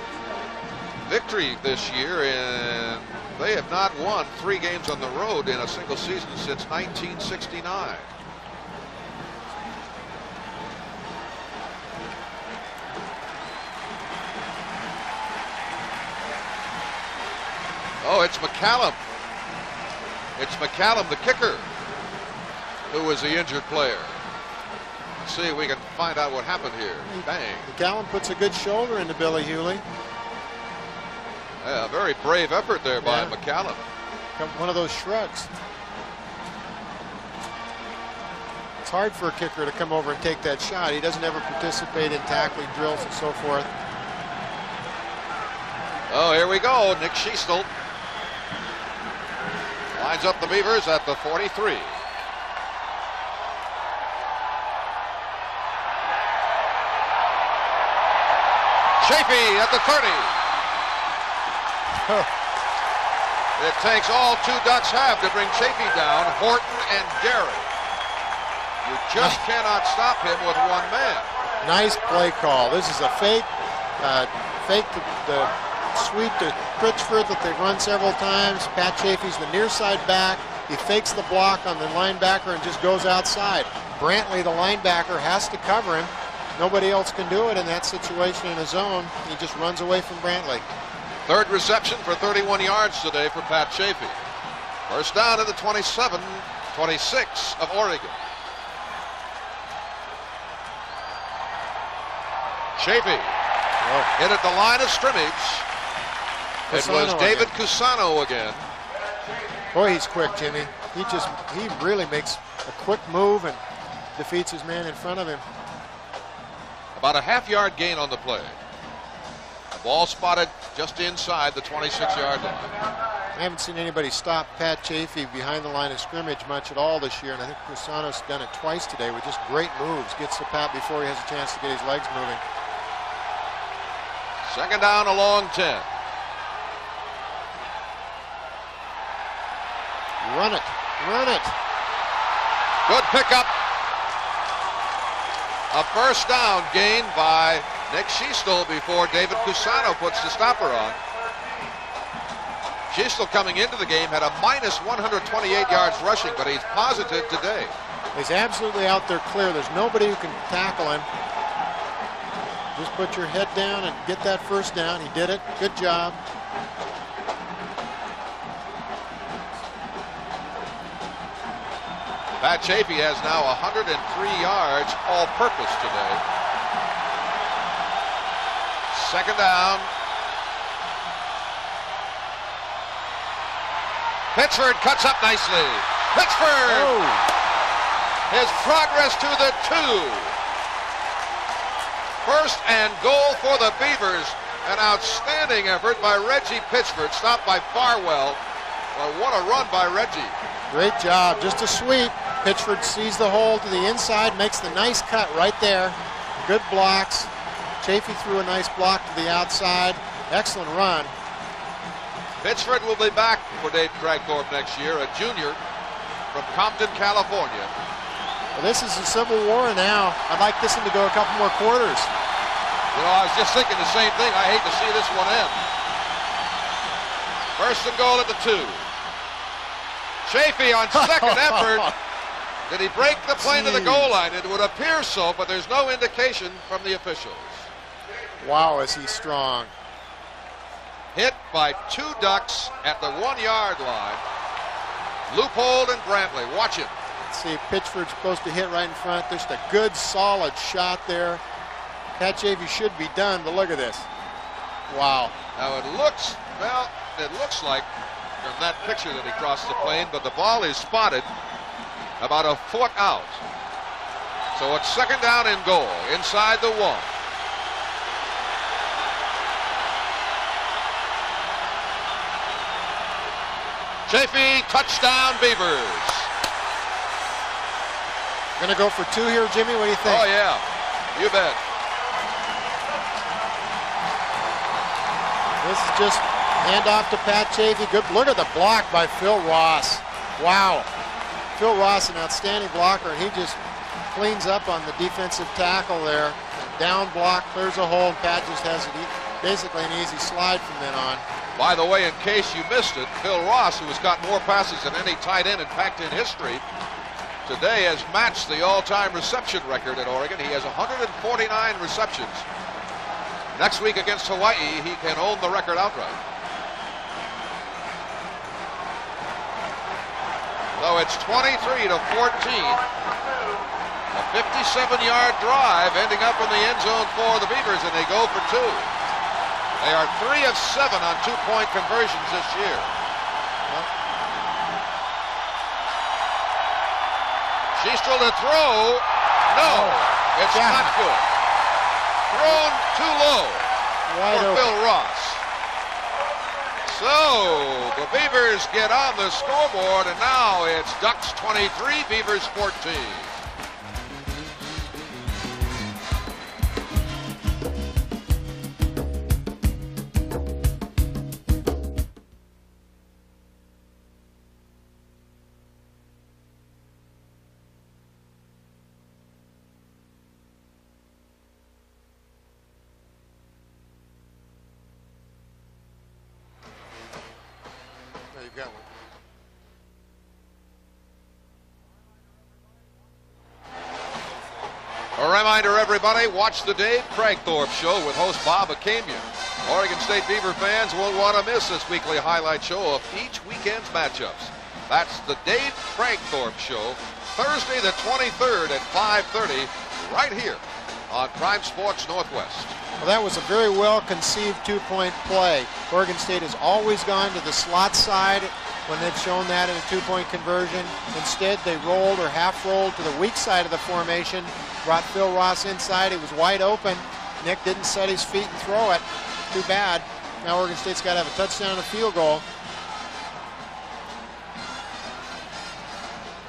victory this year, and they have not won 3 games on the road in a single season since 1969. Oh, it's McCallum. It's McCallum, the kicker, who is the injured player. Let's see if we can find out what happened here. Bang. McCallum puts a good shoulder into Billy Hewley. Yeah, a very brave effort there by McCallum. One of those shrugs. It's hard for a kicker to come over and take that shot. He doesn't ever participate in tackling drills and so forth. Oh, here we go. Nick Schiestel lines up the Beavers at the 43. Chafee at the 30. It takes all 2 Ducks have to bring Chafee down, Horton and Gary. You just cannot stop him with one man. Nice play call. This is a fake the sweep to Pritchford that they've run several times. Pat Chafee's the near side back. He fakes the block on the linebacker and just goes outside. Brantley, the linebacker, has to cover him. Nobody else can do it in that situation in a zone. He just runs away from Brantley. Third reception for 31 yards today for Pat Chafee. First down at the 27-26 of Oregon. Chafee hit at the line of scrimmage. It was David Cusano again. Boy, he's quick, Jimmy. He really makes a quick move and defeats his man in front of him. About a half-yard gain on the play. The ball spotted just inside the 26-yard line. I haven't seen anybody stop Pat Chafee behind the line of scrimmage much at all this year, and I think Cusano's done it twice today with just great moves. Gets to Pat before he has a chance to get his legs moving. Second down along 10. Run it. Run it. Good pickup. A first down gain by Nick Schiestel before David Cusano puts the stopper on. Schiestel coming into the game had a minus 128 yards rushing, but he's positive today. He's absolutely out there clear. There's nobody who can tackle him. Just put your head down and get that first down. He did it. Good job. Pat Chafee has now 103 yards all-purpose today. Second down. Pitchford cuts up nicely. Pitchford! His progress to the 2. First and goal for the Beavers. An outstanding effort by Reggie Pitchford, stopped by Farwell. Well, what a run by Reggie. Great job, just a sweep. Pitchford sees the hole to the inside, makes the nice cut right there. Good blocks. Chafee threw a nice block to the outside. Excellent run. Pitchford will be back for Dave Kragthorpe next year, a junior from Compton, California. Well, this is a Civil War now. I'd like this one to go a couple more quarters. You know, I was just thinking the same thing. I hate to see this one end. First and goal at the 2. Chafee on second effort. Did he break the plane to the goal line? It would appear so, but there's no indication from the officials. Wow, is he strong. Hit by 2 Ducks at the 1-yard line. Loopold and Brantley. Watch it. Let's see, Pitchford's supposed to hit right in front. There's a good, solid shot there. Pat Chafee should be done, but look at this. Wow. Now it looks like from that picture that he crossed the plane, but the ball is spotted about a foot out. So it's second down and goal inside the 1. Chafee, touchdown Beavers. Gonna go for 2 here, Jimmy. What do you think? Oh yeah, you bet. This is just hand off to Pat Chafee. Good. Look at the block by Phil Ross. Wow. Phil Ross, an outstanding blocker, and he just cleans up on the defensive tackle there. Down block, clears a hole, and Pat just has basically an easy slide from then on. By the way, in case you missed it, Phil Ross, who has got more passes than any tight end in Pac-10 history, today has matched the all-time reception record at Oregon. He has 149 receptions. Next week against Hawaii, he can own the record outright. So it's 23-14. A 57-yard drive ending up in the end zone for the Beavers, and they go for 2. They are 3 of 7 on 2-point conversions this year. Sheastel to throw. No, it's not good. Thrown too low for Phil Ross. So the Beavers get on the scoreboard, and now it's Ducks 23, Beavers 14. A reminder, everybody, watch the Dave Kragthorpe Show with host Bob Akamian. Oregon State Beaver fans won't want to miss this weekly highlight show of each weekend's matchups. That's the Dave Kragthorpe Show, Thursday the 23rd at 5:30, right here on Prime Sports Northwest. Well, that was a very well-conceived 2-point play. Oregon State has always gone to the slot side when they've shown that in a 2-point conversion. Instead, they rolled or half-rolled to the weak side of the formation, brought Phil Ross inside. He was wide open. Nick didn't set his feet and throw it. Too bad. Now Oregon State's got to have a touchdown and a field goal.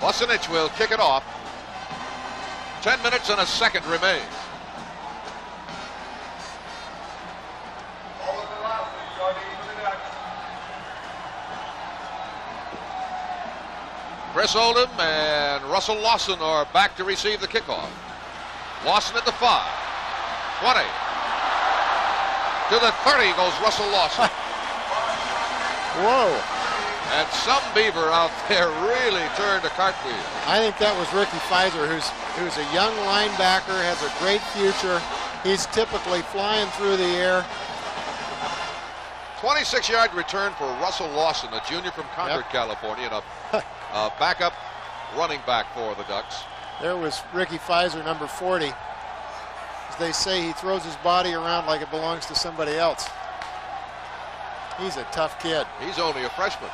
Vucinich will kick it off. 10 minutes and a second remain. Chris Oldham and Russell Lawson are back to receive the kickoff. Lawson at the 5. 20. To the 30 goes Russell Lawson. Whoa. And some Beaver out there really turned a cartwheel. I think that was Ricky Pfizer, who's a young linebacker, has a great future. He's typically flying through the air. 26-yard return for Russell Lawson, a junior from Concord, California, and a backup running back for the Ducks. There was Ricky Pfizer, number 40. As they say, he throws his body around like it belongs to somebody else. He's a tough kid. He's only a freshman.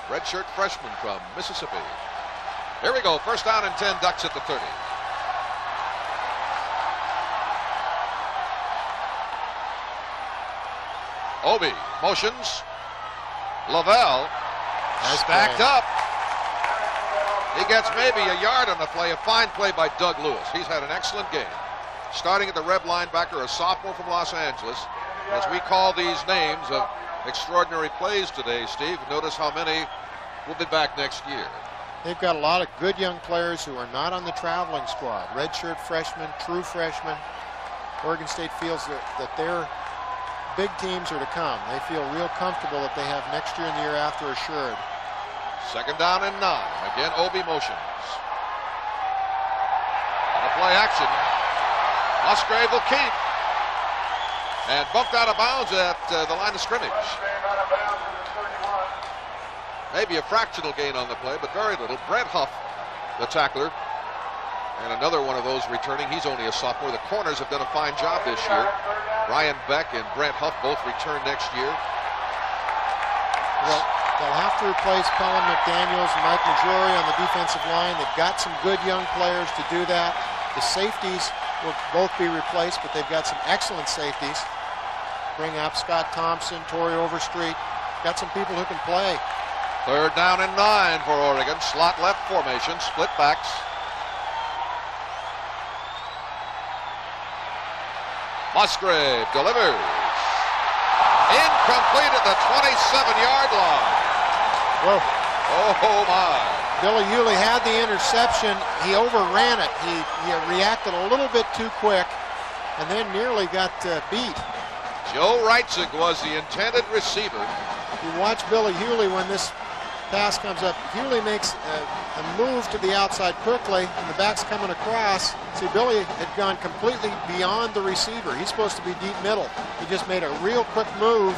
Redshirt freshman from Mississippi. Here we go. First down and 10, Ducks at the 30. Obi motions. Lavelle backed up. He gets maybe a yard on the play. A fine play by Doug Lewis. He's had an excellent game. Starting at the Reb linebacker, a sophomore from Los Angeles. As we call these names of extraordinary plays today, Steve, notice how many will be back next year. They've got a lot of good young players who are not on the traveling squad. Redshirt freshmen, true freshmen. Oregon State feels that their big teams are to come. They feel real comfortable that they have next year and the year after assured. Second down and 9. Again, Obi motions. On the play action, Musgrave will keep. And bumped out of bounds at the line of scrimmage. Maybe a fractional gain on the play, but very little. Brett Huff, the tackler, and another one of those returning. He's only a sophomore. The corners have done a fine job this year. Ryan Beck and Brett Huff both return next year. Well, they'll have to replace Pelham McDaniels and Mike Majori on the defensive line. They've got some good young players to do that. The safeties will both be replaced, but they've got some excellent safeties. Bring up Scott Thompson, Torrey Overstreet. Got some people who can play. Third down and 9 for Oregon. Slot left formation, split backs. Musgrave delivers. Incomplete at the 27-yard line. Whoa. Oh my. Billy Hewley had the interception. He overran it. He reacted a little bit too quick and then nearly got beat. Joe Reitzig was the intended receiver. You watch Billy Hewley when this pass comes up. Hewley makes a move to the outside quickly, and the back's coming across. See, Billy had gone completely beyond the receiver. He's supposed to be deep middle. He just made a real quick move.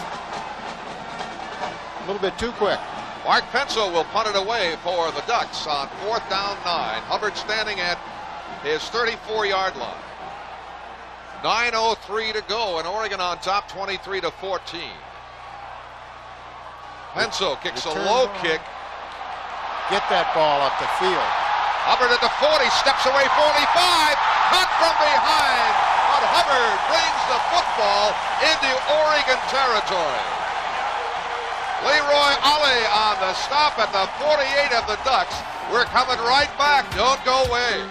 A little bit too quick. Mark Penso will punt it away for the Ducks on fourth down 9. Hubbard standing at his 34-yard line. 9:03 to go, and Oregon on top, 23-14. Penso kicks a low kick. Get that ball up the field. Hubbard at the 40, steps away, 45, caught from behind, but Hubbard brings the football into Oregon territory. Leroy Ollie on the stop at the 48 of the Ducks. We're coming right back. Don't go away.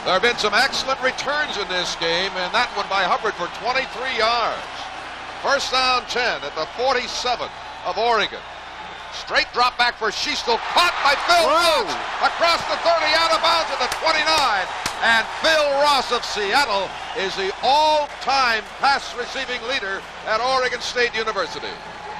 There have been some excellent returns in this game, and that one by Hubbard for 23 yards. First down 10 at the 47 of Oregon. Straight drop back for Schiestel, caught by Phil Ross across the 30, out of bounds at the 29. And Phil Ross of Seattle is the all-time pass receiving leader at Oregon State University.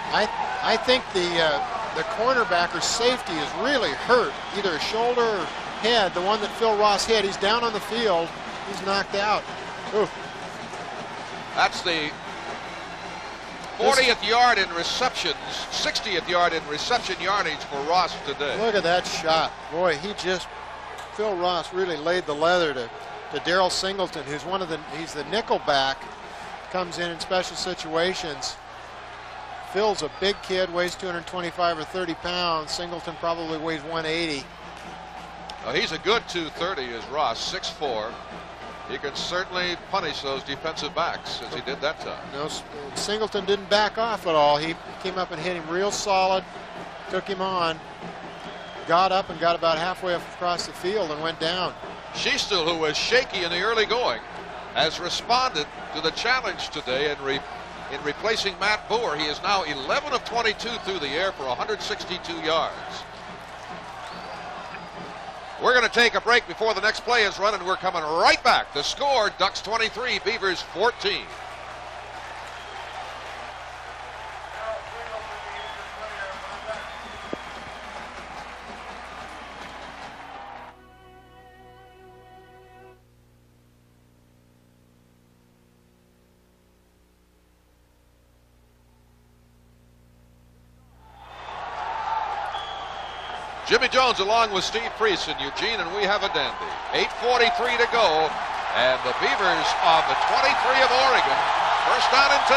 I think the cornerback or safety is really hurt, either shoulder or head. The one that Phil Ross hit, he's down on the field. He's knocked out. Ooh. That's the 40th yard in receptions, 60th yard in reception yardage for Ross today. Look at that shot. Boy, Phil Ross really laid the leather to Daryl Singleton, who's he's the nickel back, comes in special situations. Phil's a big kid, weighs 225 or 30 pounds. Singleton probably weighs 180. He's a good 230 is Ross, 6'4". He can certainly punish those defensive backs as he did that time. No, Singleton didn't back off at all. He came up and hit him real solid, took him on, got up and got about halfway across the field and went down. Schiestel, who was shaky in the early going, has responded to the challenge today in replacing Matt Boer. He is now 11 of 22 through the air for 162 yards. We're going to take a break before the next play is run, and we're coming right back. The score, Ducks 23, Beavers 14. Jimmy Jones along with Steve Priest in Eugene, and we have a dandy. 8:43 to go, and the Beavers on the 23 of Oregon. First down and 10.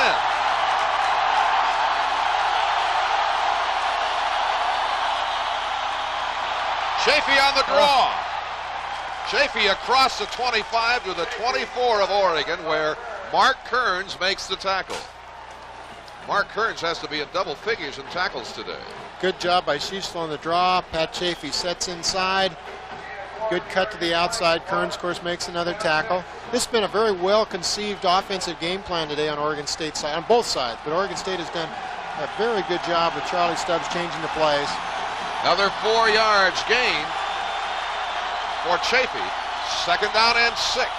Chafee on the draw. Chafee across the 25 to the 24 of Oregon, where Mark Kearns makes the tackle. Mark Kearns has to be in double figures in tackles today. Good job by Schiestel on the draw. Pat Chafee sets inside. Good cut to the outside. Kearns, of course, makes another tackle. This has been a very well-conceived offensive game plan today on Oregon State's side, on both sides. But Oregon State has done a very good job with Charlie Stubbs changing the plays. Another 4 yards gain for Chafee. Second down and 6.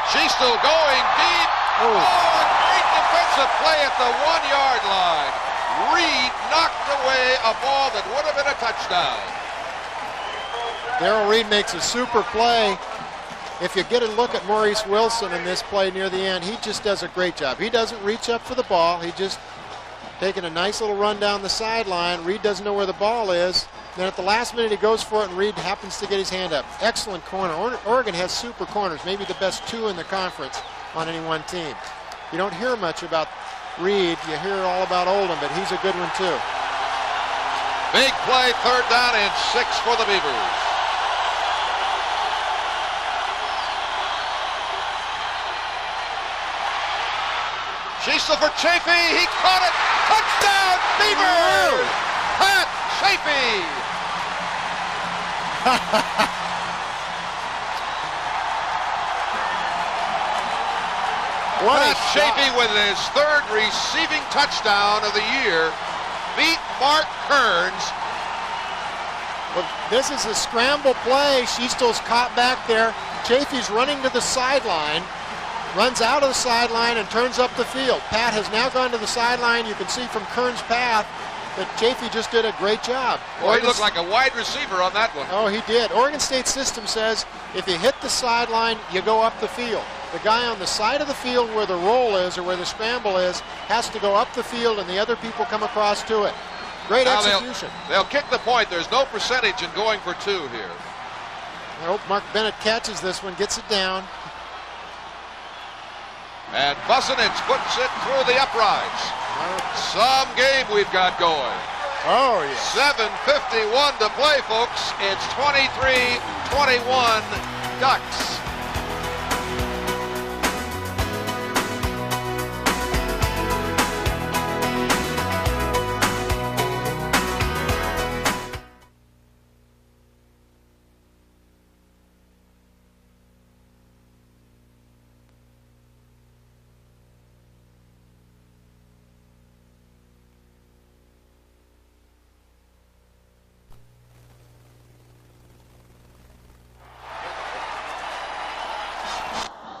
Schiestel going deep. Oh, a great defensive play at the 1-yard line. Reed knocked away a ball that would have been a touchdown. Darrell Reed makes a super play. If you get a look at Maurice Wilson in this play near the end, he just does a great job. He doesn't reach up for the ball. He just taking a nice little run down the sideline. Reed doesn't know where the ball is. Then at the last minute he goes for it, and Reed happens to get his hand up. Excellent corner. Oregon has super corners, maybe the best 2 in the conference on any one team. You don't hear much about Reed. You hear all about Oldham, but he's a good one too. Big play, third down and 6 for the Beavers. Schiestel for Chafee. He caught it. Touchdown, Beavers! Pat Chafee. Pat Chafee with his 3rd receiving touchdown of the year beat Mark Kearns. Well, this is a scramble play. Schiestel's caught back there. Chafee's running to the sideline, runs out of the sideline and turns up the field. Pat has now gone to the sideline. You can see from Kearns' path that Chafee just did a great job. Well, he looked like a wide receiver on that one. Oh, he did. Oregon State's system says if you hit the sideline, you go up the field. The guy on the side of the field where the roll is or where the scramble is has to go up the field, and the other people come across to it. Great execution. They'll kick the point. There's no percentage in going for 2 here. I hope Mark Bennett catches this one, gets it down. And Busenich puts it through the uprights. Some game we've got going. Oh, yeah. 7:51 to play, folks. It's 23-21 Ducks.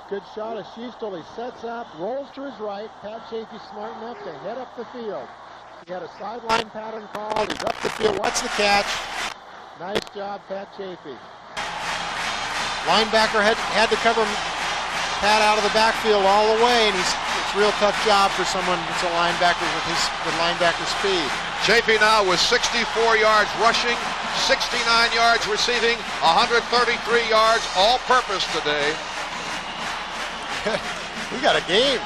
Good shot of Schiestel. He sets up, rolls to his right. Pat Chafee smart enough to head up the field. He had a sideline pattern called. He's up the field. Watch the catch. Nice job, Pat Chafee. Linebacker had to cover Pat out of the backfield all the way, and it's a real tough job for someone that's a linebacker with linebacker speed. Chafee now with 64 yards rushing, 69 yards receiving, 133 yards all-purpose today. We got a game.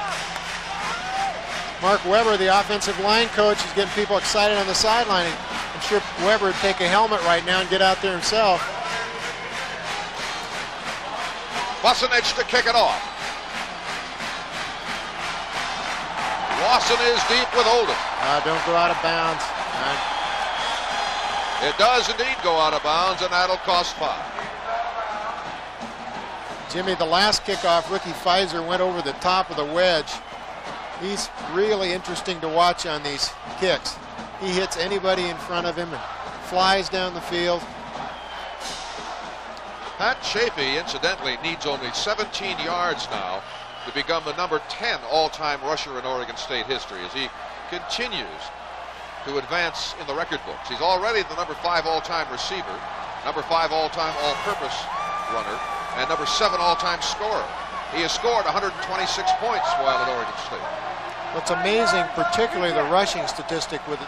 Mark Weber, the offensive line coach, is getting people excited on the sideline. I'm sure Weber would take a helmet right now and get out there himself. Busenich to kick it off. Lawson is deep with Oldham. Don't go out of bounds. It does indeed go out of bounds, and that'll cost 5. Jimmy, the last kickoff, Ricky Pfizer went over the top of the wedge. He's really interesting to watch on these kicks. He hits anybody in front of him and flies down the field. Pat Chafee, incidentally, needs only 17 yards now to become the number 10 all-time rusher in Oregon State history as he continues to advance in the record books. He's already the number 5 all-time receiver, number 5 all-time all-purpose runner, and number 7 all-time scorer. He has scored 126 points while at Oregon State. What's amazing, particularly the rushing statistic, with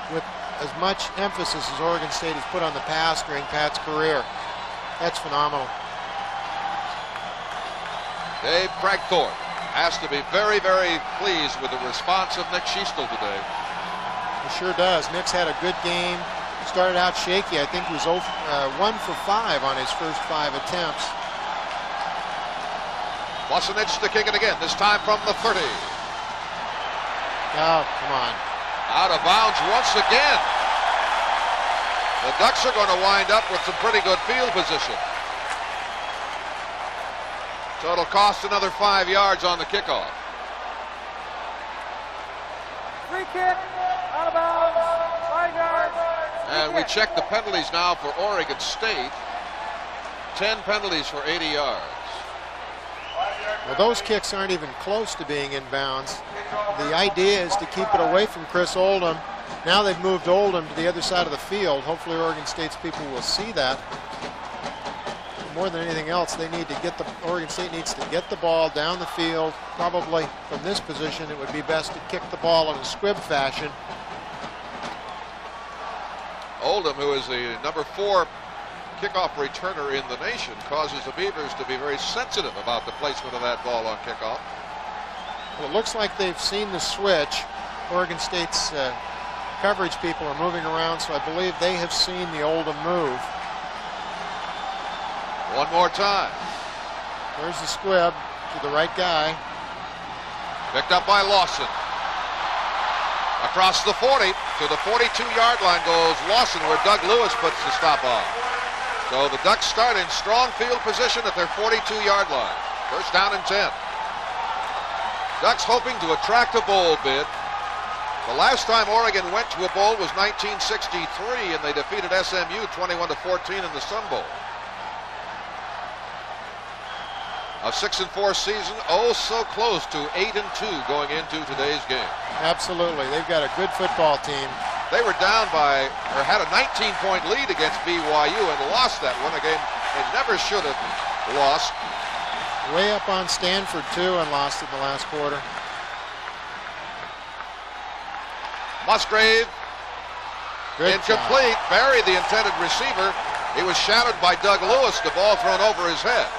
as much emphasis as Oregon State has put on the pass during Pat's career. That's phenomenal. Dave Kragthorpe has to be very, very pleased with the response of Nick Schiestel today. He sure does. Nick's had a good game. Started out shaky. I think he was 1 for 5 on his first 5 attempts. Bosanic to kick it again, this time from the 30. Oh, come on. Out of bounds once again. The Ducks are going to wind up with some pretty good field position. So it'll cost another 5 yards on the kickoff. Free kick, out of bounds, 5 yards. And we check the penalties now for Oregon State. 10 penalties for 80 yards. Well, those kicks aren't even close to being in bounds. The idea is to keep it away from Chris Oldham. Now they've moved Oldham to the other side of the field. Hopefully Oregon State's people will see that. More than anything else, they need to get Oregon State needs to get the ball down the field. Probably from this position, it would be best to kick the ball in a squib fashion. Oldham, who is the number 4 kickoff returner in the nation, causes the Beavers to be very sensitive about the placement of that ball on kickoff. Well, it looks like they've seen the switch. Oregon State's coverage people are moving around, so I believe they have seen the Oldham move. One more time. There's the squib to the right guy. Picked up by Lawson. Across the 40 to the 42-yard line goes Lawson, where Doug Lewis puts the stop on. So the Ducks start in strong field position at their 42-yard line. First down and 10. Ducks hoping to attract a bowl bid. The last time Oregon went to a bowl was 1963, and they defeated SMU 21-14 in the Sun Bowl. A 6-4 season, oh so close to 8-2 going into today's game. Absolutely, they've got a good football team. They were down by, or had a 19-point lead against BYU and lost that one, a game they never should have lost. Way up on Stanford too, and lost in the last quarter. Musgrave, Good incomplete, job. buried the intended receiver. He was shadowed by Doug Lewis, the ball thrown over his head.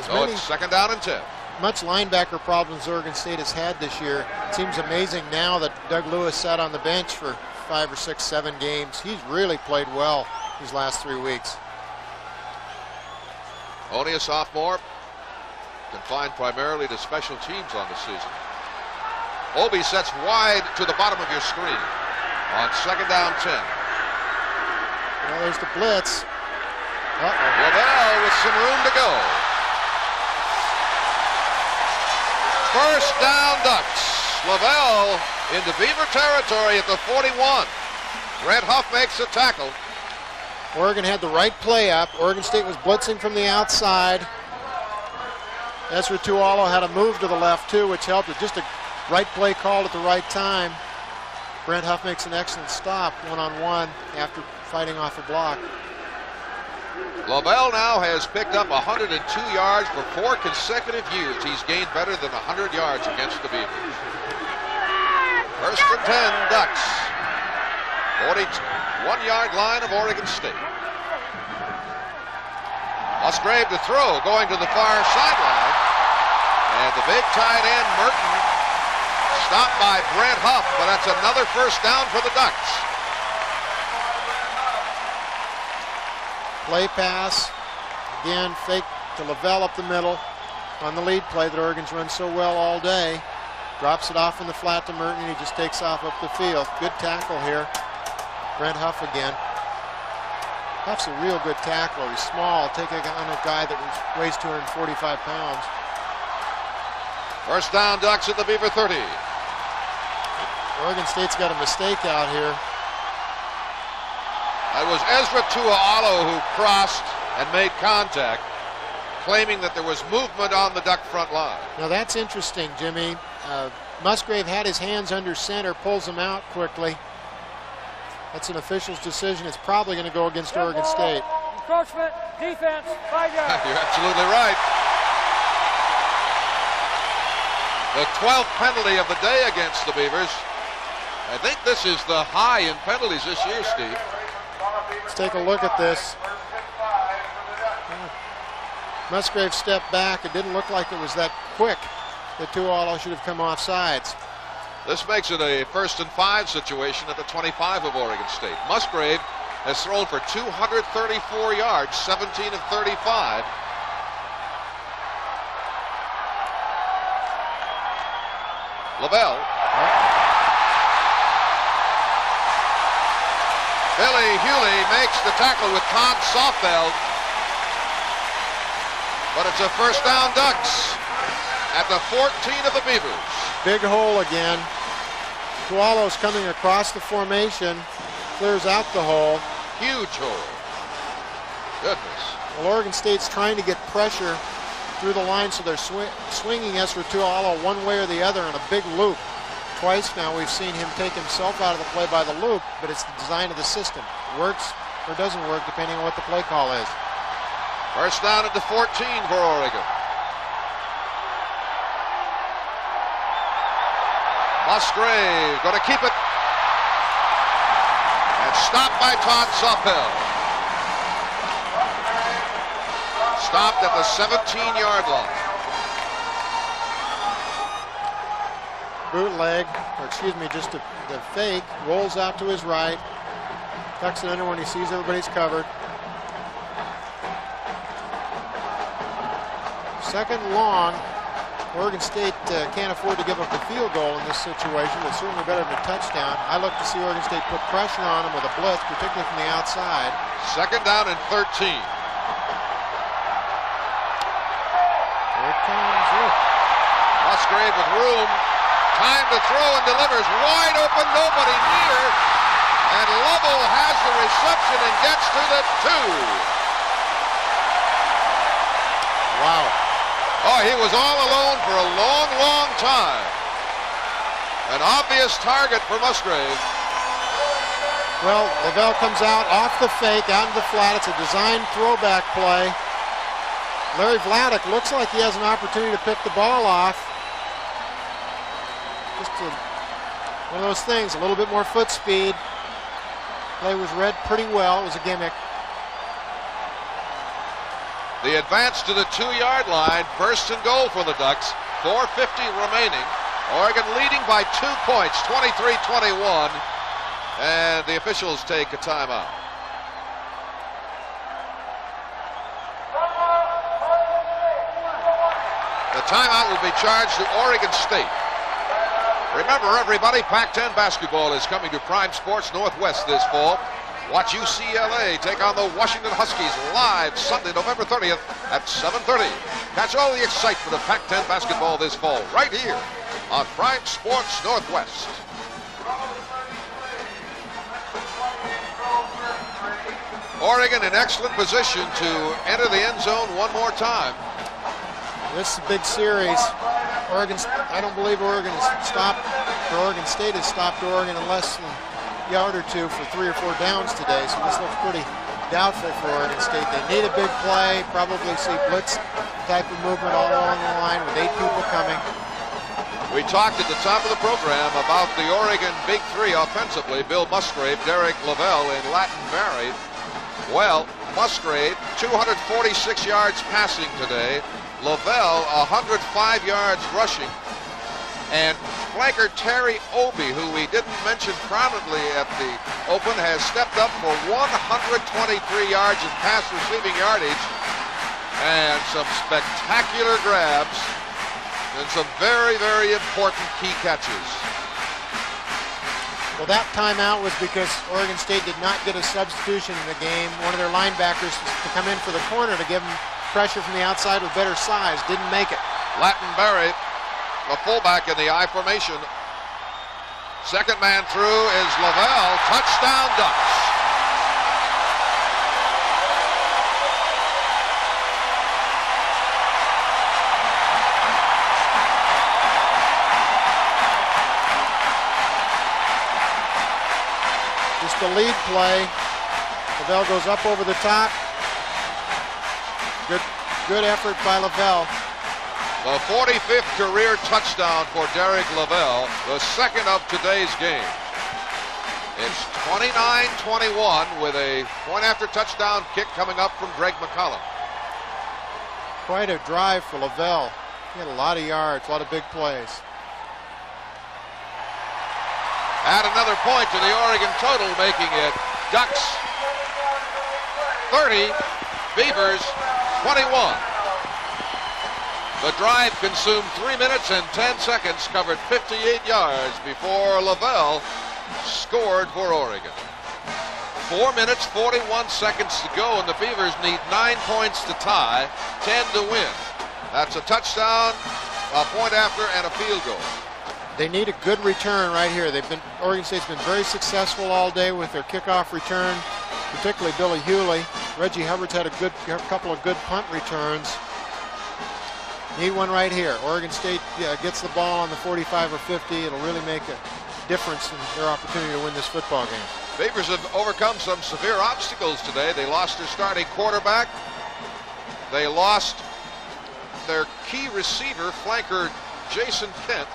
So it's second down and 10. Much linebacker problems Oregon State has had this year. It seems amazing now that Doug Lewis sat on the bench for 5 or 6, 7 games. He's really played well these last 3 weeks. Only a sophomore, confined primarily to special teams on the season. Obi sets wide to the bottom of your screen on second down 10. Well, there's the blitz. Lavelle with some room to go. First down Ducks. Lavelle into Beaver territory at the 41. Brent Huff makes the tackle. Oregon had the right play up. Oregon State was blitzing from the outside. Ezra Tualo had a move to the left too, which helped. It just a right play called at the right time. Brent Huff makes an excellent stop one-on-one after fighting off a block. Lavelle now has picked up 102 yards for 4 consecutive years. He's gained better than 100 yards against the Beavers. First and 10 Ducks. 41-yard line of Oregon State. Musgrave to throw, going to the far sideline. And the big tight end, Merton, stopped by Brent Huff, but that's another first down for the Ducks. Play pass. Again, fake to Lavelle up the middle on the lead play that Oregon's run so well all day. Drops it off in the flat to Merton. He just takes off up the field. Good tackle here. Brent Huff again. Huff's a real good tackler. He's small, taking on a guy that weighs 245 pounds. First down Ducks at the Beaver 30. Oregon State's got a mistake out here. That was Ezra Tuaalo who crossed and made contact, claiming that there was movement on the Duck front line. Now that's interesting, Jimmy. Musgrave had his hands under center, pulls them out quickly. That's an official's decision. It's probably going to go against Oregon State. Encroachment, defense, 5 yards. You're absolutely right. The 12th penalty of the day against the Beavers. I think this is the high in penalties this year, Steve. Let's take a look at this. Musgrave stepped back. It didn't look like it was that quick. The Tuaalo should have come off sides. This makes it a 1st and 5 situation at the 25 of Oregon State. Musgrave has thrown for 234 yards, 17 of 35. Lavelle. Billy Hewley makes the tackle with Todd Softfeld. But it's a 1st down, Ducks at the 14 of the Beavers. Big hole again. Tuaalo's coming across the formation, clears out the hole. Huge hole. Goodness. Well, Oregon State's trying to get pressure through the line, so they're swinging Ezra Tuaalo one way or the other in a big loop. Twice now we've seen him take himself out of the play by the loop, but it's the design of the system. Works or doesn't work depending on what the play call is. 1st down at the 14 for Oregon. Musgrave going to keep it. And stopped by Todd Softfeld. Stopped at the 17-yard line. Bootleg, or excuse me, just the fake, rolls out to his right. Tucks it under when he sees everybody's covered. 2nd long. Oregon State can't afford to give up a field goal in this situation, but certainly better than a touchdown. I look to see Oregon State put pressure on them with a blitz, particularly from the outside. 2nd down and 13. Here it comes. Musgrave with room. Time to throw and delivers. Wide open, nobody near. And Lovell has the reception and gets to the 2. Wow. Oh, he was all alone for a long, long time. An obvious target for Musgrave. Well, Lavelle comes out off the fake, out into the flat. It's a designed throwback play. Larry Vladeck looks like he has an opportunity to pick the ball off. Just one of those things, a little bit more foot speed. Play was read pretty well. It was a gimmick. The advance to the 2-yard line, 1st and goal for the Ducks. 4:50 remaining. Oregon leading by 2 points, 23-21. And the officials take a timeout. The timeout will be charged to Oregon State. Remember, everybody, Pac-10 basketball is coming to Prime Sports Northwest this fall. Watch UCLA take on the Washington Huskies live Sunday, November 30th at 7:30. Catch all the excitement of Pac-10 basketball this fall right here on Prime Sports Northwest. Oregon in excellent position to enter the end zone one more time. This is a big series. I don't believe Oregon State has stopped Oregon in less than a yard or two for 3 or 4 downs today, so this looks pretty doubtful for Oregon State. They need a big play, probably see blitz type of movement all along the line with 8 people coming. We talked at the top of the program about the Oregon Big Three offensively: Bill Musgrave, Derek Lavelle, and Latin Barry. Well, Musgrave, 246 yards passing today. Lavelle, 105 yards rushing. And flanker Terry Obi, who we didn't mention prominently at the open, has stepped up for 123 yards in pass receiving yardage and some spectacular grabs and some very, very important key catches. Well, that timeout was because Oregon State did not get a substitution in the game. One of their linebackers to come in for the corner to give them pressure from the outside with better size. Didn't make it. Latin Barry, the fullback in the I formation. Second man through is Lavelle. Touchdown Ducks. the lead play. Lavelle goes up over the top. Good effort by Lavelle. The 45th career touchdown for Derek Lavelle, the second of today's game. It's 29-21 with a point after touchdown kick coming up from Greg McCollum. Quite a drive for Lavelle. He had a lot of yards, a lot of big plays. Add another point to the Oregon total, making it Ducks 30, Beavers 21. The drive consumed 3 minutes and 10 seconds, covered 58 yards before Lavelle scored for Oregon. 4 minutes, 41 seconds to go, and the Beavers need 9 points to tie, 10 to win. That's a touchdown, a point after, and a field goal. They need a good return right here. Oregon State's been very successful all day with their kickoff return, particularly Billy Hewley. Reggie Hubbard's had a couple of good punt returns. Need one right here. Oregon State gets the ball on the 45 or 50. It'll really make a difference in their opportunity to win this football game. Beavers have overcome some severe obstacles today. They lost their starting quarterback. They lost their key receiver, flanker Jason Kent.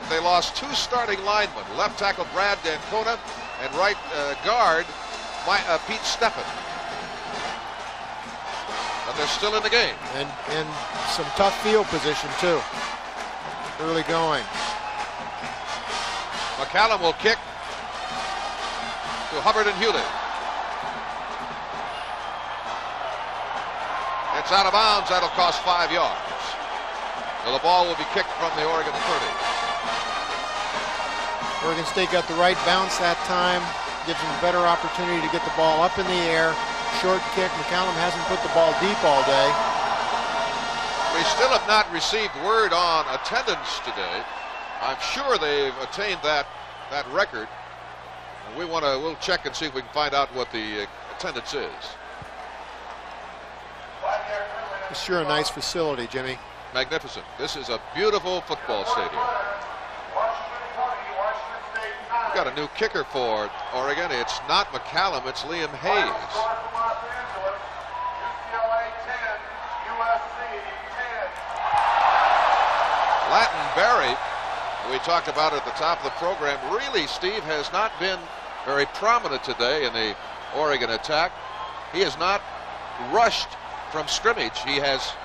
They lost 2 starting linemen, left tackle Brad Dancona and right guard Pete Steffen. But they're still in the game. And some tough field position too. Early going. McCallum will kick to Hubbard and Hewley. It's out of bounds. That'll cost 5 yards. So the ball will be kicked from the Oregon 30. Oregon State got the right bounce that time. Gives them a better opportunity to get the ball up in the air. Short kick. McCallum hasn't put the ball deep all day. We still have not received word on attendance today. I'm sure they've attained that record. And we'll check and see if we can find out what the attendance is. It's sure a nice facility, Jimmy. Magnificent. This is a beautiful football stadium. We've got a new kicker for Oregon. It's not McCallum, it's Liam Hayes. Lattenberry, we talked about at the top of the program, really, Steve, has not been very prominent today in the Oregon attack. He has not rushed from scrimmage. He has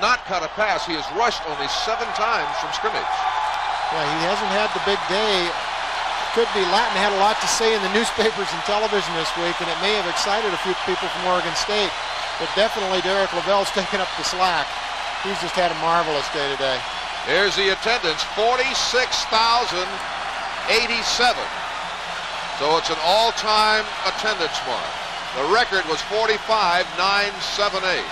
not caught a pass. He has rushed only 7 times from scrimmage. Yeah, he hasn't had the big day. Could be Latin had a lot to say in the newspapers and television this week, and it may have excited a few people from Oregon State. But definitely Derek Lavelle's taken up the slack. He's just had a marvelous day today. Here's the attendance, 46,087. So it's an all-time attendance mark. The record was 45,978.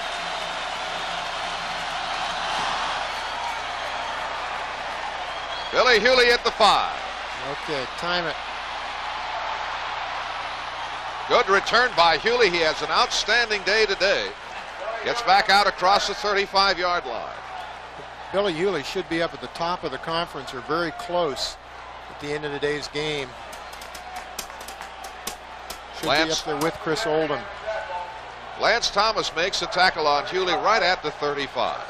Billy Hewley at the 5. Okay, time it. Good return by Hewley. He has an outstanding day today. Gets back out across the 35-yard line. Billy Hewley should be up at the top of the conference or very close at the end of today's game. Should be up there with Chris Oldham. Lance Thomas makes a tackle on Hewley right at the 35.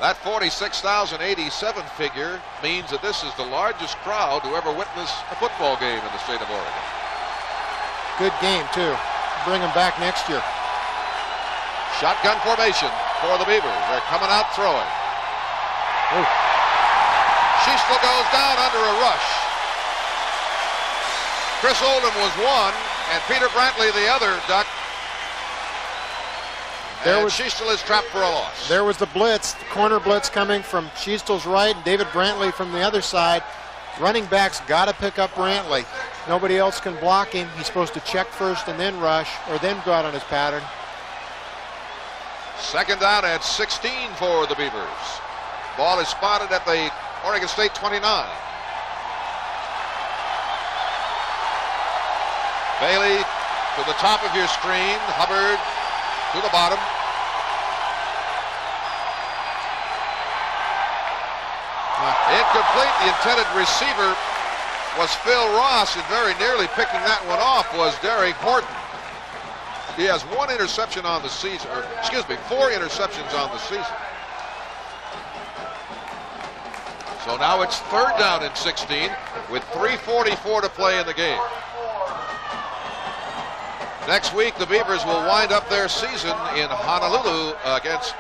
That 46,087 figure means that this is the largest crowd to ever witness a football game in the state of Oregon. Good game, too. Bring them back next year. Shotgun formation for the Beavers. They're coming out throwing. Oh. Schiestel goes down under a rush. Chris Oldham was one, and Peter Brantley the other Duck. Schiestel is trapped for a loss. There was the blitz, the corner blitz coming from Schiestel's right and David Brantley from the other side. Running backs got to pick up Brantley. Nobody else can block him. He's supposed to check first and then rush, or then go out on his pattern. Second down at 16 for the Beavers. Ball is spotted at the Oregon State 29. Bailey to the top of your screen. Hubbard to the bottom. Incomplete. The intended receiver was Phil Ross, and very nearly picking that one off was Derek Horton. He has 1 interception on the season, or excuse me, 4 interceptions on the season. So now it's 3rd down and 16 with 3:44 to play in the game. Next week, the Beavers will wind up their season in Honolulu against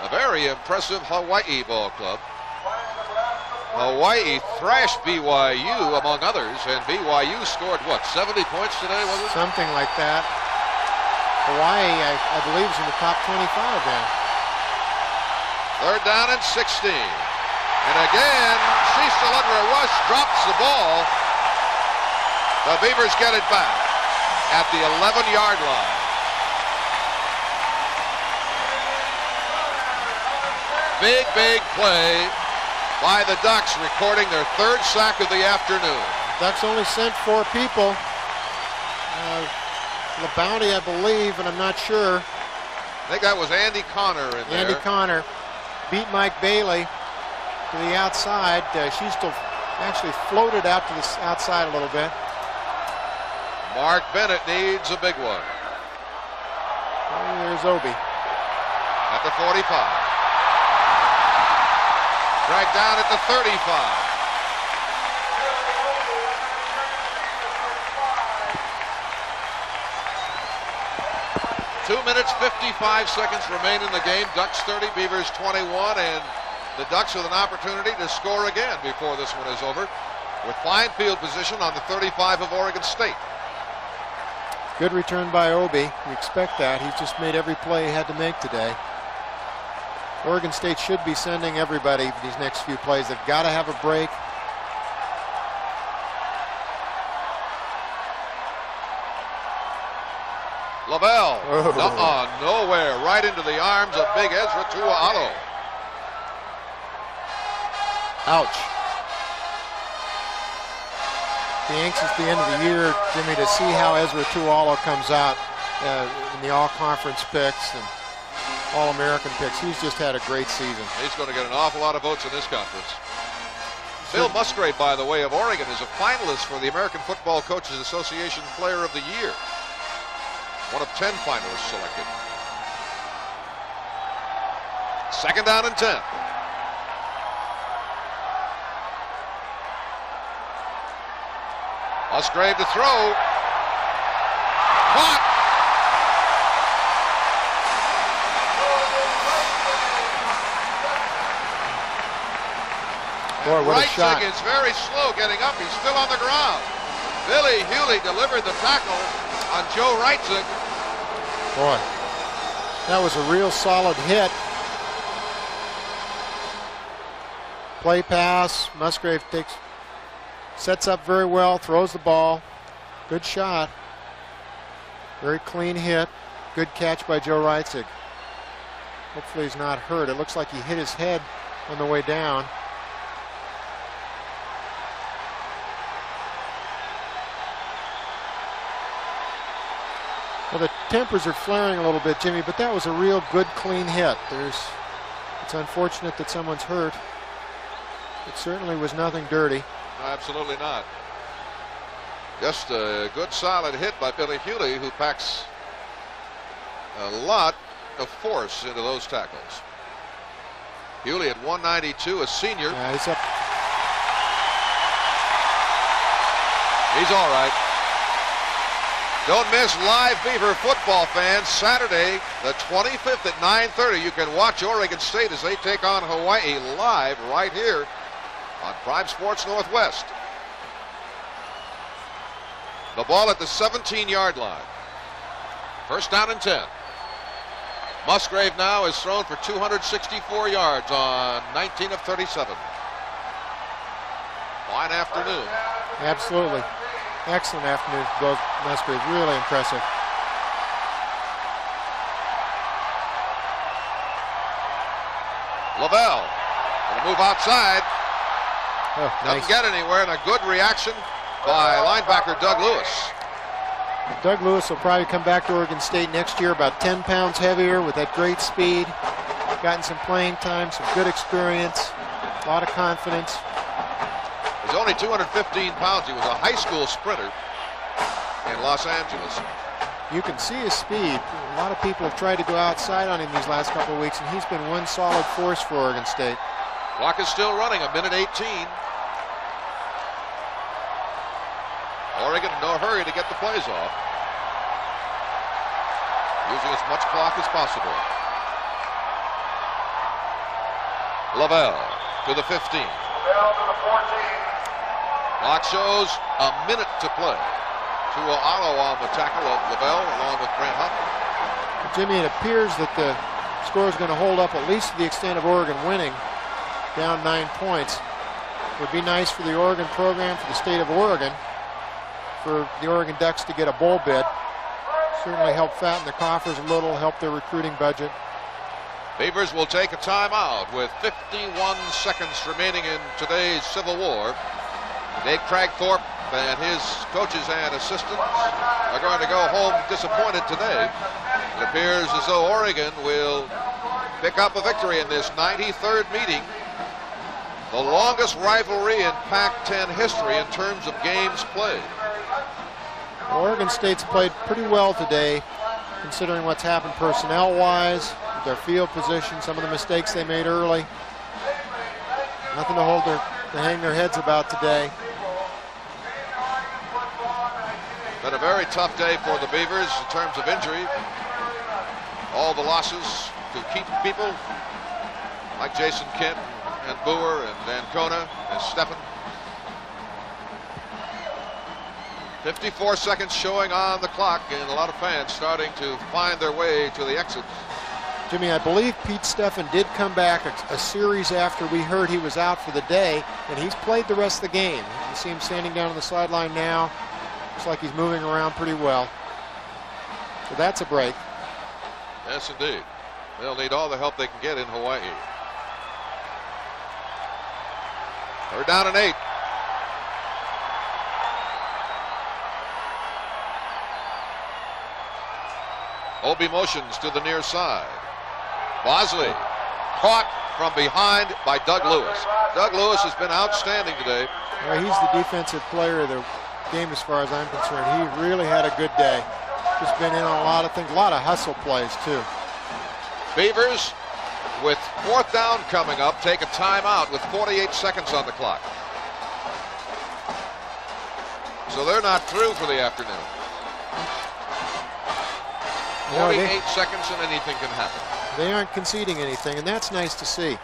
a very impressive Hawaii ball club. Hawaii thrashed BYU, among others, and BYU scored, what, 70 points today, was it? Something like that. Hawaii, I believe, is in the top 25 then. 3rd down and 16. And again, Cecil Edward Rush drops the ball. The Beavers get it back at the 11-yard line. Big play by the Ducks, recording their 3rd sack of the afternoon. Ducks only sent 4 people. LeBounty, I believe, and I'm not sure. I think that was Andy Connor in there. Andy Connor beat Mike Bailey to the outside. She still actually floated out to the outside a little bit. Mark Bennett needs a big one. Oh, there's Obi. At the 45. Dragged down at the 35. 2 minutes, 55 seconds remain in the game. Ducks 30, Beavers 21, and the Ducks with an opportunity to score again before this one is over, with fine field position on the 35 of Oregon State. Good return by Obi. You expect that. He's just made every play he had to make today. Oregon State should be sending everybody these next few plays. They've got to have a break. Lavelle, nowhere, right into the arms of big Ezra Tuaalo. Ouch. Be anxious at the end of the year, Jimmy, to see how Ezra Tuaalo comes out in the all-conference picks and all-American picks. He's just had a great season. He's going to get an awful lot of votes in this conference. Bill Musgrave, by the way, of Oregon, is a finalist for the American Football Coaches Association Player of the Year. One of 10 finalists selected. 2nd down and 10. Musgrave to throw. Caught. Boy, what a shot. Reitzig is very slow getting up. He's still on the ground. Billy Hewley delivered the tackle on Joe Reitzig. Boy, that was a real solid hit. Play pass. Musgrave sets up very well, throws the ball. Good shot. Very clean hit. Good catch by Joe Reitzig. Hopefully he's not hurt. It looks like he hit his head on the way down. Well, the tempers are flaring a little bit, Jimmy, but that was a real good, clean hit. It's unfortunate that someone's hurt. It certainly was nothing dirty. No, absolutely not. Just a good, solid hit by Billy Hewley, who packs a lot of force into those tackles. Hewley at 192, a senior. Yeah, he's up. He's all right. Don't miss live Beaver football, fans. Saturday, the 25th at 9:30. You can watch Oregon State as they take on Hawaii live right here on Prime Sports Northwest. The ball at the 17-yard line. 1st down and 10. Musgrave now has thrown for 264 yards on 19 of 37. Fine afternoon. Absolutely. Excellent afternoon for both Musgrave. Really impressive. Lavelle going to move outside. Oh, nice. Doesn't get anywhere, and a good reaction by linebacker Doug Lewis. Doug Lewis will probably come back to Oregon State next year about 10 pounds heavier with that great speed. Gotten some playing time, some good experience, a lot of confidence. He's only 215 pounds. He was a high school sprinter in Los Angeles. You can see his speed. A lot of people have tried to go outside on him these last couple of weeks, and he's been one solid force for Oregon State. Clock is still running, 1:18. Oregon in no hurry to get the plays off. Using as much clock as possible. Lavelle to the 15. Clock shows a minute to play. Tuo'alo on the tackle of Lavelle along with Grant Huff. Jimmy, it appears that the score is going to hold up at least to the extent of Oregon winning, down 9 points. It would be nice for the Oregon program, for the state of Oregon, for the Oregon Ducks to get a bowl bid. Certainly help fatten their coffers a little, help their recruiting budget. Beavers will take a timeout with 51 seconds remaining in today's Civil War. Dave Kragthorpe and his coaches and assistants are going to go home disappointed today. It appears as though Oregon will pick up a victory in this 93rd meeting, the longest rivalry in Pac-10 history in terms of games played. Oregon State's played pretty well today, considering what's happened personnel-wise, their field position, some of the mistakes they made early. Nothing to hang their heads about today. Been a very tough day for the Beavers in terms of injury. All the losses to key people like Jason Kent and Boer and Ancona and Steffen. 54 seconds showing on the clock, and a lot of fans starting to find their way to the exits. Jimmy, I believe Pete Steffen did come back a series after we heard he was out for the day, and he's played the rest of the game. You see him standing down on the sideline now. Looks like he's moving around pretty well. So that's a break. Yes, indeed. They'll need all the help they can get in Hawaii. They're down and 8. Obi motions to the near side. Bosley caught from behind by Doug Lewis. Doug Lewis has been outstanding today. Well, he's the defensive player of the game as far as I'm concerned. He really had a good day. Just been in on a lot of things, a lot of hustle plays too. Beavers, with 4th down coming up, take a timeout with 48 seconds on the clock. So they're not through for the afternoon. 48 seconds and anything can happen. They aren't conceding anything, and that's nice to see.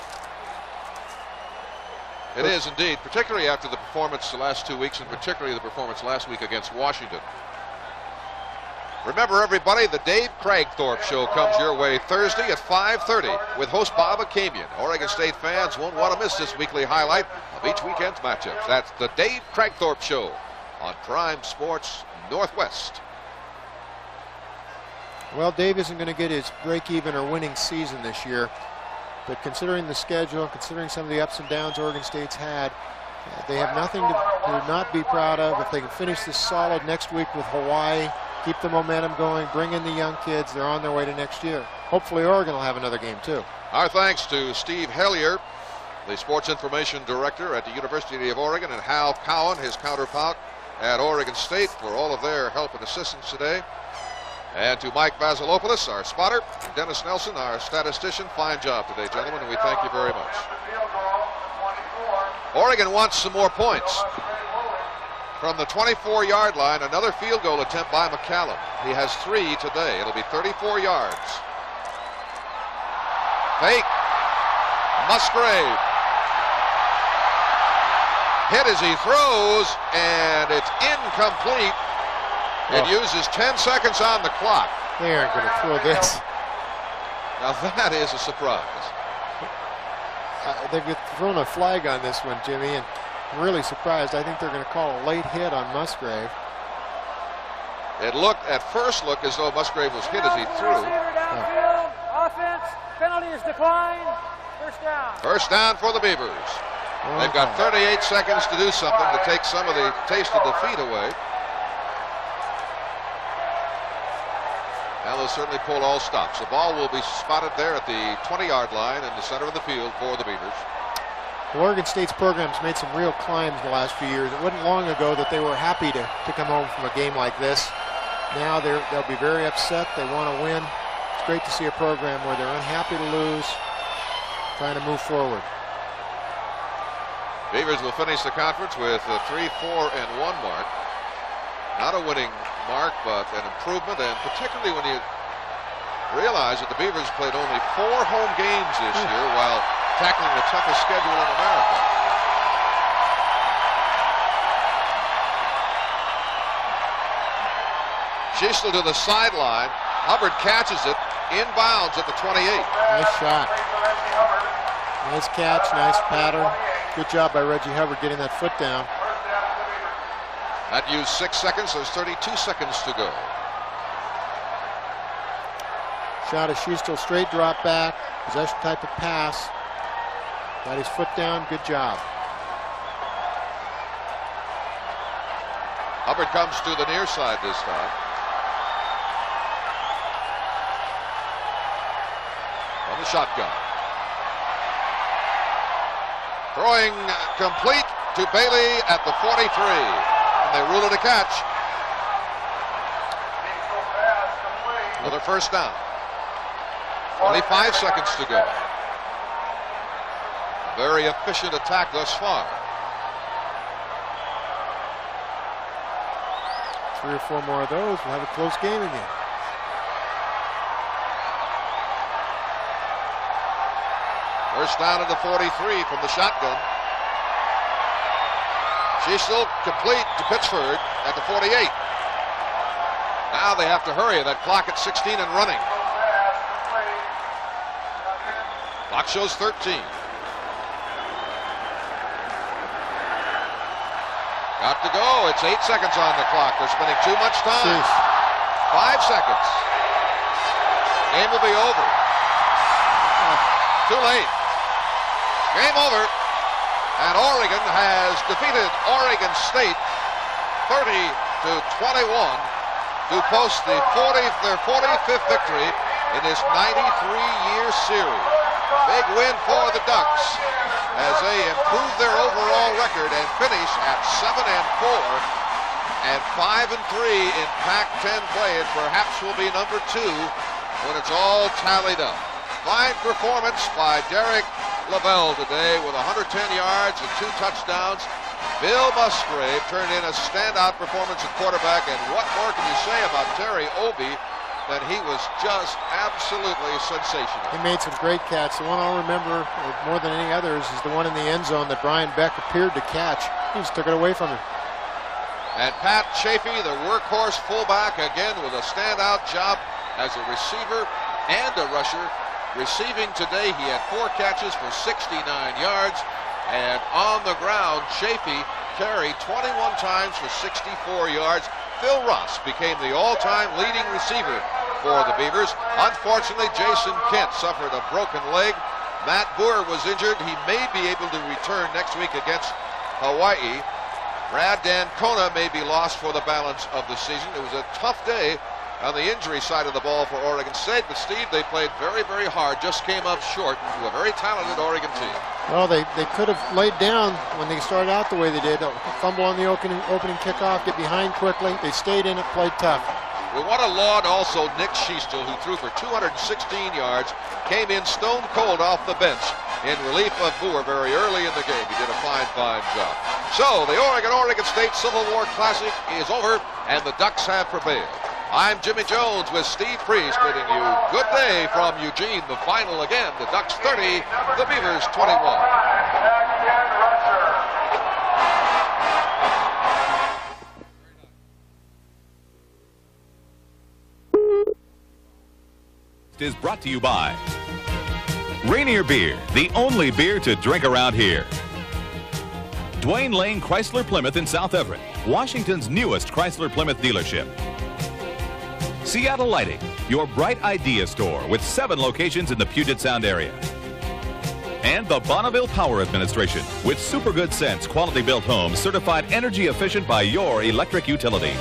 It is indeed, particularly after the performance the last 2 weeks, and particularly the performance last week against Washington. Remember, everybody, the Dave Kragthorpe Show comes your way Thursday at 5:30 with host Bob Akamian. Oregon State fans won't want to miss this weekly highlight of each weekend's matchups. That's the Dave Kragthorpe Show on Prime Sports Northwest. Well, Dave isn't going to get his break-even or winning season this year, but considering the schedule, considering some of the ups and downs Oregon State's had, they have nothing to not be proud of. If they can finish this solid next week with Hawaii, keep the momentum going, bring in the young kids, they're on their way to next year. Hopefully Oregon will have another game too. Our thanks to Steve Hellier, the Sports Information Director at the University of Oregon, and Hal Cowan, his counterpart at Oregon State, for all of their help and assistance today. And to Mike Vasilopoulos, our spotter, and Dennis Nelson, our statistician. Fine job today, gentlemen, and we thank you very much. Oregon wants some more points. From the 24-yard line, another field goal attempt by McCallum. He has 3 today. It'll be 34 yards. Fake. Musgrave. Hit as he throws, and it's incomplete. It uses 10 seconds on the clock. They aren't going to throw this. Now that is a surprise. They've thrown a flag on this one, Jimmy, and I'm really surprised. I think they're going to call a late hit on Musgrave. It looked, at first look, as though Musgrave was hit as he threw. Downfield, offense, penalty is declined, first down. First down for the Beavers. They've got 38 seconds to do something to take some of the taste of defeat away. Now they'll certainly pull all stops. The ball will be spotted there at the 20-yard line in the center of the field for the Beavers. Oregon State's program's made some real climbs the last few years. It wasn't long ago that they were happy to come home from a game like this. Now they'll be very upset. They want to win. It's great to see a program where they're unhappy to lose, trying to move forward. Beavers will finish the conference with a 3-4-1 mark. Not a winning mark, but an improvement, and particularly when you realize that the Beavers played only 4 home games this year while tackling the toughest schedule in America. Schiestel to the sideline. Hubbard catches it inbounds at the 28. Nice shot. Nice catch, nice pattern. Good job by Reggie Hubbard getting that foot down. That used 6 seconds. There's 32 seconds to go. Shot of Schiestel, straight drop back, possession type of pass. Got his foot down, good job. Hubbard comes to the near side this time. On the shotgun. Throwing complete to Bailey at the 43. And they rule it a catch. Another first down. 25 seconds to go. Very efficient attack thus far. 3 or 4 more of those, we'll have a close game again. First down at the 43 from the shotgun. Schiestel complete to Pittsford at the 48. Now they have to hurry. That clock at 16 and running. Clock shows 13. Got to go. It's 8 seconds on the clock. They're spending too much time. 5 seconds. Game will be over. Too late. Game over. And Oregon has defeated Oregon State 30-21 to post their 45th victory in this 93-year series. Big win for the Ducks as they improve their overall record and finish at 7-4 and 5-3 in Pac-10 play, and perhaps will be number 2 when it's all tallied up. Fine performance by Derek Lavelle today with 110 yards and 2 touchdowns. Bill Musgrave turned in a standout performance at quarterback, and what more can you say about Terry Obey than he was just absolutely sensational. He made some great catches. The one I'll remember more than any others is the one in the end zone that Brian Beck appeared to catch. He just took it away from him. And Pat Chafee, the workhorse fullback, again with a standout job as a receiver and a rusher. Receiving today, he had 4 catches for 69 yards. And on the ground, Chafee carried 21 times for 64 yards. Phil Ross became the all-time leading receiver for the Beavers. Unfortunately, Jason Kent suffered a broken leg. Matt Boer was injured. He may be able to return next week against Hawaii. Brad Dancona may be lost for the balance of the season. It was a tough day on the injury side of the ball for Oregon State, but Steve, they played very, very hard, just came up short to a very talented Oregon team. Well, they could have laid down when they started out the way they did. Fumble on the opening kickoff, get behind quickly. They stayed in it, played tough. We want to laud also Nick Schiestel, who threw for 216 yards, came in stone cold off the bench in relief of Boer very early in the game. He did a fine, fine job. So the Oregon State Civil War Classic is over, and the Ducks have prevailed. I'm Jimmy Jones with Steve Priest bidding you good day from Eugene. The final again, the Ducks 30, the Beavers 21. Is brought to you by Rainier Beer, the only beer to drink around here. Dwayne Lane Chrysler Plymouth in South Everett, Washington's newest Chrysler Plymouth dealership. Seattle Lighting, your bright idea store with 7 locations in the Puget Sound area. And the Bonneville Power Administration with super good sense quality built homes certified energy efficient by your electric utility.